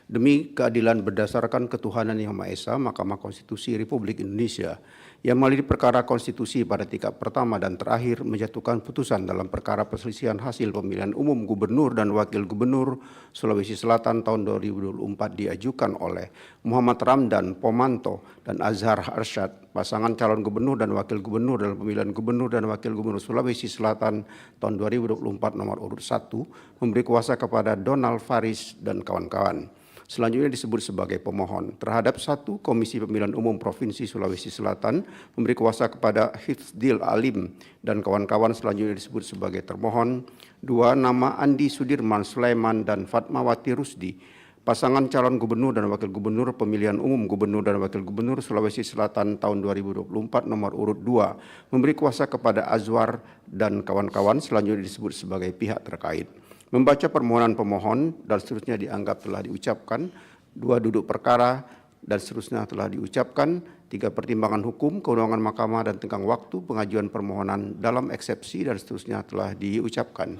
Demi keadilan berdasarkan ketuhanan Yang Maha Esa, Mahkamah Konstitusi Republik Indonesia yang melalui perkara konstitusi pada tingkat pertama dan terakhir menjatuhkan putusan dalam perkara perselisihan hasil pemilihan umum gubernur dan wakil gubernur Sulawesi Selatan tahun 2024 diajukan oleh Muhammad Ramdan Pomanto dan Azhar Arsyad, pasangan calon gubernur dan wakil gubernur dalam pemilihan gubernur dan wakil gubernur Sulawesi Selatan tahun 2024 nomor urut 1, memberi kuasa kepada Donald Faris dan kawan-kawan. Selanjutnya disebut sebagai pemohon. Terhadap 1, Komisi Pemilihan Umum Provinsi Sulawesi Selatan memberi kuasa kepada Hifzdil Alim dan kawan-kawan, selanjutnya disebut sebagai termohon. 2, nama Andi Sudirman Sulaiman dan Fatmawati Rusdi, pasangan calon gubernur dan wakil gubernur pemilihan umum gubernur dan wakil gubernur Sulawesi Selatan tahun 2024 nomor urut 2, memberi kuasa kepada Azwar dan kawan-kawan, selanjutnya disebut sebagai pihak terkait. Membaca permohonan pemohon dan seterusnya dianggap telah diucapkan. 2, duduk perkara dan seterusnya telah diucapkan. 3, pertimbangan hukum, kewenangan mahkamah dan tenggang waktu pengajuan permohonan dalam eksepsi dan seterusnya telah diucapkan.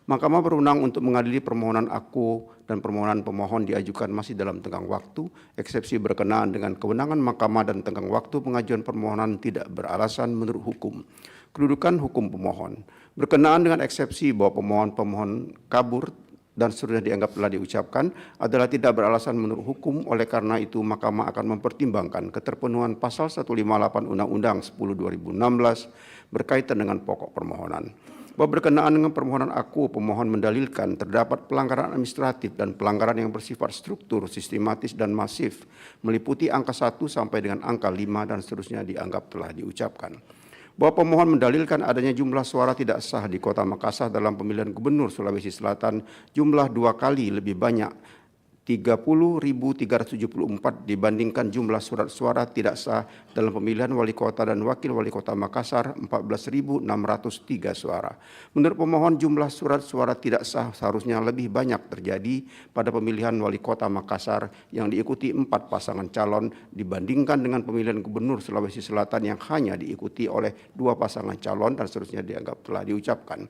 Mahkamah berwenang untuk mengadili permohonan aku dan permohonan pemohon diajukan masih dalam tenggang waktu. Eksepsi berkenaan dengan kewenangan mahkamah dan tenggang waktu pengajuan permohonan tidak beralasan menurut hukum. Kedudukan hukum pemohon. Berkenaan dengan eksepsi bahwa pemohon kabur dan seterusnya dianggap telah diucapkan adalah tidak beralasan menurut hukum. Oleh karena itu, Mahkamah akan mempertimbangkan keterpenuhan pasal 158 Undang-Undang 10/2016 berkaitan dengan pokok permohonan. Bahwa berkenaan dengan permohonan aku, pemohon mendalilkan terdapat pelanggaran administratif dan pelanggaran yang bersifat struktur, sistematis dan masif, meliputi angka 1 sampai dengan angka 5 dan seterusnya dianggap telah diucapkan. Bahwa pemohon mendalilkan adanya jumlah suara tidak sah di Kota Makassar dalam pemilihan gubernur Sulawesi Selatan jumlah 2 kali lebih banyak 30.374 dibandingkan jumlah surat suara tidak sah dalam pemilihan wali kota dan wakil wali kota Makassar 14.603 suara. Menurut pemohon, jumlah surat suara tidak sah seharusnya lebih banyak terjadi pada pemilihan wali kota Makassar yang diikuti 4 pasangan calon dibandingkan dengan pemilihan gubernur Sulawesi Selatan yang hanya diikuti oleh 2 pasangan calon dan seterusnya dianggap telah diucapkan.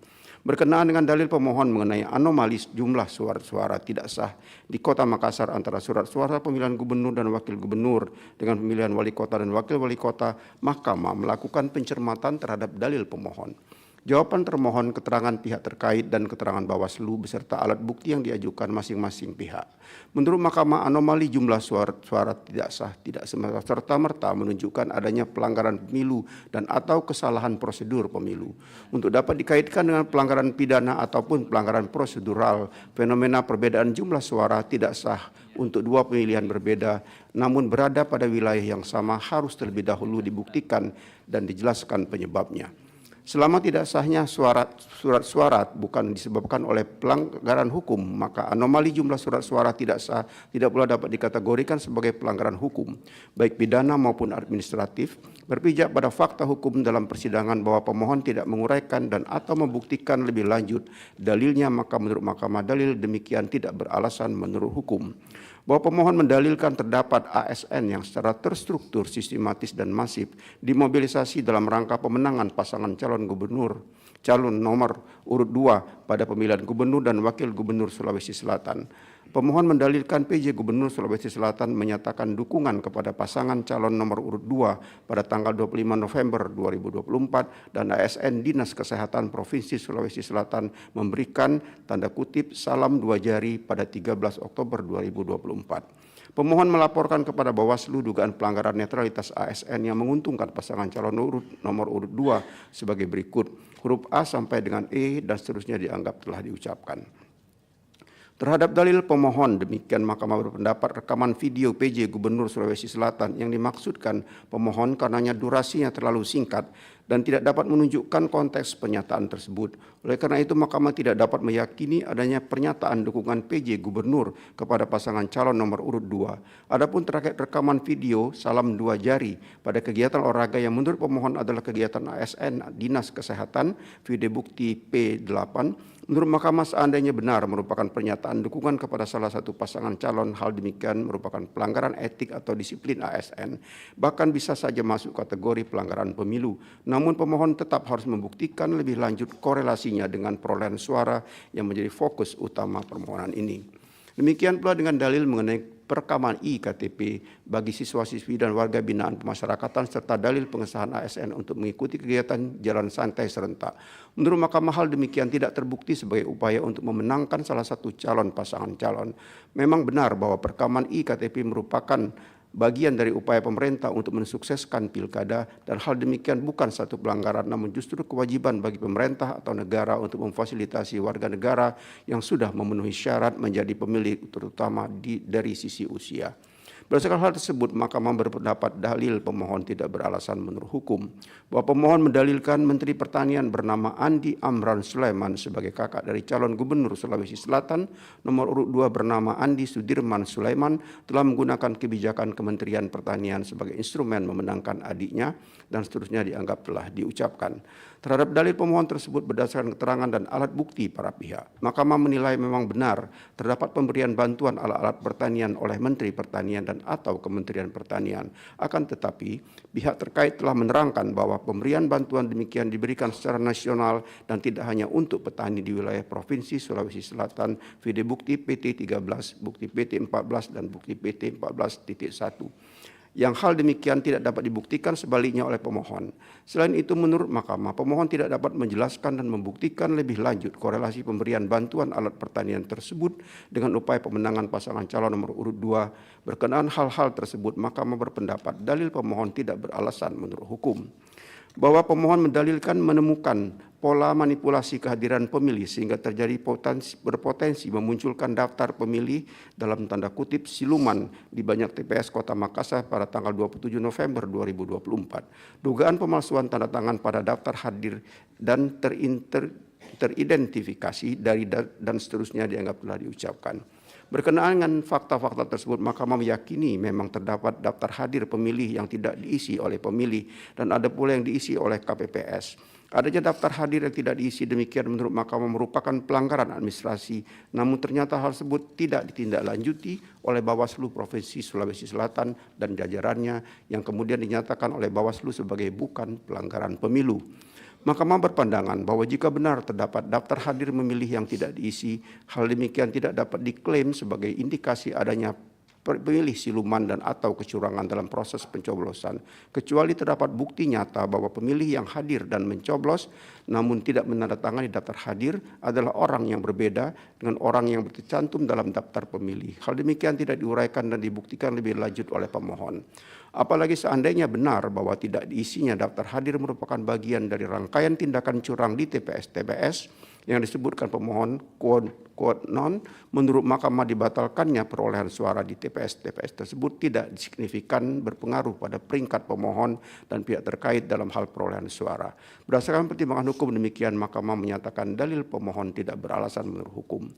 Berkenaan dengan dalil pemohon mengenai anomali jumlah suara tidak sah di Kota Makassar antara surat suara pemilihan gubernur dan wakil gubernur dengan pemilihan wali kota dan wakil wali kota, Mahkamah melakukan pencermatan terhadap dalil pemohon. Jawaban termohon, keterangan pihak terkait dan keterangan Bawaslu beserta alat bukti yang diajukan masing-masing pihak. Menurut Mahkamah, anomali jumlah suara tidak sah tidak serta-merta menunjukkan adanya pelanggaran pemilu dan atau kesalahan prosedur pemilu. Untuk dapat dikaitkan dengan pelanggaran pidana ataupun pelanggaran prosedural, fenomena perbedaan jumlah suara tidak sah untuk 2 pemilihan berbeda namun berada pada wilayah yang sama harus terlebih dahulu dibuktikan dan dijelaskan penyebabnya. Selama tidak sahnya surat suara bukan disebabkan oleh pelanggaran hukum, maka anomali jumlah surat suara tidak sah tidak pula dapat dikategorikan sebagai pelanggaran hukum, baik pidana maupun administratif. Berpijak pada fakta hukum dalam persidangan bahwa pemohon tidak menguraikan dan atau membuktikan lebih lanjut dalilnya, maka menurut Mahkamah dalil demikian tidak beralasan menurut hukum. Bahwa pemohon mendalilkan terdapat ASN yang secara terstruktur, sistematis dan masif dimobilisasi dalam rangka pemenangan pasangan calon nomor urut 2 pada pemilihan gubernur dan wakil gubernur Sulawesi Selatan. Pemohon mendalilkan PJ Gubernur Sulawesi Selatan menyatakan dukungan kepada pasangan calon nomor urut 2 pada tanggal 25 November 2024 dan ASN Dinas Kesehatan Provinsi Sulawesi Selatan memberikan tanda kutip salam 2 jari pada 13 Oktober 2024. Pemohon melaporkan kepada Bawaslu dugaan pelanggaran netralitas ASN yang menguntungkan pasangan calon nomor urut 2 sebagai berikut. Huruf A sampai dengan E dan seterusnya dianggap telah diucapkan. Terhadap dalil pemohon, demikian Mahkamah berpendapat rekaman video PJ Gubernur Sulawesi Selatan yang dimaksudkan pemohon karenanya durasinya terlalu singkat dan tidak dapat menunjukkan konteks pernyataan tersebut. Oleh karena itu, Mahkamah tidak dapat meyakini adanya pernyataan dukungan PJ Gubernur kepada pasangan calon nomor urut 2. Adapun terkait rekaman video salam 2 jari pada kegiatan olahraga yang menurut pemohon adalah kegiatan ASN Dinas Kesehatan, video bukti P8, Menurut Mahkamah, seandainya benar merupakan pernyataan dukungan kepada salah satu pasangan calon, hal demikian merupakan pelanggaran etik atau disiplin ASN, bahkan bisa saja masuk kategori pelanggaran pemilu. Namun pemohon tetap harus membuktikan lebih lanjut korelasinya dengan perolehan suara yang menjadi fokus utama permohonan ini. Demikian pula dengan dalil mengenai perekaman iktp bagi siswa-siswi dan warga binaan pemasyarakatan serta dalil pengesahan ASN untuk mengikuti kegiatan jalan santai serentak. Menurut Mahkamah, hal demikian tidak terbukti sebagai upaya untuk memenangkan salah satu calon pasangan calon. Memang benar bahwa perekaman iktp merupakan bagian dari upaya pemerintah untuk mensukseskan pilkada, dan hal demikian bukan satu pelanggaran namun justru kewajiban bagi pemerintah atau negara untuk memfasilitasi warga negara yang sudah memenuhi syarat menjadi pemilih, terutama dari sisi usia. Berdasarkan hal tersebut, Mahkamah berpendapat dalil pemohon tidak beralasan menurut hukum, bahwa pemohon mendalilkan Menteri Pertanian bernama Andi Amran Sulaiman sebagai kakak dari calon Gubernur Sulawesi Selatan nomor urut 2 bernama Andi Sudirman Sulaiman telah menggunakan kebijakan Kementerian Pertanian sebagai instrumen memenangkan adiknya, dan seterusnya dianggap telah diucapkan. Terhadap dalil pemohon tersebut berdasarkan keterangan dan alat bukti para pihak, Mahkamah menilai memang benar terdapat pemberian bantuan alat-alat pertanian oleh Menteri Pertanian dan atau Kementerian Pertanian. Akan tetapi, pihak terkait telah menerangkan bahwa pemberian bantuan demikian diberikan secara nasional dan tidak hanya untuk petani di wilayah Provinsi Sulawesi Selatan, vide bukti PT 13, bukti PT 14, dan bukti PT 14.1. Yang hal demikian tidak dapat dibuktikan sebaliknya oleh pemohon. Selain itu, menurut Mahkamah, pemohon tidak dapat menjelaskan dan membuktikan lebih lanjut korelasi pemberian bantuan alat pertanian tersebut dengan upaya pemenangan pasangan calon nomor urut 2. Berkenaan hal-hal tersebut, Mahkamah berpendapat dalil pemohon tidak beralasan menurut hukum. Bahwa pemohon mendalilkan menemukan pola manipulasi kehadiran pemilih sehingga terjadi berpotensi memunculkan daftar pemilih dalam tanda kutip siluman di banyak TPS Kota Makassar pada tanggal 27 November 2024. Dugaan pemalsuan tanda tangan pada daftar hadir dan teridentifikasi dan seterusnya dianggap telah diucapkan. Berkenaan dengan fakta-fakta tersebut, Mahkamah meyakini memang terdapat daftar hadir pemilih yang tidak diisi oleh pemilih dan ada pula yang diisi oleh KPPS. Adanya daftar hadir yang tidak diisi demikian menurut Mahkamah merupakan pelanggaran administrasi, namun ternyata hal tersebut tidak ditindaklanjuti oleh Bawaslu Provinsi Sulawesi Selatan dan jajarannya yang kemudian dinyatakan oleh Bawaslu sebagai bukan pelanggaran pemilu. Mahkamah berpandangan bahwa jika benar terdapat daftar hadir memilih yang tidak diisi, hal demikian tidak dapat diklaim sebagai indikasi adanya pemilih siluman dan atau kecurangan dalam proses pencoblosan, kecuali terdapat bukti nyata bahwa pemilih yang hadir dan mencoblos namun tidak menandatangani daftar hadir adalah orang yang berbeda dengan orang yang tercantum dalam daftar pemilih. Hal demikian tidak diuraikan dan dibuktikan lebih lanjut oleh pemohon. Apalagi seandainya benar bahwa tidak diisinya daftar hadir merupakan bagian dari rangkaian tindakan curang di TPS-TPS yang disebutkan pemohon quote non, menurut Mahkamah dibatalkannya perolehan suara di TPS-TPS tersebut tidak signifikan berpengaruh pada peringkat pemohon dan pihak terkait dalam hal perolehan suara. Berdasarkan pertimbangan hukum demikian, Mahkamah menyatakan dalil pemohon tidak beralasan menurut hukum.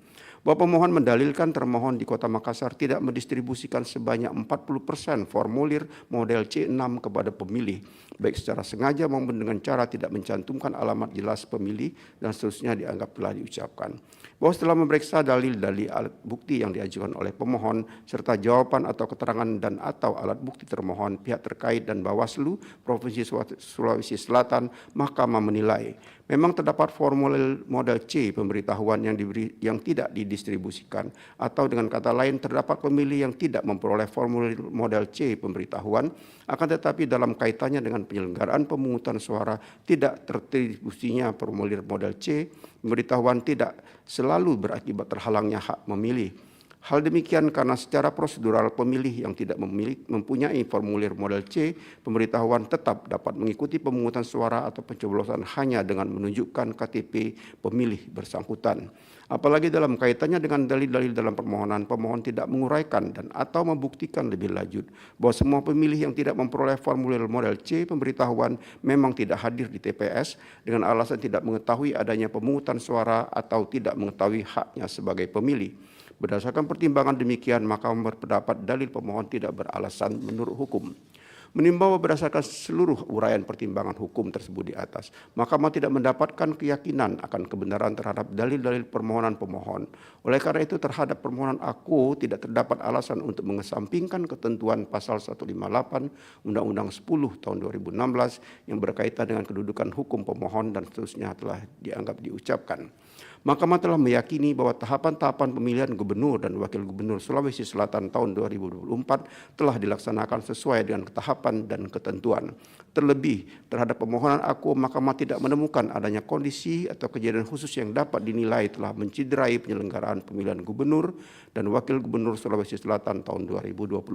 Bahwa pemohon mendalilkan termohon di Kota Makassar tidak mendistribusikan sebanyak 40% formulir model C6 kepada pemilih, baik secara sengaja maupun dengan cara tidak mencantumkan alamat jelas pemilih dan seterusnya dianggap telah diucapkan. Bahwa setelah memeriksa dalil-dalil alat bukti yang diajukan oleh pemohon serta jawaban atau keterangan dan atau alat bukti termohon, pihak terkait dan Bawaslu Provinsi Sulawesi Selatan, Mahkamah menilai memang terdapat formulir model C pemberitahuan yang tidak didistribusikan, atau dengan kata lain terdapat pemilih yang tidak memperoleh formulir model C pemberitahuan, akan tetapi dalam kaitannya dengan penyelenggaraan pemungutan suara tidak terdistribusinya formulir model C pemberitahuan tidak selalu berakibat terhalangnya hak memilih. Hal demikian karena secara prosedural pemilih yang tidak mempunyai formulir model C pemberitahuan tetap dapat mengikuti pemungutan suara atau pencoblosan hanya dengan menunjukkan KTP pemilih bersangkutan. Apalagi dalam kaitannya dengan dalil-dalil dalam permohonan, pemohon tidak menguraikan dan atau membuktikan lebih lanjut bahwa semua pemilih yang tidak memperoleh formulir model C pemberitahuan memang tidak hadir di TPS dengan alasan tidak mengetahui adanya pemungutan suara atau tidak mengetahui haknya sebagai pemilih. Berdasarkan pertimbangan demikian, Mahkamah berpendapat dalil pemohon tidak beralasan menurut hukum. Menimbang berdasarkan seluruh uraian pertimbangan hukum tersebut di atas, Mahkamah tidak mendapatkan keyakinan akan kebenaran terhadap dalil-dalil permohonan pemohon. Oleh karena itu, terhadap permohonan aku tidak terdapat alasan untuk mengesampingkan ketentuan pasal 158 Undang-Undang 10 tahun 2016 yang berkaitan dengan kedudukan hukum pemohon dan seterusnya telah dianggap diucapkan. Mahkamah telah meyakini bahwa tahapan-tahapan pemilihan gubernur dan wakil gubernur Sulawesi Selatan tahun 2024 telah dilaksanakan sesuai dengan tahapan dan ketentuan. Terlebih, terhadap permohonan aku, Mahkamah tidak menemukan adanya kondisi atau kejadian khusus yang dapat dinilai telah menciderai penyelenggaraan pemilihan gubernur dan wakil gubernur Sulawesi Selatan tahun 2024.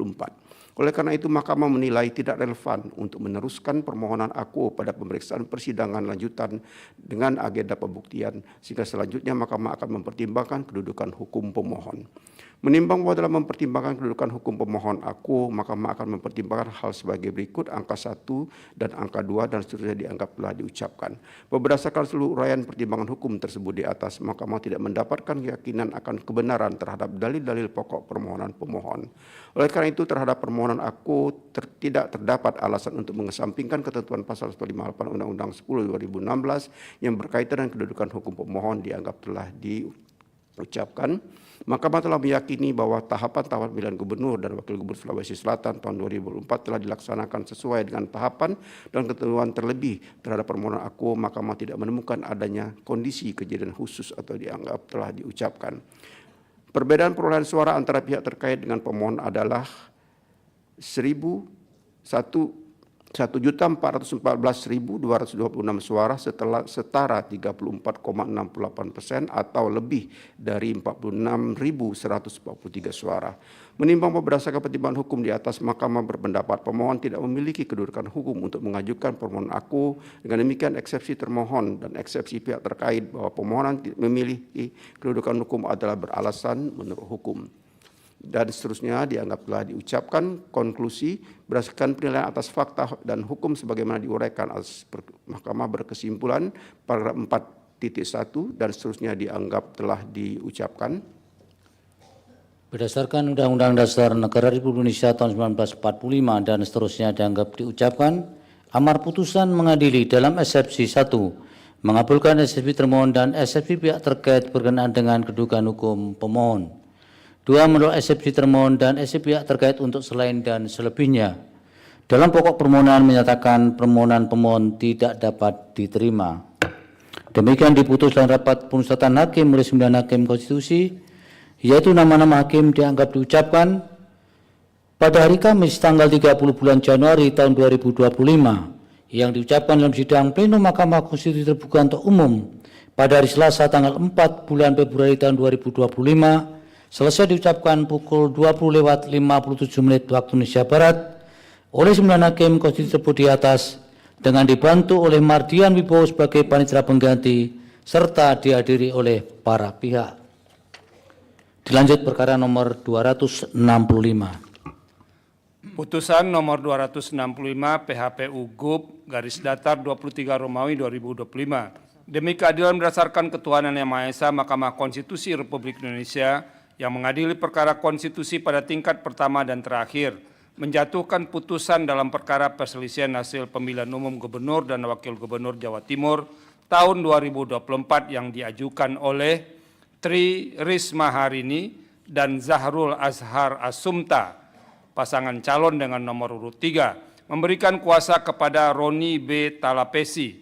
Oleh karena itu, Mahkamah menilai tidak relevan untuk meneruskan permohonan aku pada pemeriksaan persidangan lanjutan dengan agenda pembuktian, sehingga selanjutnya Mahkamah akan mempertimbangkan kedudukan hukum pemohon. Menimbang bahwa dalam mempertimbangkan kedudukan hukum pemohon aku, Mahkamah akan mempertimbangkan hal sebagai berikut: angka 1 dan angka 2 dan seterusnya dianggap telah diucapkan. Berdasarkan seluruh uraian pertimbangan hukum tersebut di atas, Mahkamah tidak mendapatkan keyakinan akan kebenaran terhadap dalil-dalil pokok permohonan pemohon. Oleh karena itu, terhadap permohonan aku tidak terdapat alasan untuk mengesampingkan ketentuan pasal 158 Undang-Undang 10 2016 yang berkaitan dengan kedudukan hukum pemohon dianggap telah diucapkan. Mahkamah telah meyakini bahwa tahapan-tahapan pemilihan gubernur dan wakil gubernur Sulawesi Selatan tahun 2004 telah dilaksanakan sesuai dengan tahapan dan ketentuan. Terlebih, terhadap permohonan aku, Mahkamah tidak menemukan adanya kondisi kejadian khusus atau dianggap telah diucapkan. Perbedaan perolehan suara antara pihak terkait dengan pemohon adalah 1.414.226 suara setara 34,68% atau lebih dari 46.143 suara. Menimbang berdasarkan pertimbangan hukum di atas, Mahkamah berpendapat pemohon tidak memiliki kedudukan hukum untuk mengajukan permohonan aku. Dengan demikian, eksepsi termohon dan eksepsi pihak terkait bahwa permohonan memiliki kedudukan hukum adalah beralasan menurut hukum. Dan seterusnya dianggap telah diucapkan. Konklusi, berdasarkan penilaian atas fakta dan hukum sebagaimana diuraikan, Mahkamah berkesimpulan paragraf 4.1 dan seterusnya dianggap telah diucapkan. Berdasarkan Undang-Undang Dasar Negara Republik Indonesia tahun 1945 dan seterusnya dianggap diucapkan, amar putusan mengadili dalam eksepsi 1, mengabulkan eksepsi termohon dan eksepsi pihak terkait berkenaan dengan kedudukan hukum pemohon. 2, menolak eksepsi termohon dan eksepsi pihak terkait untuk selain dan selebihnya. Dalam pokok permohonan menyatakan permohonan pemohon tidak dapat diterima. Demikian diputus dalam rapat pemusatan hakim oleh 9 hakim konstitusi, yaitu nama-nama hakim dianggap diucapkan pada hari Kamis tanggal 30 bulan Januari tahun 2025 yang diucapkan dalam sidang plenum Mahkamah Konstitusi terbuka untuk umum pada hari Selasa tanggal 4 bulan Februari tahun 2025 selesai diucapkan pukul 20:57 waktu Indonesia Barat oleh 9 hakim konstitusi tersebut di atas dengan dibantu oleh Mardian Wibowo sebagai panitera pengganti serta dihadiri oleh para pihak. Dilanjut perkara nomor 265. Putusan nomor 265 PHPU GUP garis datar 23 Romawi 2025. Demi keadilan berdasarkan ketuhanan yang Maha Esa, Mahkamah Konstitusi Republik Indonesia yang mengadili perkara konstitusi pada tingkat pertama dan terakhir menjatuhkan putusan dalam perkara perselisihan hasil pemilihan umum gubernur dan wakil gubernur Jawa Timur tahun 2024 yang diajukan oleh Tri Risma Harini dan Zahrul Azhar Asumta, pasangan calon dengan nomor urut 3, memberikan kuasa kepada Roni B. Talapesi,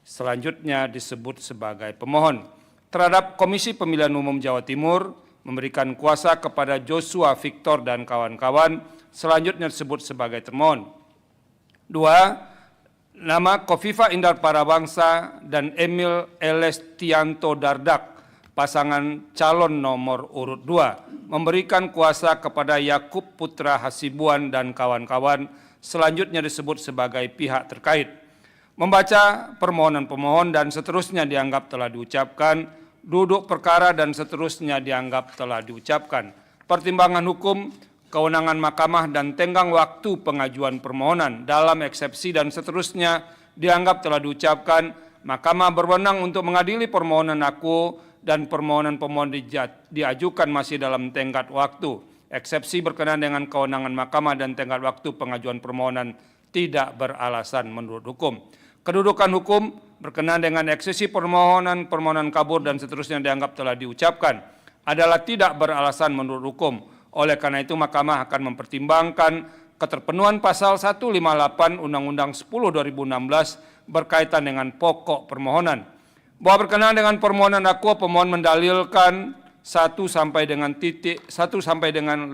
selanjutnya disebut sebagai pemohon, terhadap Komisi Pemilihan Umum Jawa Timur, memberikan kuasa kepada Joshua Victor dan kawan-kawan, selanjutnya disebut sebagai termohon. 2. Nama Kofifa Indar Parabangsa dan Emil Elestianto Dardak, pasangan calon nomor urut 2, memberikan kuasa kepada Yakub Putra Hasibuan dan kawan-kawan, selanjutnya disebut sebagai pihak terkait. Membaca permohonan pemohon dan seterusnya dianggap telah diucapkan, duduk perkara dan seterusnya dianggap telah diucapkan. Pertimbangan hukum, kewenangan mahkamah dan tenggang waktu pengajuan permohonan dalam eksepsi dan seterusnya dianggap telah diucapkan. Mahkamah berwenang untuk mengadili permohonan aku dan permohonan pemohon diajukan masih dalam tenggat waktu. Eksepsi berkenaan dengan kewenangan mahkamah dan tenggat waktu pengajuan permohonan tidak beralasan menurut hukum. Kedudukan hukum berkenaan dengan eksepsi permohonan kabur dan seterusnya dianggap telah diucapkan adalah tidak beralasan menurut hukum. Oleh karena itu Mahkamah akan mempertimbangkan keterpenuhan pasal 158 Undang-Undang 10 2016 berkaitan dengan pokok permohonan. Bahwa berkenaan dengan permohonan akuo, pemohon mendalilkan 1 sampai dengan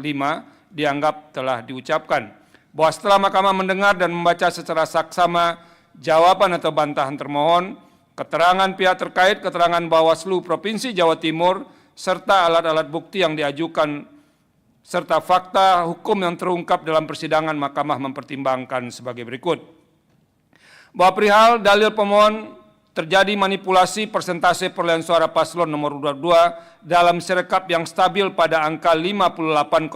5 dianggap telah diucapkan. Bahwa setelah Mahkamah mendengar dan membaca secara saksama jawaban atau bantahan termohon, keterangan pihak terkait, keterangan Bawaslu Provinsi Jawa Timur, serta alat-alat bukti yang diajukan, serta fakta hukum yang terungkap dalam persidangan, Mahkamah mempertimbangkan sebagai berikut. Bahwa perihal dalil pemohon terjadi manipulasi persentase perolehan suara paslon nomor urut 2 dalam Sirekap yang stabil pada angka 58,54%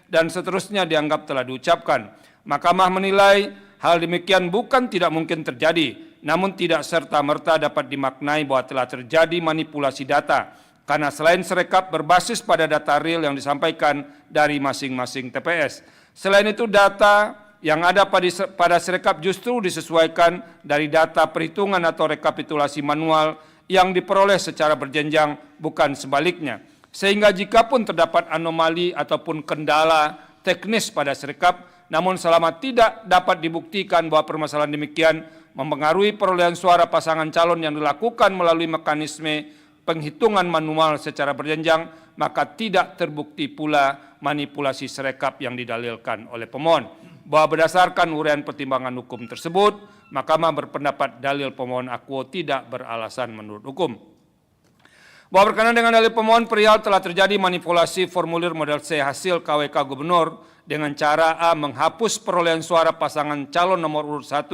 dan seterusnya dianggap telah diucapkan. Mahkamah menilai hal demikian bukan tidak mungkin terjadi, namun tidak serta-merta dapat dimaknai bahwa telah terjadi manipulasi data, karena selain Sirekap berbasis pada data real yang disampaikan dari masing-masing TPS. Selain itu data yang ada pada Sirekap justru disesuaikan dari data perhitungan atau rekapitulasi manual yang diperoleh secara berjenjang, bukan sebaliknya. Sehingga jikapun terdapat anomali ataupun kendala teknis pada Sirekap, namun selama tidak dapat dibuktikan bahwa permasalahan demikian mempengaruhi perolehan suara pasangan calon yang dilakukan melalui mekanisme penghitungan manual secara berjenjang, maka tidak terbukti pula manipulasi Sirekap yang didalilkan oleh pemohon. Bahwa berdasarkan uraian pertimbangan hukum tersebut, Mahkamah berpendapat dalil pemohon akuo tidak beralasan menurut hukum. Bahwa berkenaan dengan dalil pemohon perihal telah terjadi manipulasi formulir model C hasil KWK Gubernur dengan cara A. menghapus perolehan suara pasangan calon nomor urut 1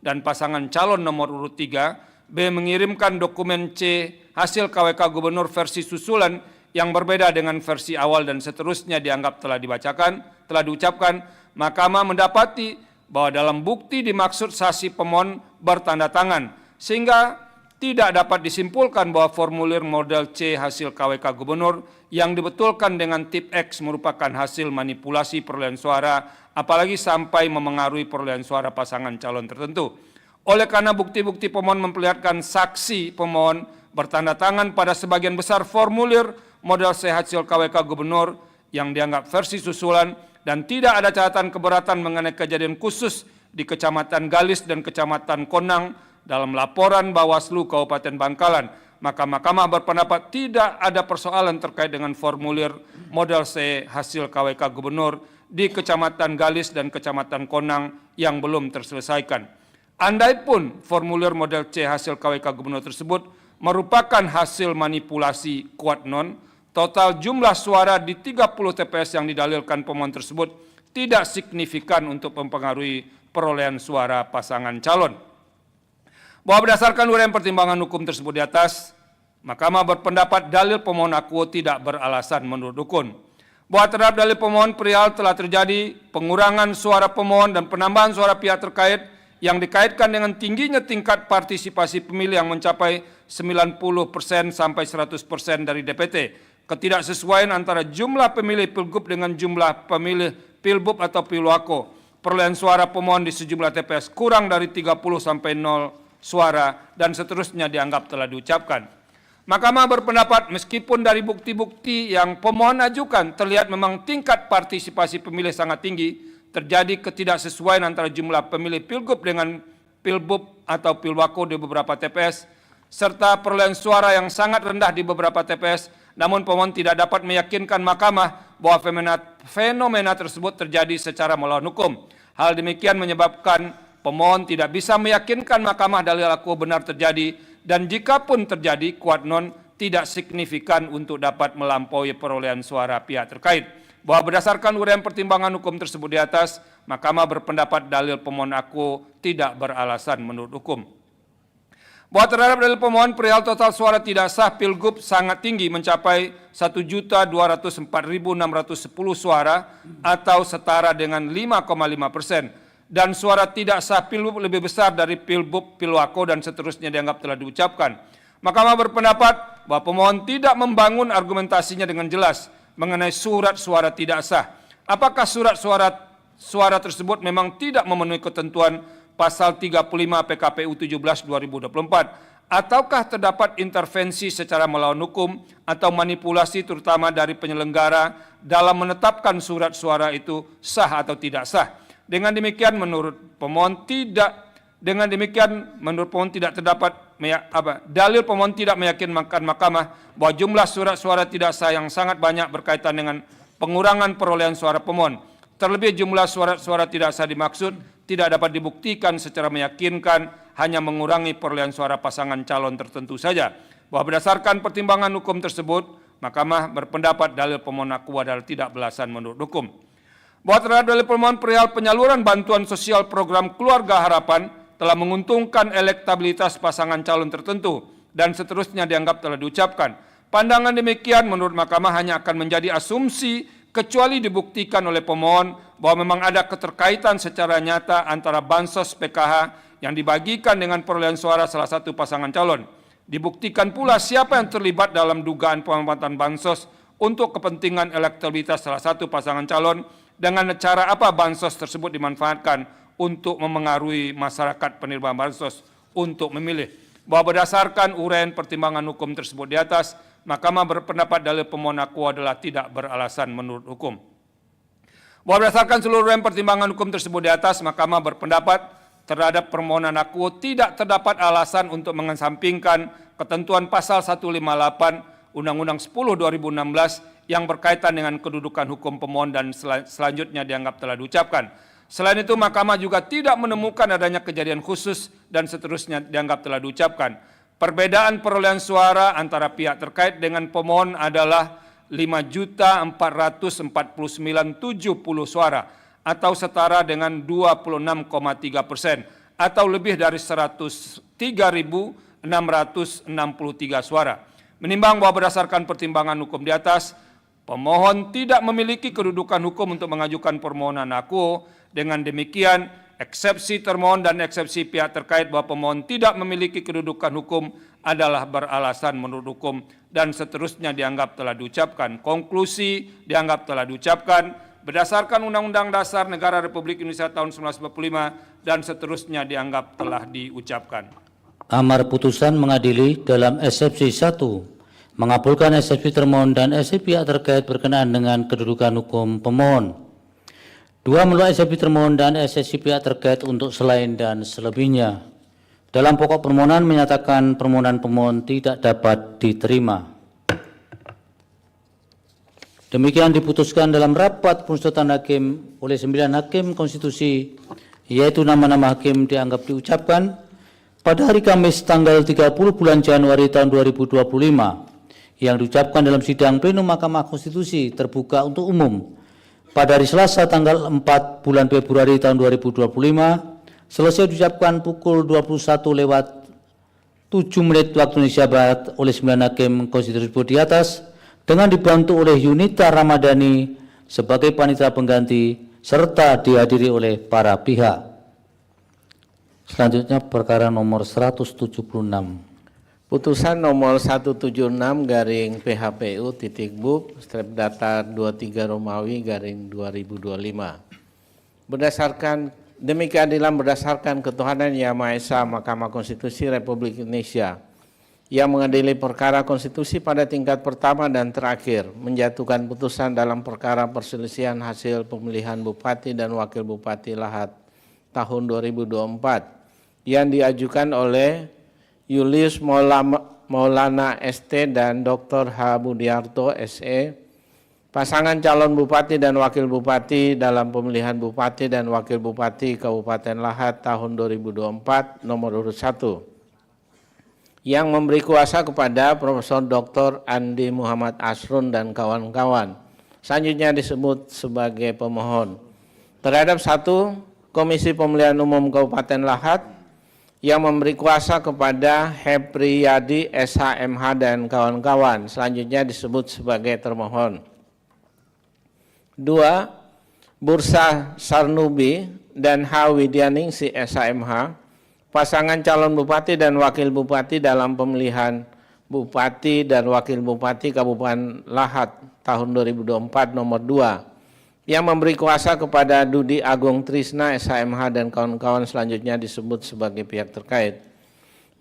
dan pasangan calon nomor urut 3, B. mengirimkan dokumen C hasil KWK Gubernur versi susulan yang berbeda dengan versi awal dan seterusnya dianggap telah diucapkan. Mahkamah mendapati bahwa dalam bukti dimaksud saksi pemohon bertanda tangan, sehingga tidak dapat disimpulkan bahwa formulir model C hasil KWK Gubernur yang dibetulkan dengan tip X merupakan hasil manipulasi perolehan suara, apalagi sampai memengaruhi perolehan suara pasangan calon tertentu. Oleh karena bukti-bukti pemohon memperlihatkan saksi pemohon bertanda tangan pada sebagian besar formulir model C hasil KWK Gubernur yang dianggap versi susulan, dan tidak ada catatan keberatan mengenai kejadian khusus di Kecamatan Galis dan Kecamatan Konang dalam laporan Bawaslu Kabupaten Bangkalan, maka Mahkamah berpendapat tidak ada persoalan terkait dengan formulir model C hasil KWK Gubernur di Kecamatan Galis dan Kecamatan Konang yang belum terselesaikan. Andaipun formulir model C hasil KWK Gubernur tersebut merupakan hasil manipulasi kuat non, total jumlah suara di 30 TPS yang didalilkan pemohon tersebut tidak signifikan untuk mempengaruhi perolehan suara pasangan calon. Bahwa berdasarkan uraian pertimbangan hukum tersebut di atas, Mahkamah berpendapat dalil pemohon akuo tidak beralasan menurut hukum. Bahwa terhadap dalil pemohon perihal telah terjadi pengurangan suara pemohon dan penambahan suara pihak terkait yang dikaitkan dengan tingginya tingkat partisipasi pemilih yang mencapai 90% sampai 100% dari DPT. Ketidaksesuaian antara jumlah pemilih Pilgub dengan jumlah pemilih Pilbub atau Pilwako. Perolehan suara pemohon di sejumlah TPS kurang dari 30 sampai 0 suara dan seterusnya dianggap telah diucapkan. Mahkamah berpendapat meskipun dari bukti-bukti yang pemohon ajukan terlihat memang tingkat partisipasi pemilih sangat tinggi, terjadi ketidaksesuaian antara jumlah pemilih Pilgub dengan Pilbub atau Pilwako di beberapa TPS, serta perolehan suara yang sangat rendah di beberapa TPS, namun pemohon tidak dapat meyakinkan Mahkamah bahwa fenomena tersebut terjadi secara melawan hukum. Hal demikian menyebabkan pemohon tidak bisa meyakinkan Mahkamah dalil akuo benar terjadi, dan jikapun terjadi kuat non tidak signifikan untuk dapat melampaui perolehan suara pihak terkait. Bahwa berdasarkan uraian pertimbangan hukum tersebut di atas, Mahkamah berpendapat dalil pemohon akuo tidak beralasan menurut hukum. Bahwa terhadap dalil pemohon perihal total suara tidak sah Pilgub sangat tinggi mencapai 1.204.610 suara atau setara dengan 5,5%, dan suara tidak sah Pilbub lebih besar dari Pilbub, Pilwako dan seterusnya dianggap telah diucapkan. Mahkamah berpendapat bahwa pemohon tidak membangun argumentasinya dengan jelas mengenai surat suara tidak sah. Apakah surat suara suara tersebut memang tidak memenuhi ketentuan pasal 35 PKPU 17/2024, ataukah terdapat intervensi secara melawan hukum atau manipulasi terutama dari penyelenggara dalam menetapkan surat suara itu sah atau tidak sah. Dengan demikian menurut pemohon tidak terdapat dalil pemohon tidak meyakinkan mahkamah bahwa jumlah surat suara tidak sah yang sangat banyak berkaitan dengan pengurangan perolehan suara pemohon. Terlebih jumlah suara tidak sah dimaksud tidak dapat dibuktikan secara meyakinkan, hanya mengurangi perolehan suara pasangan calon tertentu saja. Bahwa berdasarkan pertimbangan hukum tersebut, mahkamah berpendapat dalil pemohon aku adalah tidak beralasan menurut hukum. Bahwa terhadap dalil pemohon perihal penyaluran bantuan sosial program Keluarga Harapan telah menguntungkan elektabilitas pasangan calon tertentu dan seterusnya dianggap telah diucapkan. Pandangan demikian menurut mahkamah hanya akan menjadi asumsi kecuali dibuktikan oleh pemohon bahwa memang ada keterkaitan secara nyata antara bansos PKH yang dibagikan dengan perolehan suara salah satu pasangan calon. Dibuktikan pula siapa yang terlibat dalam dugaan pemanfaatan bansos untuk kepentingan elektabilitas salah satu pasangan calon, dengan cara apa bansos tersebut dimanfaatkan untuk memengaruhi masyarakat penerima bansos untuk memilih. Bahwa berdasarkan uraian pertimbangan hukum tersebut di atas, mahkamah berpendapat dalil pemohon aku adalah tidak beralasan menurut hukum. Bahwa berdasarkan seluruh uraian pertimbangan hukum tersebut di atas, mahkamah berpendapat terhadap permohonan aku tidak terdapat alasan untuk mengesampingkan ketentuan pasal 158 Undang-Undang 10/2016 yang berkaitan dengan kedudukan hukum pemohon dan selanjutnya dianggap telah diucapkan. Selain itu, mahkamah juga tidak menemukan adanya kejadian khusus dan seterusnya dianggap telah diucapkan. Perbedaan perolehan suara antara pihak terkait dengan pemohon adalah 5.449.070 suara atau setara dengan 26,3% atau lebih dari 103.663 suara. Menimbang bahwa berdasarkan pertimbangan hukum di atas, pemohon tidak memiliki kedudukan hukum untuk mengajukan permohonan aku. Dengan demikian, eksepsi termohon dan eksepsi pihak terkait bahwa pemohon tidak memiliki kedudukan hukum adalah beralasan menurut hukum dan seterusnya dianggap telah diucapkan. Konklusi dianggap telah diucapkan berdasarkan Undang-Undang Dasar Negara Republik Indonesia tahun 1945 dan seterusnya dianggap telah diucapkan. Amar putusan mengadili dalam eksepsi 1 mengabulkan eksepsi termohon dan eksepsi pihak terkait berkenaan dengan kedudukan hukum pemohon. 2 menolak eksepsi termohon dan eksepsi pihak terkait untuk selain dan selebihnya. Dalam pokok permohonan menyatakan permohonan pemohon tidak dapat diterima. Demikian diputuskan dalam rapat penuntutan hakim oleh 9 hakim konstitusi, yaitu nama-nama hakim dianggap diucapkan pada hari Kamis tanggal 30 bulan Januari tahun 2025 yang diucapkan dalam sidang plenum Mahkamah Konstitusi terbuka untuk umum pada hari Selasa tanggal 4 bulan Februari tahun 2025 selesai diucapkan pukul 21:07 waktu Indonesia Barat oleh 9 hakim konstitusi di atas dengan dibantu oleh Yunita Ramadhani sebagai panitia pengganti serta dihadiri oleh para pihak. Selanjutnya perkara nomor 176. Putusan nomor 176/BUB/23 berdasarkan demi keadilan berdasarkan ketuhanan Yang Maha Esa, Mahkamah Konstitusi Republik Indonesia yang mengadili perkara konstitusi pada tingkat pertama dan terakhir menjatuhkan putusan dalam perkara perselisihan hasil pemilihan Bupati dan Wakil Bupati Lahat tahun 2024 yang diajukan oleh Julius Maulana ST dan Dr. H. Budiarto SE, pasangan calon Bupati dan Wakil Bupati dalam pemilihan Bupati dan Wakil Bupati Kabupaten Lahat tahun 2024 nomor urut 1, yang memberi kuasa kepada Profesor Dr. Andi Muhammad Asrun dan kawan-kawan. Selanjutnya disebut sebagai pemohon. Terhadap 1, Komisi Pemilihan Umum Kabupaten Lahat yang memberi kuasa kepada Hepriyadi SHMH dan kawan-kawan. Selanjutnya disebut sebagai termohon. 2, Bursa Sarnubi dan H. Widyaningsi SHMH, pasangan calon Bupati dan Wakil Bupati dalam pemilihan Bupati dan Wakil Bupati Kabupaten Lahat tahun 2024 nomor 2, yang memberi kuasa kepada Dudi Agung Trisna, SHMH dan kawan-kawan selanjutnya disebut sebagai pihak terkait.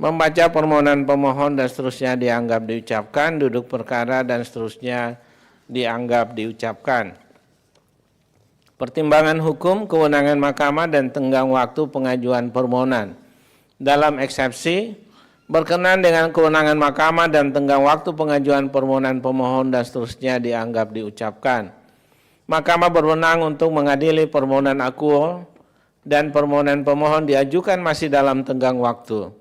Membaca permohonan pemohon dan seterusnya dianggap diucapkan, duduk perkara dan seterusnya dianggap diucapkan. Pertimbangan hukum, kewenangan mahkamah dan tenggang waktu pengajuan permohonan. Dalam eksepsi, berkenan dengan kewenangan mahkamah dan tenggang waktu pengajuan permohonan pemohon dan seterusnya dianggap diucapkan. Mahkamah berwenang untuk mengadili permohonan akuo dan permohonan pemohon diajukan masih dalam tenggang waktu.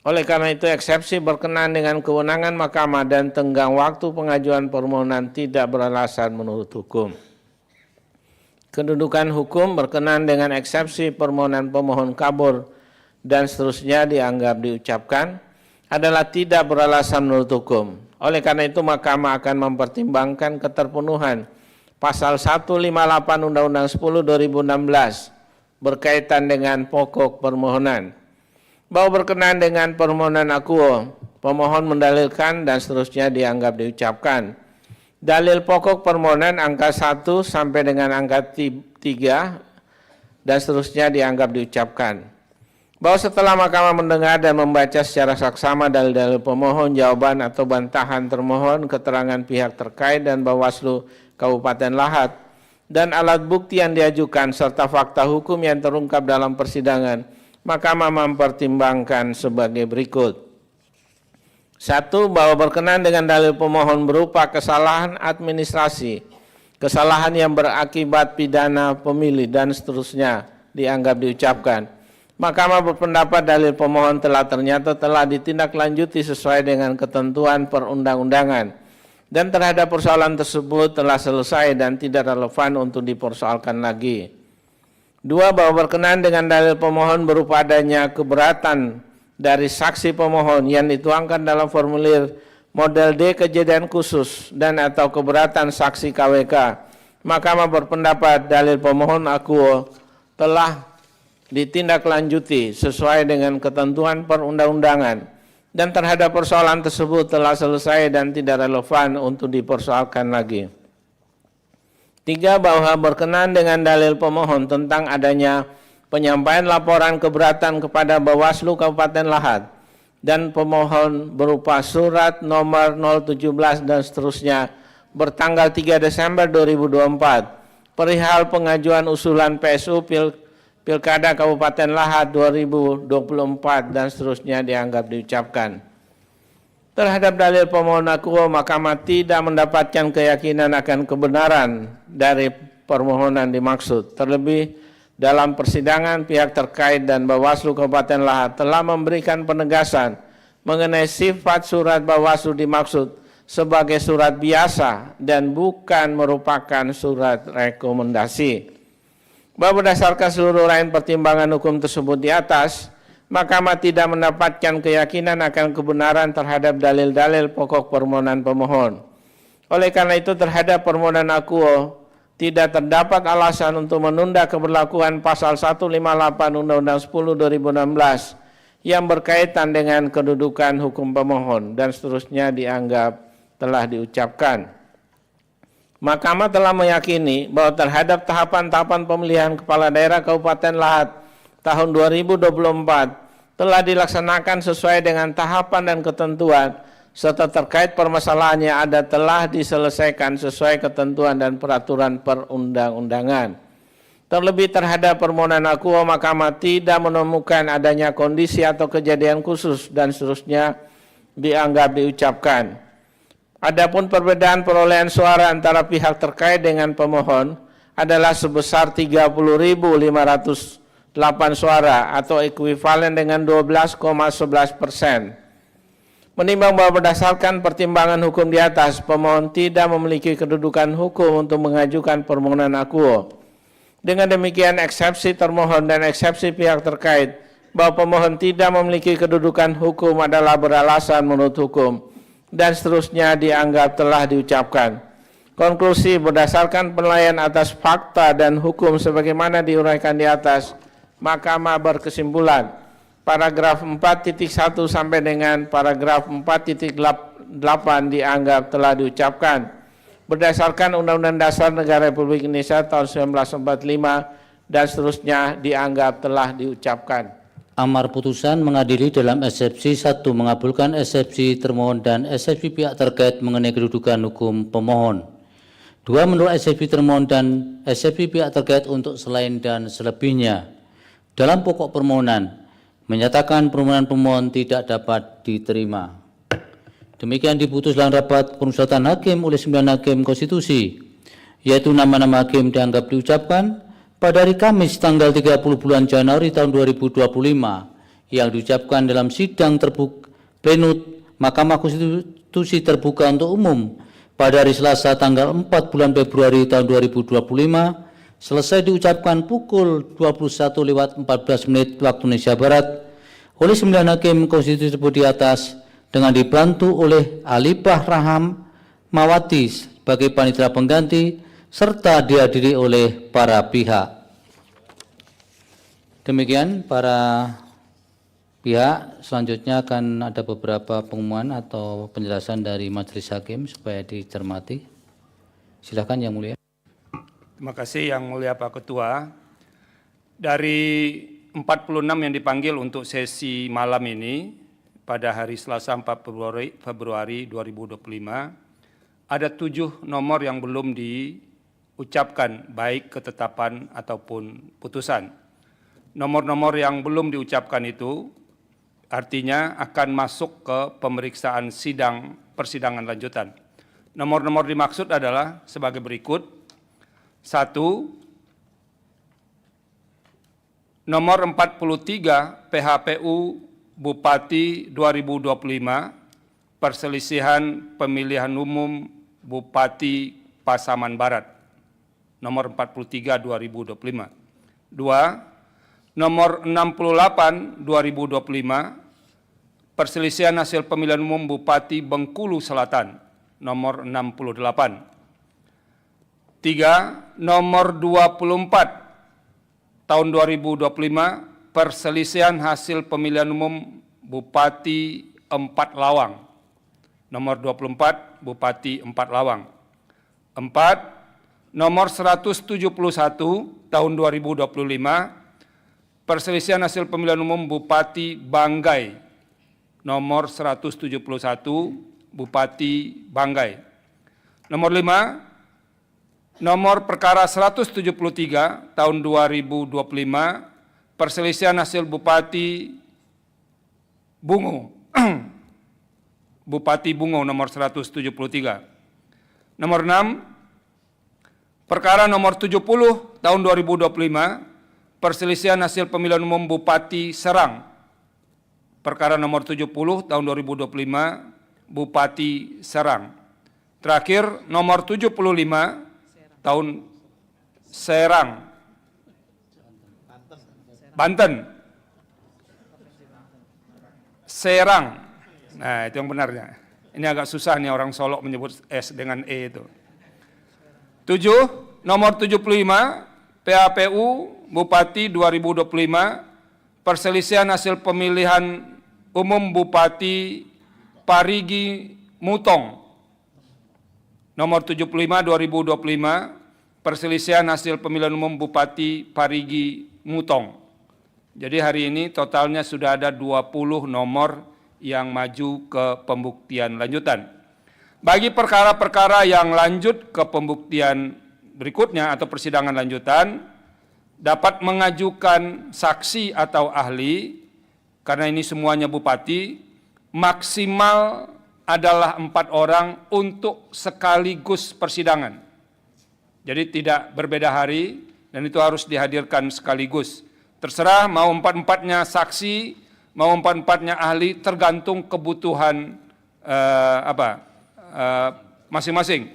Oleh karena itu, eksepsi berkenan dengan kewenangan mahkamah dan tenggang waktu pengajuan permohonan tidak beralasan menurut hukum. Kedudukan hukum berkenan dengan eksepsi permohonan pemohon kabur dan seterusnya dianggap diucapkan adalah tidak beralasan menurut hukum. Oleh karena itu, mahkamah akan mempertimbangkan keterpenuhan Pasal 158 Undang-Undang 10 2016 berkaitan dengan pokok permohonan. Bahwa berkenaan dengan permohonan akuo, pemohon mendalilkan dan seterusnya dianggap diucapkan. Dalil pokok permohonan angka 1 sampai dengan angka 3 dan seterusnya dianggap diucapkan. Bahwa setelah mahkamah mendengar dan membaca secara saksama dalil-dalil pemohon, jawaban atau bantahan termohon, keterangan pihak terkait dan Bawaslu Kabupaten Lahat, dan alat bukti yang diajukan serta fakta hukum yang terungkap dalam persidangan, mahkamah mempertimbangkan sebagai berikut. 1. Bahwa berkenaan dengan dalil pemohon berupa kesalahan administrasi, kesalahan yang berakibat pidana pemilih dan seterusnya dianggap diucapkan. Mahkamah berpendapat dalil pemohon telah ditindaklanjuti sesuai dengan ketentuan perundang-undangan dan terhadap persoalan tersebut telah selesai dan tidak relevan untuk dipersoalkan lagi. 2. Bahwa berkenaan dengan dalil pemohon berupa adanya keberatan dari saksi pemohon yang dituangkan dalam formulir model D kejadian khusus dan atau keberatan saksi KWK, mahkamah berpendapat dalil pemohon akuo telah ditindaklanjuti sesuai dengan ketentuan perundang-undangan dan terhadap persoalan tersebut telah selesai dan tidak relevan untuk dipersoalkan lagi. 3. Bahwa berkenaan dengan dalil pemohon tentang adanya penyampaian laporan keberatan kepada Bawaslu Kabupaten Lahat dan pemohon berupa surat nomor 017 dan seterusnya bertanggal 3 Desember 2024 perihal pengajuan usulan PSU Pilkada Kabupaten Lahat 2024 dan seterusnya dianggap diucapkan. Terhadap dalil pemohon akuo, mahkamah tidak mendapatkan keyakinan akan kebenaran dari permohonan dimaksud. Terlebih dalam persidangan pihak terkait dan Bawaslu Kabupaten Lahat telah memberikan penegasan mengenai sifat surat Bawaslu dimaksud sebagai surat biasa dan bukan merupakan surat rekomendasi. Bahwa berdasarkan seluruh rangkaian pertimbangan hukum tersebut di atas, mahkamah tidak mendapatkan keyakinan akan kebenaran terhadap dalil-dalil pokok permohonan pemohon. Oleh karena itu, terhadap permohonan akuo tidak terdapat alasan untuk menunda keberlakuan pasal 158 Undang-Undang 10 2016 yang berkaitan dengan kedudukan hukum pemohon dan seterusnya dianggap telah diucapkan. Mahkamah telah meyakini bahwa terhadap tahapan-tahapan pemilihan kepala daerah Kabupaten Lahat tahun 2024 telah dilaksanakan sesuai dengan tahapan dan ketentuan serta terkait permasalahannya ada telah diselesaikan sesuai ketentuan dan peraturan perundang-undangan. Terlebih terhadap permohonan akuo, mahkamah tidak menemukan adanya kondisi atau kejadian khusus dan seterusnya dianggap diucapkan. Adapun perbedaan perolehan suara antara pihak terkait dengan pemohon adalah sebesar 30.508 suara atau ekuivalen dengan 12,11%. Menimbang bahwa berdasarkan pertimbangan hukum di atas, pemohon tidak memiliki kedudukan hukum untuk mengajukan permohonan akuo. Dengan demikian, eksepsi termohon dan eksepsi pihak terkait bahwa pemohon tidak memiliki kedudukan hukum adalah beralasan menurut hukum dan seterusnya dianggap telah diucapkan. Konklusi berdasarkan penilaian atas fakta dan hukum sebagaimana diuraikan di atas, mahkamah berkesimpulan paragraf 4.1 sampai dengan paragraf 4.8 dianggap telah diucapkan. berdasarkan Undang-Undang Dasar Negara Republik Indonesia tahun 1945 dan seterusnya dianggap telah diucapkan. Amar putusan mengadili dalam eksepsi 1 mengabulkan eksepsi termohon dan eksepsi pihak terkait mengenai kedudukan hukum pemohon. 2 menolak eksepsi termohon dan eksepsi pihak terkait untuk selain dan selebihnya. Dalam pokok permohonan menyatakan permohonan pemohon tidak dapat diterima. Demikian diputus dalam rapat permusyawaratan hakim oleh 9 hakim konstitusi, yaitu nama-nama hakim dianggap diucapkan pada hari Kamis tanggal 30 bulan Januari tahun 2025 yang diucapkan dalam sidang terbuka plenum Mahkamah Konstitusi terbuka untuk umum pada hari Selasa tanggal 4 bulan Februari tahun 2025 selesai diucapkan pukul 21:14 waktu Indonesia Barat oleh 9 hakim konstitusi tersebut di atas dengan dibantu oleh Alipah Raham Mawati sebagai panitia pengganti serta dihadiri oleh para pihak. Demikian para pihak, selanjutnya akan ada beberapa pengumuman atau penjelasan dari majelis hakim supaya dicermati. Silakan Yang Mulia. Terima kasih Yang Mulia Pak Ketua. Dari 46 yang dipanggil untuk sesi malam ini pada hari Selasa 4 Februari 2025, ada 7 nomor yang belum diucapkan baik ketetapan ataupun putusan. Nomor-nomor yang belum diucapkan itu artinya akan masuk ke pemeriksaan persidangan lanjutan. Nomor-nomor dimaksud adalah sebagai berikut. 1. Nomor 43 PHPU Bupati 2025, perselisihan pemilihan umum Bupati Pasaman Barat. Nomor 43 2025. 2. Nomor 68 2025, perselisihan hasil pemilihan umum Bupati Bengkulu Selatan. Nomor 68. 3. Nomor 24 tahun 2025, perselisihan hasil pemilihan umum Bupati 4 Lawang. Nomor 24 Bupati 4 Lawang. 4. Nomor 171 tahun 2025, perselisihan hasil pemilihan umum Bupati Banggai. Nomor 171 Bupati Banggai. Nomor 5, nomor perkara 173 tahun 2025, perselisihan hasil Bupati Bungo. Bupati Bungo nomor 173. Nomor 6, perkara nomor 70 tahun 2025, perselisihan hasil pemilihan umum Bupati Serang. Perkara nomor 70 tahun 2025, Bupati Serang. Terakhir nomor 75 tahun Serang, Banten. Serang. Nah, itu yang benarnya. Ini agak susah nih orang Solok menyebut S dengan E itu. 7, nomor 75 PHPU Bupati 2025, perselisihan hasil pemilihan umum Bupati Parigi Mutong. Nomor 75 2025, perselisihan hasil pemilihan umum Bupati Parigi Mutong. Jadi hari ini totalnya sudah ada 20 nomor yang maju ke pembuktian lanjutan. Bagi perkara-perkara yang lanjut ke pembuktian berikutnya atau persidangan lanjutan, dapat mengajukan saksi atau ahli, karena ini semuanya bupati, maksimal adalah 4 orang untuk sekaligus persidangan. Jadi tidak berbeda hari dan itu harus dihadirkan sekaligus. Terserah mau 4-4-nya saksi, mau 4-4-nya ahli, tergantung kebutuhan masing-masing.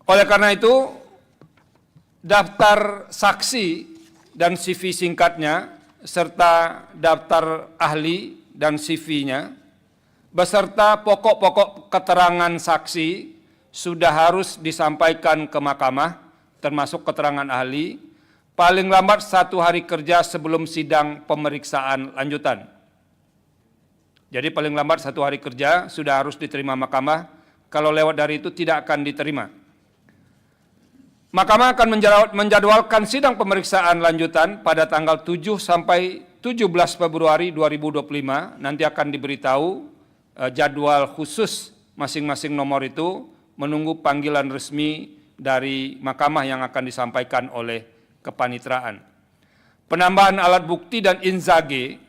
Oleh karena itu, daftar saksi dan CV singkatnya, serta daftar ahli dan CV-nya, beserta pokok-pokok keterangan saksi sudah harus disampaikan ke mahkamah, termasuk keterangan ahli, paling lambat 1 hari kerja sebelum sidang pemeriksaan lanjutan. Jadi paling lambat 1 hari kerja sudah harus diterima mahkamah, Kalau lewat dari itu tidak akan diterima. Mahkamah akan menjadwalkan sidang pemeriksaan lanjutan pada tanggal 7 sampai 17 Februari 2025. Nanti akan diberitahu jadwal khusus masing-masing nomor itu, menunggu panggilan resmi dari mahkamah yang akan disampaikan oleh kepanitraan. Penambahan alat bukti dan inzage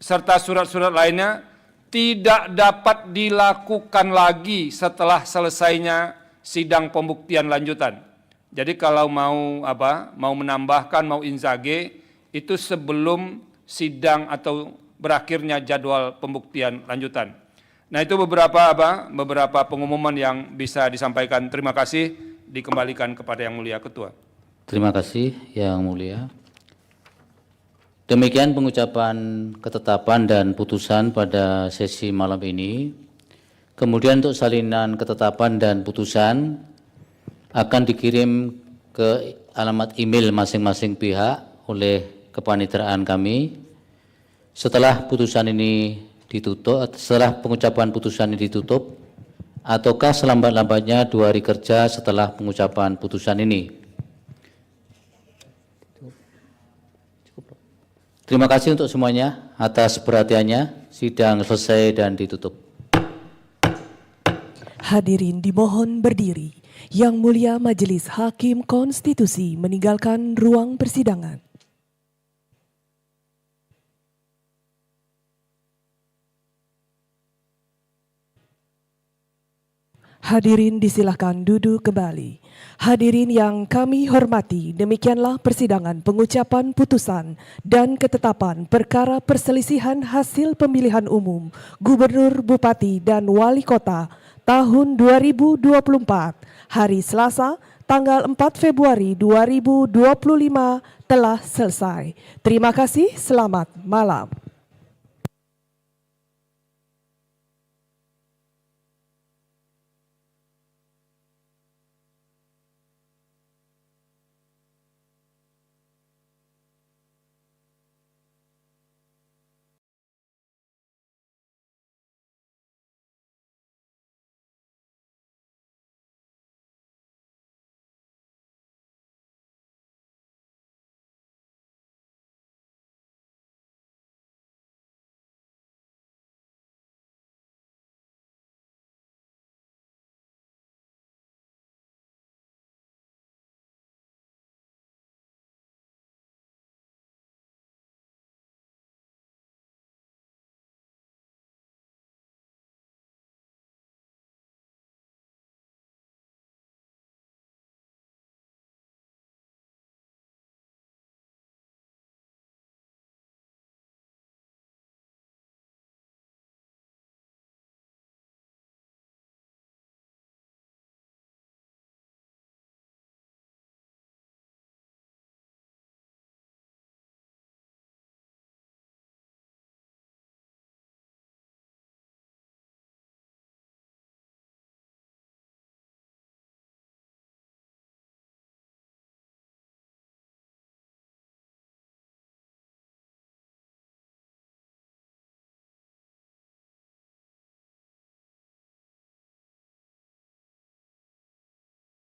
serta surat-surat lainnya tidak dapat dilakukan lagi setelah selesainya sidang pembuktian lanjutan. Jadi kalau mau menambahkan, mau inzage itu sebelum sidang atau berakhirnya jadwal pembuktian lanjutan. Nah, itu beberapa pengumuman yang bisa disampaikan. Terima kasih, dikembalikan kepada Yang Mulia Ketua. Terima kasih Yang Mulia. Demikian pengucapan ketetapan dan putusan pada sesi malam ini. Kemudian untuk salinan ketetapan dan putusan akan dikirim ke alamat email masing-masing pihak oleh kepanitraan kami. Setelah putusan ini ditutup, setelah pengucapan putusan ini ditutup, ataukah selambat-lambatnya 2 hari kerja setelah pengucapan putusan ini. Terima kasih untuk semuanya atas perhatiannya. Sidang selesai dan ditutup. Hadirin dimohon berdiri. Yang Mulia Majelis Hakim Konstitusi meninggalkan ruang persidangan. Hadirin disilahkan duduk kembali. Hadirin yang kami hormati, demikianlah persidangan pengucapan putusan dan ketetapan perkara perselisihan hasil pemilihan umum Gubernur, Bupati, dan Wali Kota tahun 2024 hari Selasa tanggal 4 Februari 2025 telah selesai. Terima kasih, selamat malam.